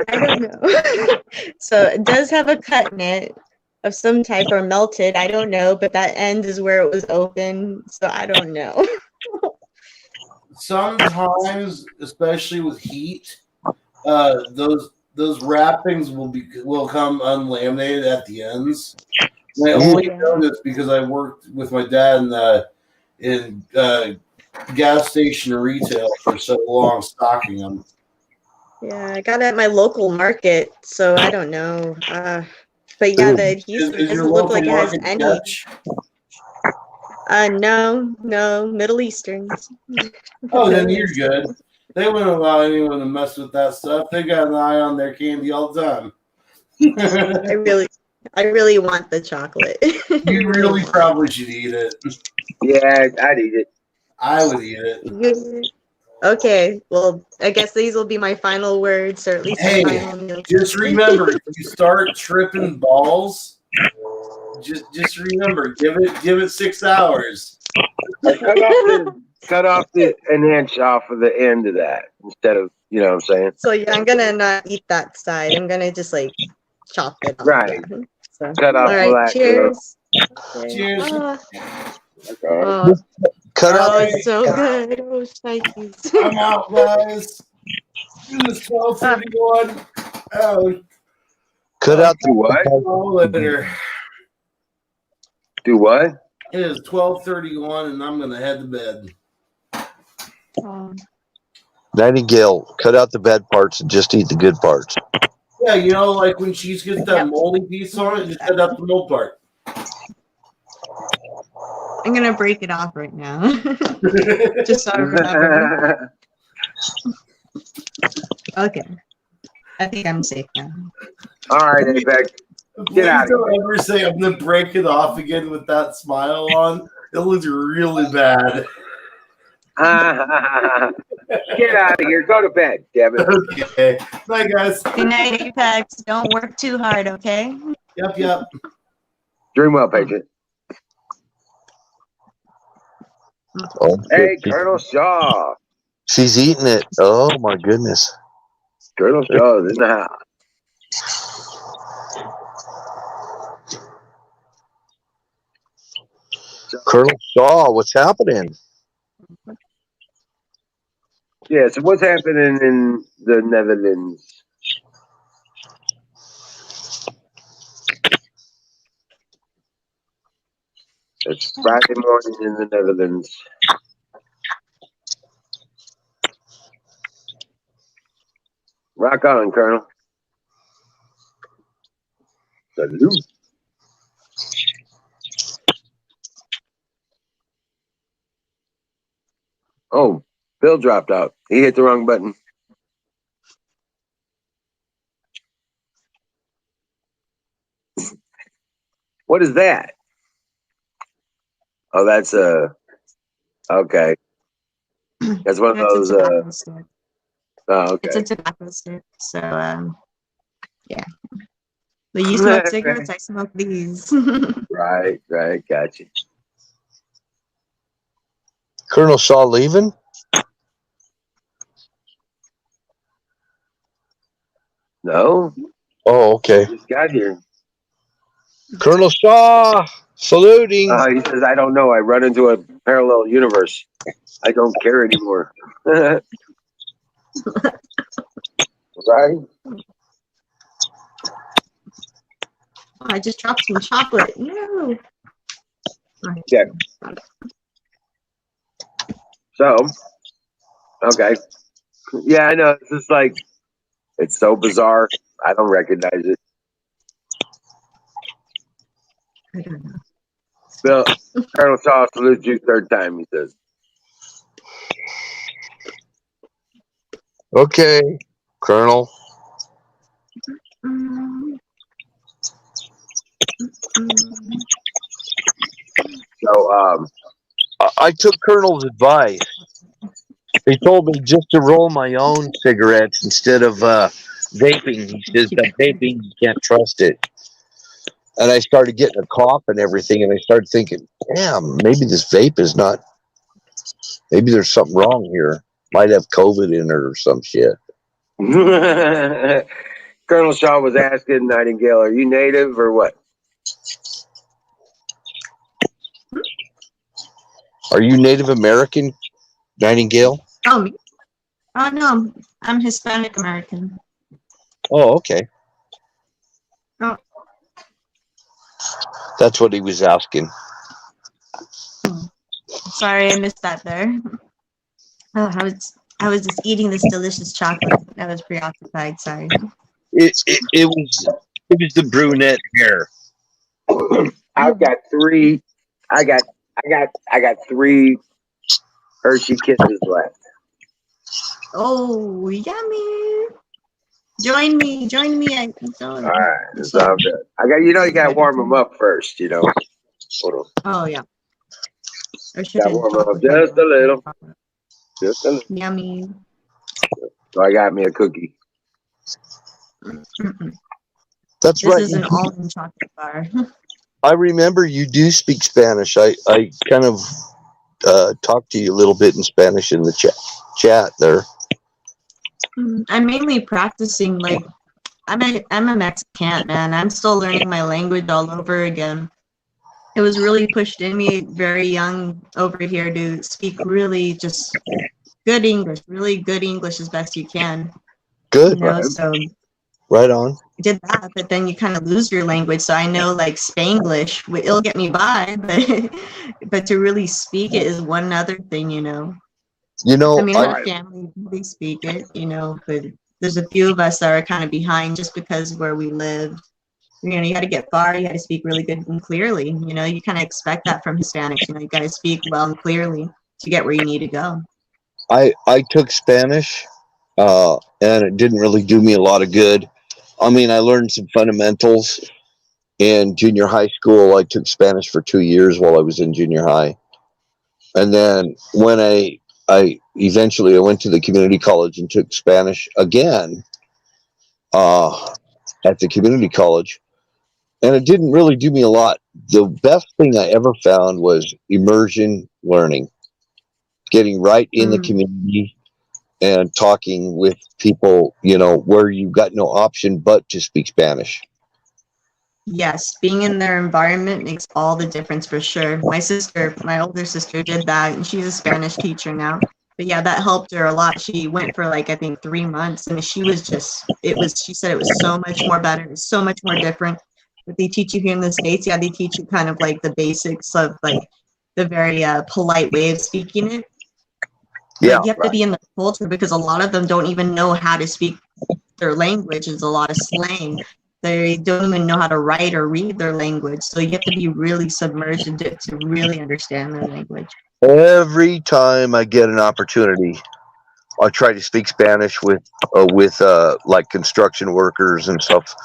I don't know. So it does have a cut in it of some type or melted. I don't know, but that end is where it was open. So I don't know. Sometimes, especially with heat, those wrappings will come unlaminated at the ends. And I only know this because I worked with my dad in gas station retail for so long, stocking them. Yeah, I got it at my local market, so I don't know. But yeah, the adhesive Is your doesn't look local like it has market any. Dutch? No, Middle Easterns. Oh, then you're good. They wouldn't allow anyone to mess with that stuff. They got an eye on their candy all the time. I really want the chocolate. You really probably should eat it. Yeah, I'd eat it. I would eat it. Okay, well, I guess these will be my final words, or at least Hey, my final meal. just remember, if you start tripping balls, just remember, give it 6 hours. Cut off an inch off of the end of that instead of, you know what I'm saying? So yeah, I'm gonna not eat that side. I'm gonna just like chop it off. Right. So, Cut off all right, black. cheers. Okay. Cheers. Oh, Cut oh, out. it's so good. Oh, shnikes. I'm out, guys. It is 12:31. Oh, Cut out Do what? later. Do what? It is 12:31, and I'm gonna head to bed. Nightingale, cut out the bad parts and just eat the good parts. Yeah, you know, like when cheese gets that Yep. moldy piece on it, just cut out the mold part. I'm gonna break it off right now. Just so I remember. Okay. I think I'm safe now. All right, Apex. Please outta don't ever say I'm gonna break it off again with that smile on. It looks really bad. Get out of here. Go to bed, damn it. Okay. Bye, guys. Good night, Apex. Don't work too hard, okay? Yep. Dream well, Patriot. Oh, Hey, Colonel Shaw. she's eating it. Oh my goodness. Colonel Shaw is in the house. Colonel Shaw, what's happening? Yeah, so what's happening in the Netherlands? It's Friday morning in the Netherlands. Rock on, Colonel. Salute. Oh, Bill dropped out. He hit the wrong button. What is that? Oh, that's okay. That's one of That's those. a tobacco stick. Oh, okay. It's a tobacco stick. So, yeah. But you smoke cigarettes, I smoke these. Right, gotcha. Colonel Shaw leaving? No, Oh, okay. just got here. Colonel Shaw, saluting. He says, I don't know. I run into a parallel universe. I don't care anymore. Right? I just dropped some chocolate. No. Yeah. So, okay. Yeah, I know. It's just like, it's so bizarre. I don't recognize it. I don't know. Bill, Colonel Shaw salutes you third time, he says. Okay, Colonel. So, I took Colonel's advice. They told me just to roll my own cigarettes instead of vaping. He says that vaping, you can't trust it. And I started getting a cough and everything, and I started thinking, damn, maybe this vape is not, maybe there's something wrong here. Might have COVID in it or some shit. Colonel Shaw was asking Nightingale, are you native or what? Are you Native American, Nightingale? Oh, me? Oh, no. I'm Hispanic American. Oh, okay. Oh. That's what he was asking. Sorry, I missed that there. Oh, I was just eating this delicious chocolate. I was preoccupied. Sorry. It was the brunette hair. I've got three. I got 3 Hershey Kisses left. Oh, yummy! Join me. I All right, it's all good. You got to warm them up first. Hold on. Oh yeah. Or should Got to warm them up just a little. Just a little. Yummy. So I got me a cookie. That's This right. is an almond chocolate bar. I remember you do speak Spanish. I kind of talked to you a little bit in Spanish in the chat there. I'm mainly practicing. Like, I'm a Mexican, man. I'm still learning my language all over again. It was really pushed in me very young over here to speak really just good English, really good English as best you can. Good. So Right on. I did that, but then you kind of lose your language. So I know like Spanglish, it'll get me by, but to really speak it is one other thing, You know, I mean, I I, have family, they speak it, you know, but there's a few of us that are kind of behind just because of where we live. You know, you got to get far, you got to speak really good and clearly. You know, you kind of expect that from Hispanics. You know, you got to speak well and clearly to get where you need to go. I took Spanish, and it didn't really do me a lot of good. I mean, I learned some fundamentals in junior high school. I took Spanish for 2 years while I was in junior high, and then when I eventually I went to the community college and took Spanish again, at the community college, and it didn't really do me a lot. The best thing I ever found was immersion learning, getting right in the Mm. community and talking with people, you know, where you've got no option but to speak Spanish. Yes, being in their environment makes all the difference for sure. My older sister did that, and she's a Spanish teacher now. But yeah, that helped her a lot. She went for like, I think 3 months, and she said it was so much more better, it's so much more different. What they teach you here in the States, yeah, they teach you kind of like the basics of like the very polite way of speaking it. Yeah, But you have to be in the culture because a lot of them don't even know how to speak their language. It's a lot of slang. They don't even know how to write or read their language. So you have to be really submerged into it to really understand their language. every time I get an opportunity, I try to speak Spanish with like construction workers and stuff,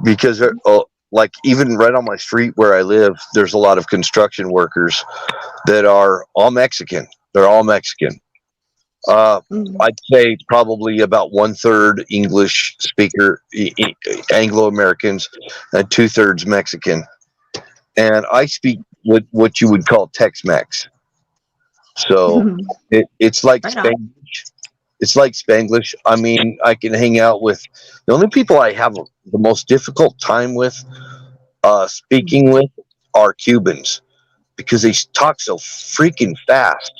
because like even right on my street where I live, there's a lot of construction workers that are all Mexican. They're all Mexican. Mm. I'd say probably about 1/3 English speaker, Anglo Americans, and 2/3 Mexican. And I speak what you would call Tex-Mex. So it's like Right on. Spanglish. It's like Spanglish. I mean, I can hang out with the only people I have the most difficult time with, speaking with, are Cubans, because they talk so freaking fast.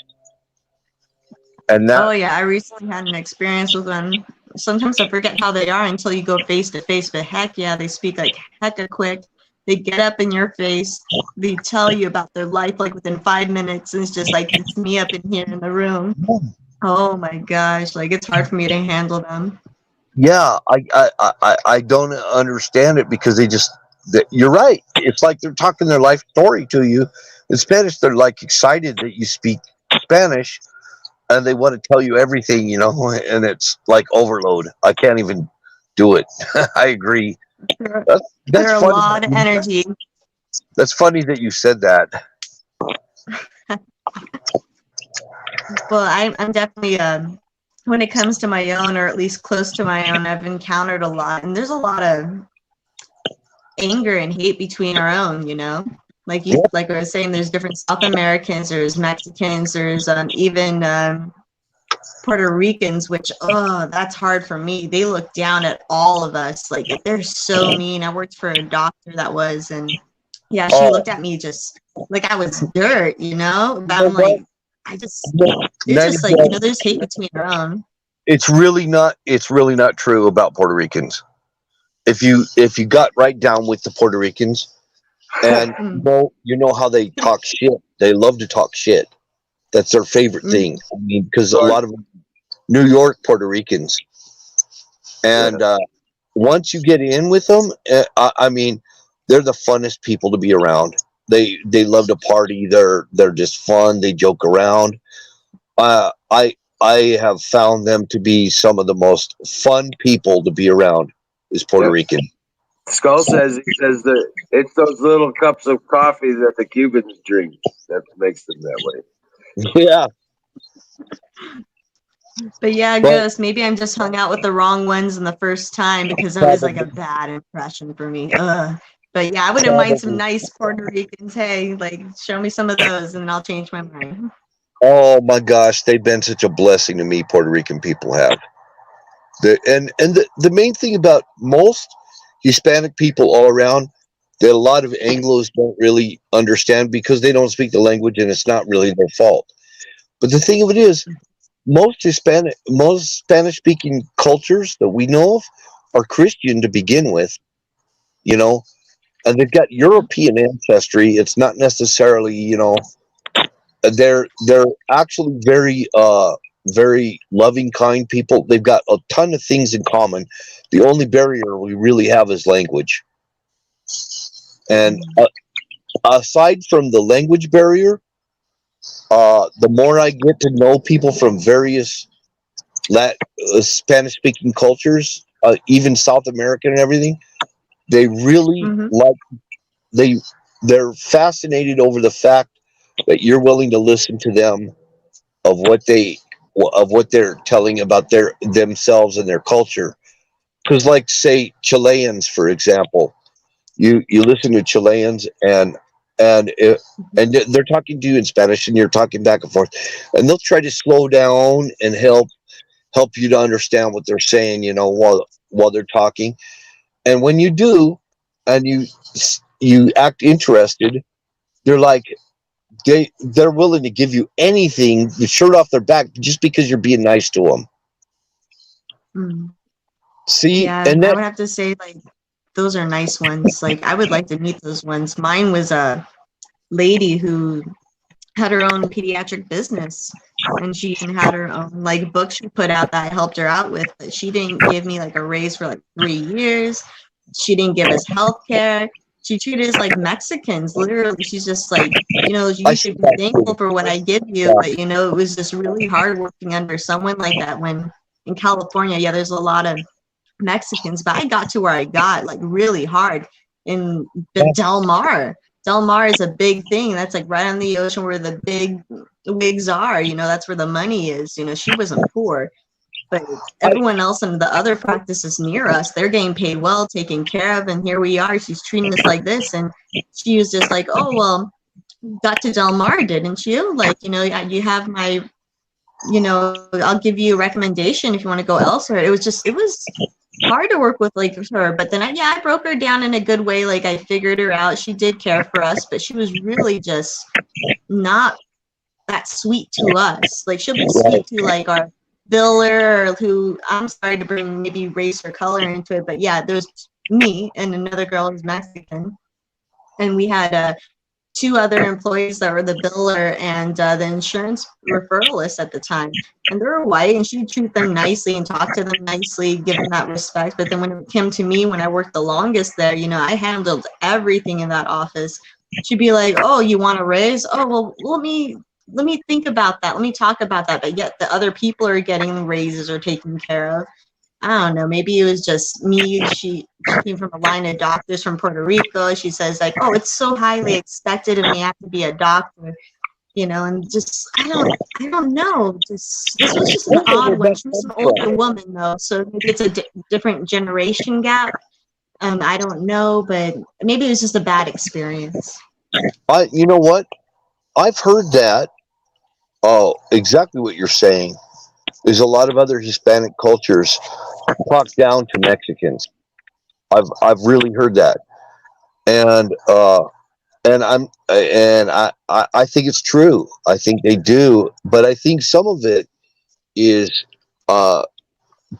And that, Oh yeah, I recently had an experience with them. Sometimes I forget how they are until you go face to face, but heck yeah, they speak like hecka quick. They get up in your face. They tell you about their life like within 5 minutes, and it's just like it's me up in here in the room. Oh my gosh, like it's hard for me to handle them. yeah, I don't understand it, because you're right. It's like they're talking their life story to you. In Spanish, they're like excited that you speak Spanish, and they want to tell you everything, you know, and it's like overload. I can't even do it. I agree. That's They're a funny. lot of energy. That's funny that you said that. Well, I'm definitely when it comes to my own, or at least close to my own, I've encountered a lot, and there's a lot of anger and hate between our own. You know, like I was saying, there's different South Americans, there's Mexicans, there's even Puerto Ricans, which that's hard for me. They look down at all of us, like they're so mean. I worked for a doctor that was, and yeah, she looked at me just like I was dirt, you know. But I'm like, it's just like, you know, there's hate between our own. It's really not true about Puerto Ricans. If you got right down with the Puerto Ricans, and you know how they talk shit. They love to talk shit. That's their favorite thing. I mean, because a lot of New York Puerto Ricans, and once you get in with them, I mean, they're the funnest people to be around. They love to party. They're just fun. They joke around. I have found them to be some of the most fun people to be around. Is Puerto Rican. Skull says that it's those little cups of coffee that the Cubans drink that makes them that way. Yeah. But yeah, Ghost, maybe I'm just hung out with the wrong ones in the first time, because that was like a bad impression for me. But yeah, I wouldn't mind some nice Puerto Ricans. Hey, like show me some of those and I'll change my mind. Oh my gosh, they've been such a blessing to me. Puerto Rican people have. The main thing about most Hispanic people all around, that a lot of Anglos don't really understand, because they don't speak the language, and it's not really their fault. But the thing of it is, most Spanish speaking cultures that we know of are Christian to begin with, you know, and they've got European ancestry. It's not necessarily, you know, they're actually very loving, kind people. They've got a ton of things in common. The only barrier we really have is language. And aside from the language barrier, the more I get to know people from various Spanish-speaking cultures, even South American and everything, they really like they're fascinated over the fact that you're willing to listen to them of what they're telling about themselves and their culture. Because, like, say, Chileans, for example, you listen to Chileans and they're talking to you in Spanish, and you're talking back and forth, and they'll try to slow down and help you to understand what they're saying, while they're talking. And when you do, and you act interested, they're like, they're willing to give you anything, the shirt off their back, just because you're being nice to them. See, Yeah, and I would have to say, like, those are nice ones. Like, I would like to meet those ones. Mine was a lady who had her own pediatric business, and she even had her own, like, book she put out that I helped her out with, but she didn't give me, like, a raise for, like, 3 years. She didn't give us health care. She treated us like Mexicans. Literally, she's just like, you should be thankful for what I give you. But, it was just really hard working under someone like that when in California, yeah, there's a lot of Mexicans, but I got to where I got, like, really hard in the Del Mar. Del Mar is a big thing. That's like right on the ocean where the big wigs are. That's where the money is. She wasn't poor, but everyone else in the other practices near us, they're getting paid well, taken care of, and here we are. She's treating us like this, and she was just like, "Oh well, got to Del Mar, didn't you? Like, you have my, I'll give you a recommendation if you want to go elsewhere." It was hard to work with, like, her, but then I broke her down in a good way. Like, I figured her out. She did care for us, but she was really just not that sweet to us. Like, she'll be sweet to, like, our biller, who, I'm sorry to bring maybe race or color into it, but yeah, there's me and another girl who's Mexican, and we had 2 other employees that were the biller and the insurance referralist at the time, and they were white, and she'd treat them nicely and talk to them nicely, give them that respect. But then when it came to me, when I worked the longest there, I handled everything in that office. She'd be like, "Oh, you want a raise? Oh, well, let me think about that. Let me talk about that." But yet the other people are getting raises or taken care of. I don't know. Maybe it was just me. She came from a line of doctors from Puerto Rico. She says, like, "Oh, it's so highly expected of me. I have to be a doctor," and just I don't know. This was just an odd one. She was an older woman though, so maybe it's a different generation gap. I don't know, but maybe it was just a bad experience. You know what? I've heard that. Oh, exactly what you're saying. There's a lot of other Hispanic cultures talk down to Mexicans. I've really heard that, and I think it's true. I think they do, but I think some of it is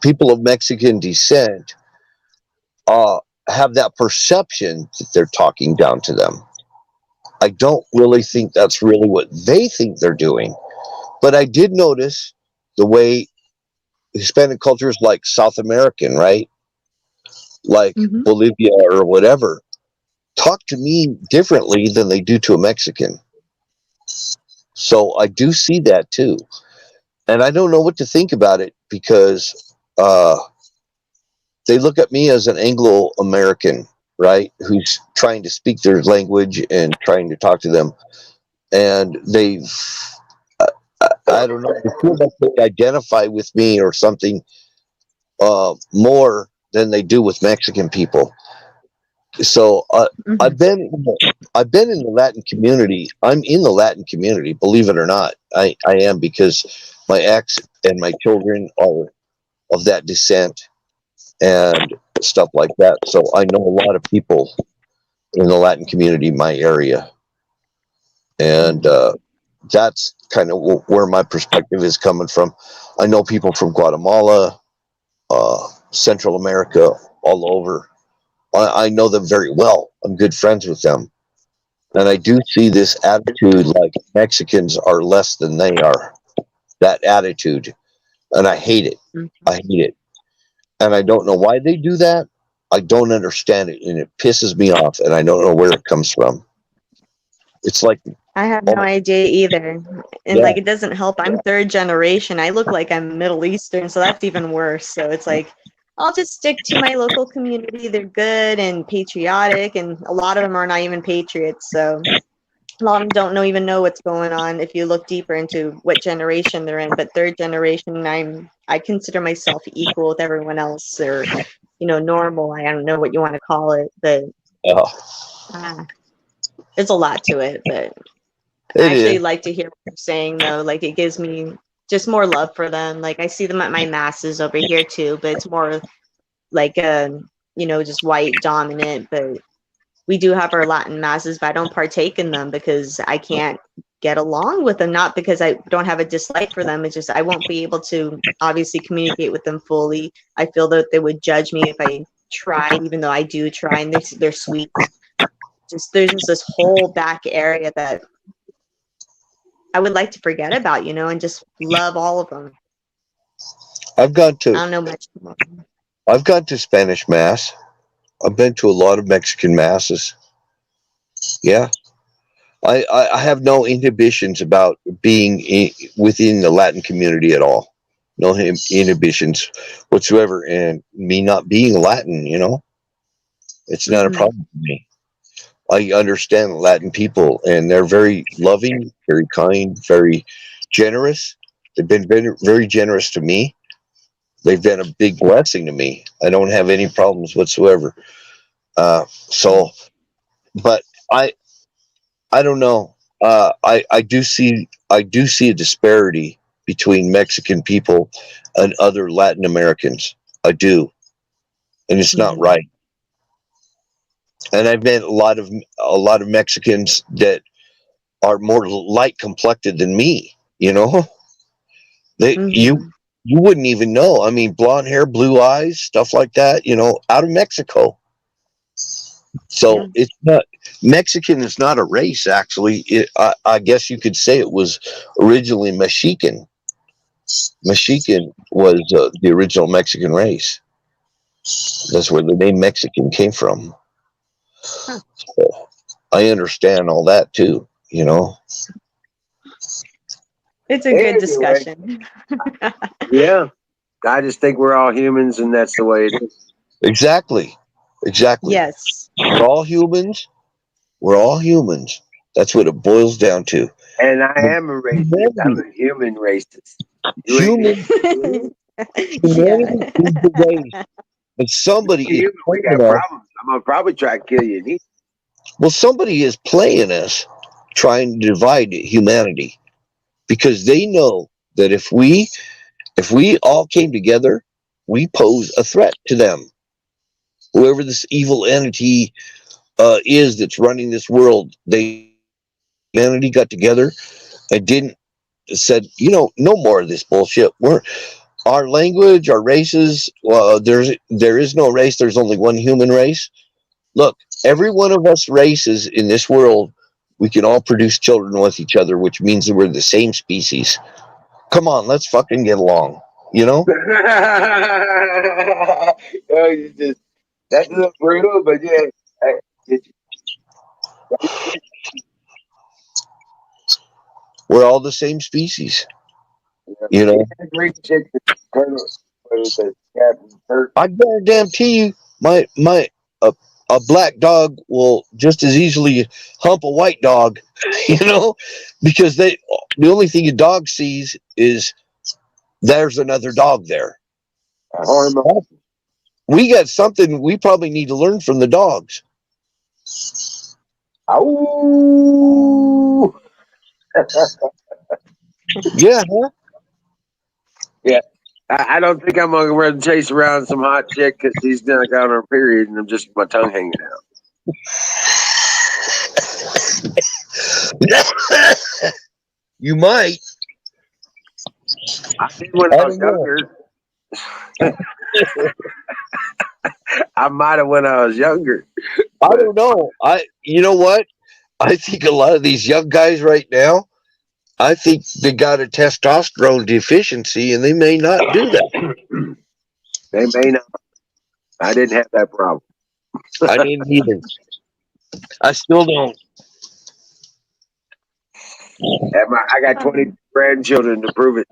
people of Mexican descent have that perception that they're talking down to them. I don't really think that's really what they think they're doing. But I did notice the way Hispanic cultures, like South American, right? Like Bolivia or whatever, talk to me differently than they do to a Mexican. So I do see that too. And I don't know what to think about it, because they look at me as an Anglo-American, right? Who's trying to speak their language and trying to talk to them. And I don't know, they feel like they identify with me or something more than they do with Mexican people. So I've been in the Latin community. I'm in the Latin community, believe it or not. I am, because my ex and my children are of that descent and stuff like that. So I know a lot of people in the Latin community in my area, and that's kind of where my perspective is coming from. I know people from Guatemala, Central America, all over. I know them very well. I'm good friends with them. And I do see this attitude like Mexicans are less than they are. That attitude. And I hate it. I hate it. And I don't know why they do that. I don't understand it. And it pisses me off. And I don't know where it comes from. It's like, I have no idea either. And Yeah. like it doesn't help. I'm third generation. I look like I'm Middle Eastern, so that's even worse. So it's like I'll just stick to my local community. They're good and patriotic, and a lot of them are not even patriots. So a lot of them don't even know what's going on if you look deeper into what generation they're in. But third generation, I consider myself equal with everyone else, or normal. I don't know what you want to call it, but there's a lot to it. But I actually like to hear what you're saying, though. Like, it gives me just more love for them. Like, I see them at my masses over here, too, but it's more like, just white dominant. But we do have our Latin masses, but I don't partake in them because I can't get along with them. Not because I don't have a dislike for them. It's just I won't be able to obviously communicate with them fully. I feel that they would judge me if I tried, even though I do try, and they're sweet. There's just this whole back area that I would like to forget about, and just love all of them. I don't know much more. I've gone to Spanish Mass. I've been to a lot of Mexican masses. Yeah. I have no inhibitions about being within the Latin community at all. No inhibitions whatsoever. And me not being Latin, it's not a problem for me. I understand Latin people, and they're very loving, very kind, very generous. They've been very, very generous to me. They've been a big blessing to me. I don't have any problems whatsoever. But I don't know. I do see a disparity between Mexican people and other Latin Americans. I do, and it's not right. And I've met a lot of Mexicans that are more light complected than me. You wouldn't even know. I mean, blonde hair, blue eyes, stuff like that. Out of Mexico. So it's not Mexican is not a race. Actually, I guess you could say it was originally Mexican. Mexican was the original Mexican race. That's where the name Mexican came from. So I understand all that too. It's a good discussion. Yeah, I just think we're all humans, and that's the way it is. Exactly. Yes. We're all humans. That's what it boils down to. And I am a racist. I'm a human racist. Humanity is the race. But somebody is we got problems. I'm gonna probably try to kill you. Well, somebody is playing us, trying to divide humanity, because they know that if we all came together, we pose a threat to them. Whoever this evil entity is that's running this world, humanity got together and said, no more of this bullshit. Our language, our races, there is no race. There's only one human race. Look, every one of us races in this world, we can all produce children with each other, which means that we're the same species. Come on, let's fucking get along. That's a little brutal, but yeah. We're all the same species. I guarantee you, a black dog will just as easily hump a white dog, because the only thing a dog sees is there's another dog there. We got something we probably need to learn from the dogs. Oh. Yeah, huh? Yeah. I don't think I'm gonna run chase around some hot chick because she's not got her period and I'm just my tongue hanging out. You might. I did when I was younger. I might have when I was younger. I don't know. You know what? I think a lot of these young guys right now, I think they got a testosterone deficiency and they may not do that. They may not. I didn't have that problem. I didn't either. I still don't. I got 20 grandchildren to prove it.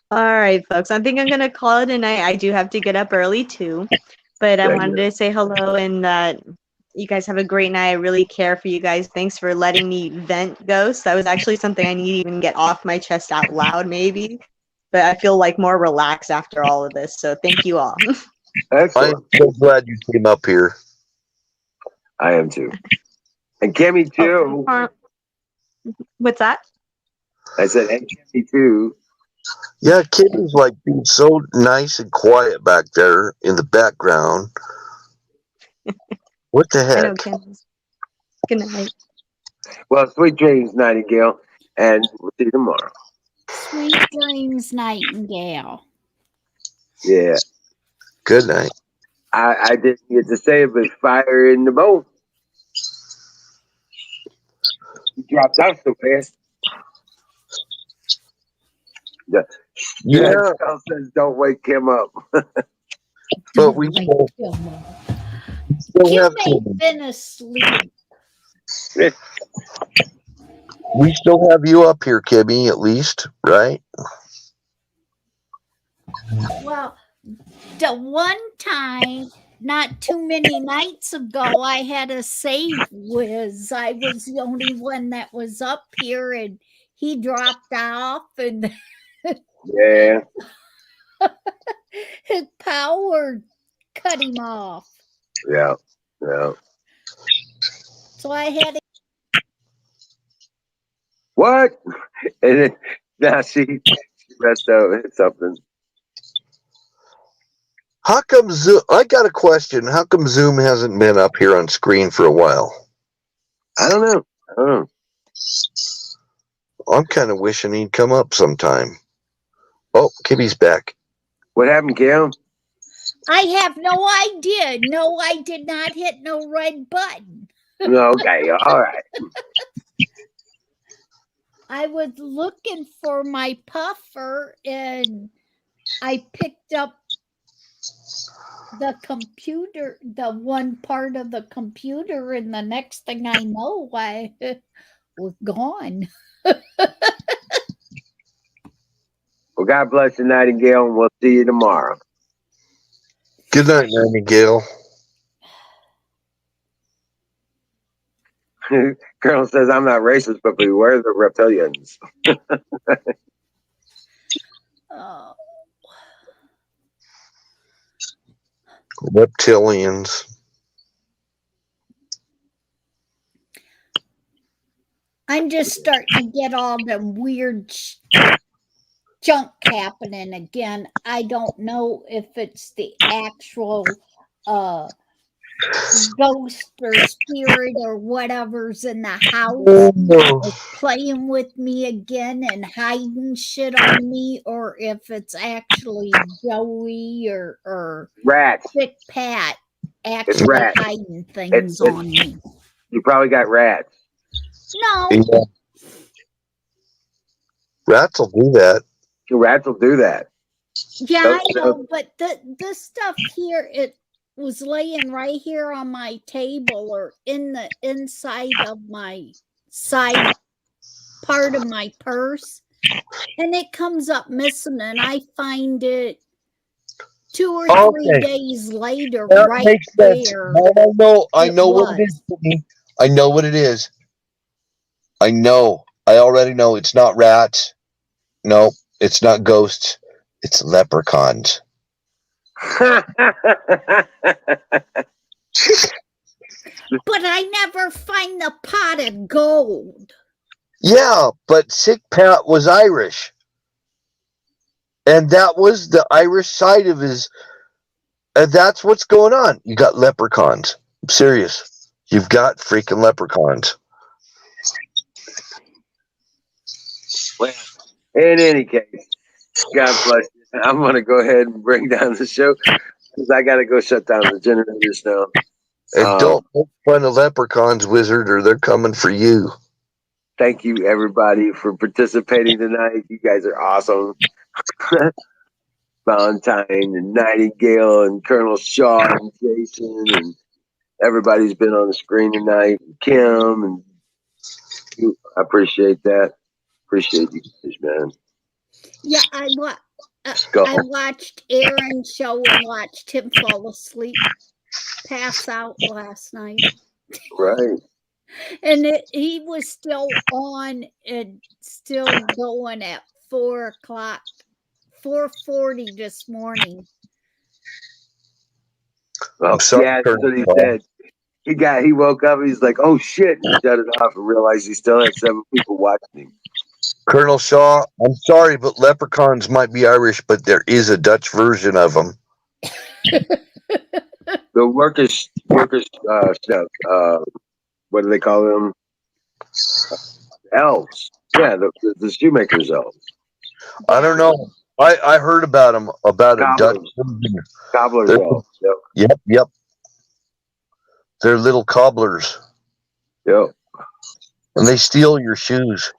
All right, folks. I think I'm gonna call it a night. I do have to get up early too, but I Thank wanted to say hello and that you guys have a great night. I really care for you guys. Thanks for letting me vent, Ghost. That was actually something I need to even get off my chest out loud, maybe. But I feel like more relaxed after all of this. So thank you all. Excellent. I'm so glad you came up here. I am too. And Kimmy too. What's that? I said, and Kimmy too. Yeah, Kitty's like being so nice and quiet back there in the background. What the I know, heck? Kim. Good night. Well, sweet dreams, Nightingale. And we'll see you tomorrow. Sweet dreams, Nightingale. Yeah. Good night. I didn't get to say it, but fire in the bone. You dropped out so fast. Yeah. Yeah, Charles says don't wake him up. but we still Kim have ain't Kitty. been asleep. We still have you up here, Kimmy, at least, right? Well, the one time, not too many nights ago, I had a save whiz. I was the only one that was up here, and he dropped off, and Yeah. his power cut him off. Yeah. Yeah. So I had to. What? And then, now she messed up with something. How come Zoom? I got a question. How come Zoom hasn't been up here on screen for a while? I don't know. I don't know. I'm kind of wishing he'd come up sometime. Oh, Kimmy's back. What happened, Kim? I have no idea. No, I did not hit no red button. Okay. All right. I was looking for my puffer and I picked up the computer, the one part of the computer, and the next thing I know, I was gone. Well, God bless you, Nightingale, and we'll see you tomorrow. Good night, Nightingale. Colonel says, I'm not racist, but beware the reptilians. Oh. Reptilians. I'm just starting to get all the weird junk happening again. I don't know if it's the actual ghost or spirit or whatever's in the house is playing with me again and hiding shit on me, or if it's actually Joey or Rats. Big Pat actually rats. hiding things It's- on me. You probably got rats. No, Yeah. Rats will do that. Rats will do that. yeah, Those- I know, but this stuff here, it was laying right here on my table or in the inside of my side part of my purse, and it comes up missing, and I find it 2 or 3 Okay. days later That right makes sense. there. No, I It know what it was. is. Kimmy. I know what it is. I know. I already know. It's not rats. No, it's not ghosts. It's leprechauns. But I never find the pot of gold. Yeah, but Sick Pat was Irish. And that was the Irish side of his. And that's what's going on. You got leprechauns. I'm serious. You've got freaking leprechauns. Well, in any case, God bless you. I'm going to go ahead and bring down the show. because I got to go shut down the generators now. And don't make fun of leprechauns, Wizard, or they're coming for you. Thank you, everybody, for participating tonight. You guys are awesome. Valentine and Nightingale and Colonel Shaw and Jason and everybody's been on the screen tonight. Kim and I appreciate that. Appreciate you guys, man. Yeah, I watched Aaron's show and watched him fall asleep, pass out last night. Right. And he was still on and still going at 4 o'clock, 4:40 this morning. Well, sorry, yeah, that's what he Colonel. said. He woke up and he's like, oh shit, and shut it off and realized he still had 7 people watching him. Colonel Shaw, I'm sorry, but leprechauns might be Irish, but there is a Dutch version of them. The workers stuff. What do they call them? Elves. Yeah, the shoemakers elves. I don't know. I heard about them, about a Dutch Cobblers. version. Cobblers They're- elves. Yep. Yep. They're little cobblers, Yep. and they steal your shoes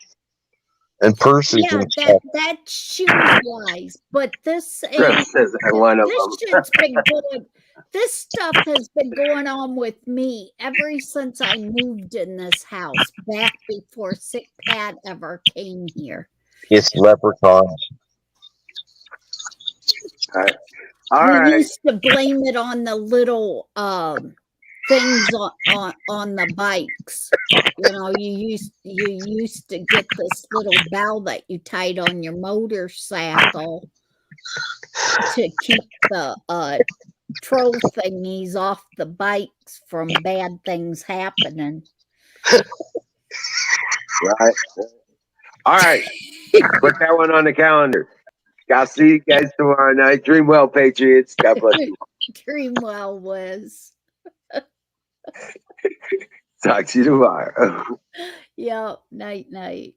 and purses Yeah, and stuff. that's shoes wise, but this Chris says I one of this them. shit's been going. This stuff has been going on with me ever since I moved in this house, back before Sick Pat ever came here. It's leprechauns. All We right. used to blame it on the little things on the bikes. You know, you used to get this little bell that you tied on your motorcycle to keep the troll thingies off the bikes from bad things happening. Right. All right. Put that one on the calendar. I'll see you guys tomorrow night. Dream well, Patriots. God bless you. Dream well, Wiz. Talk to you tomorrow. Yep. Night, night.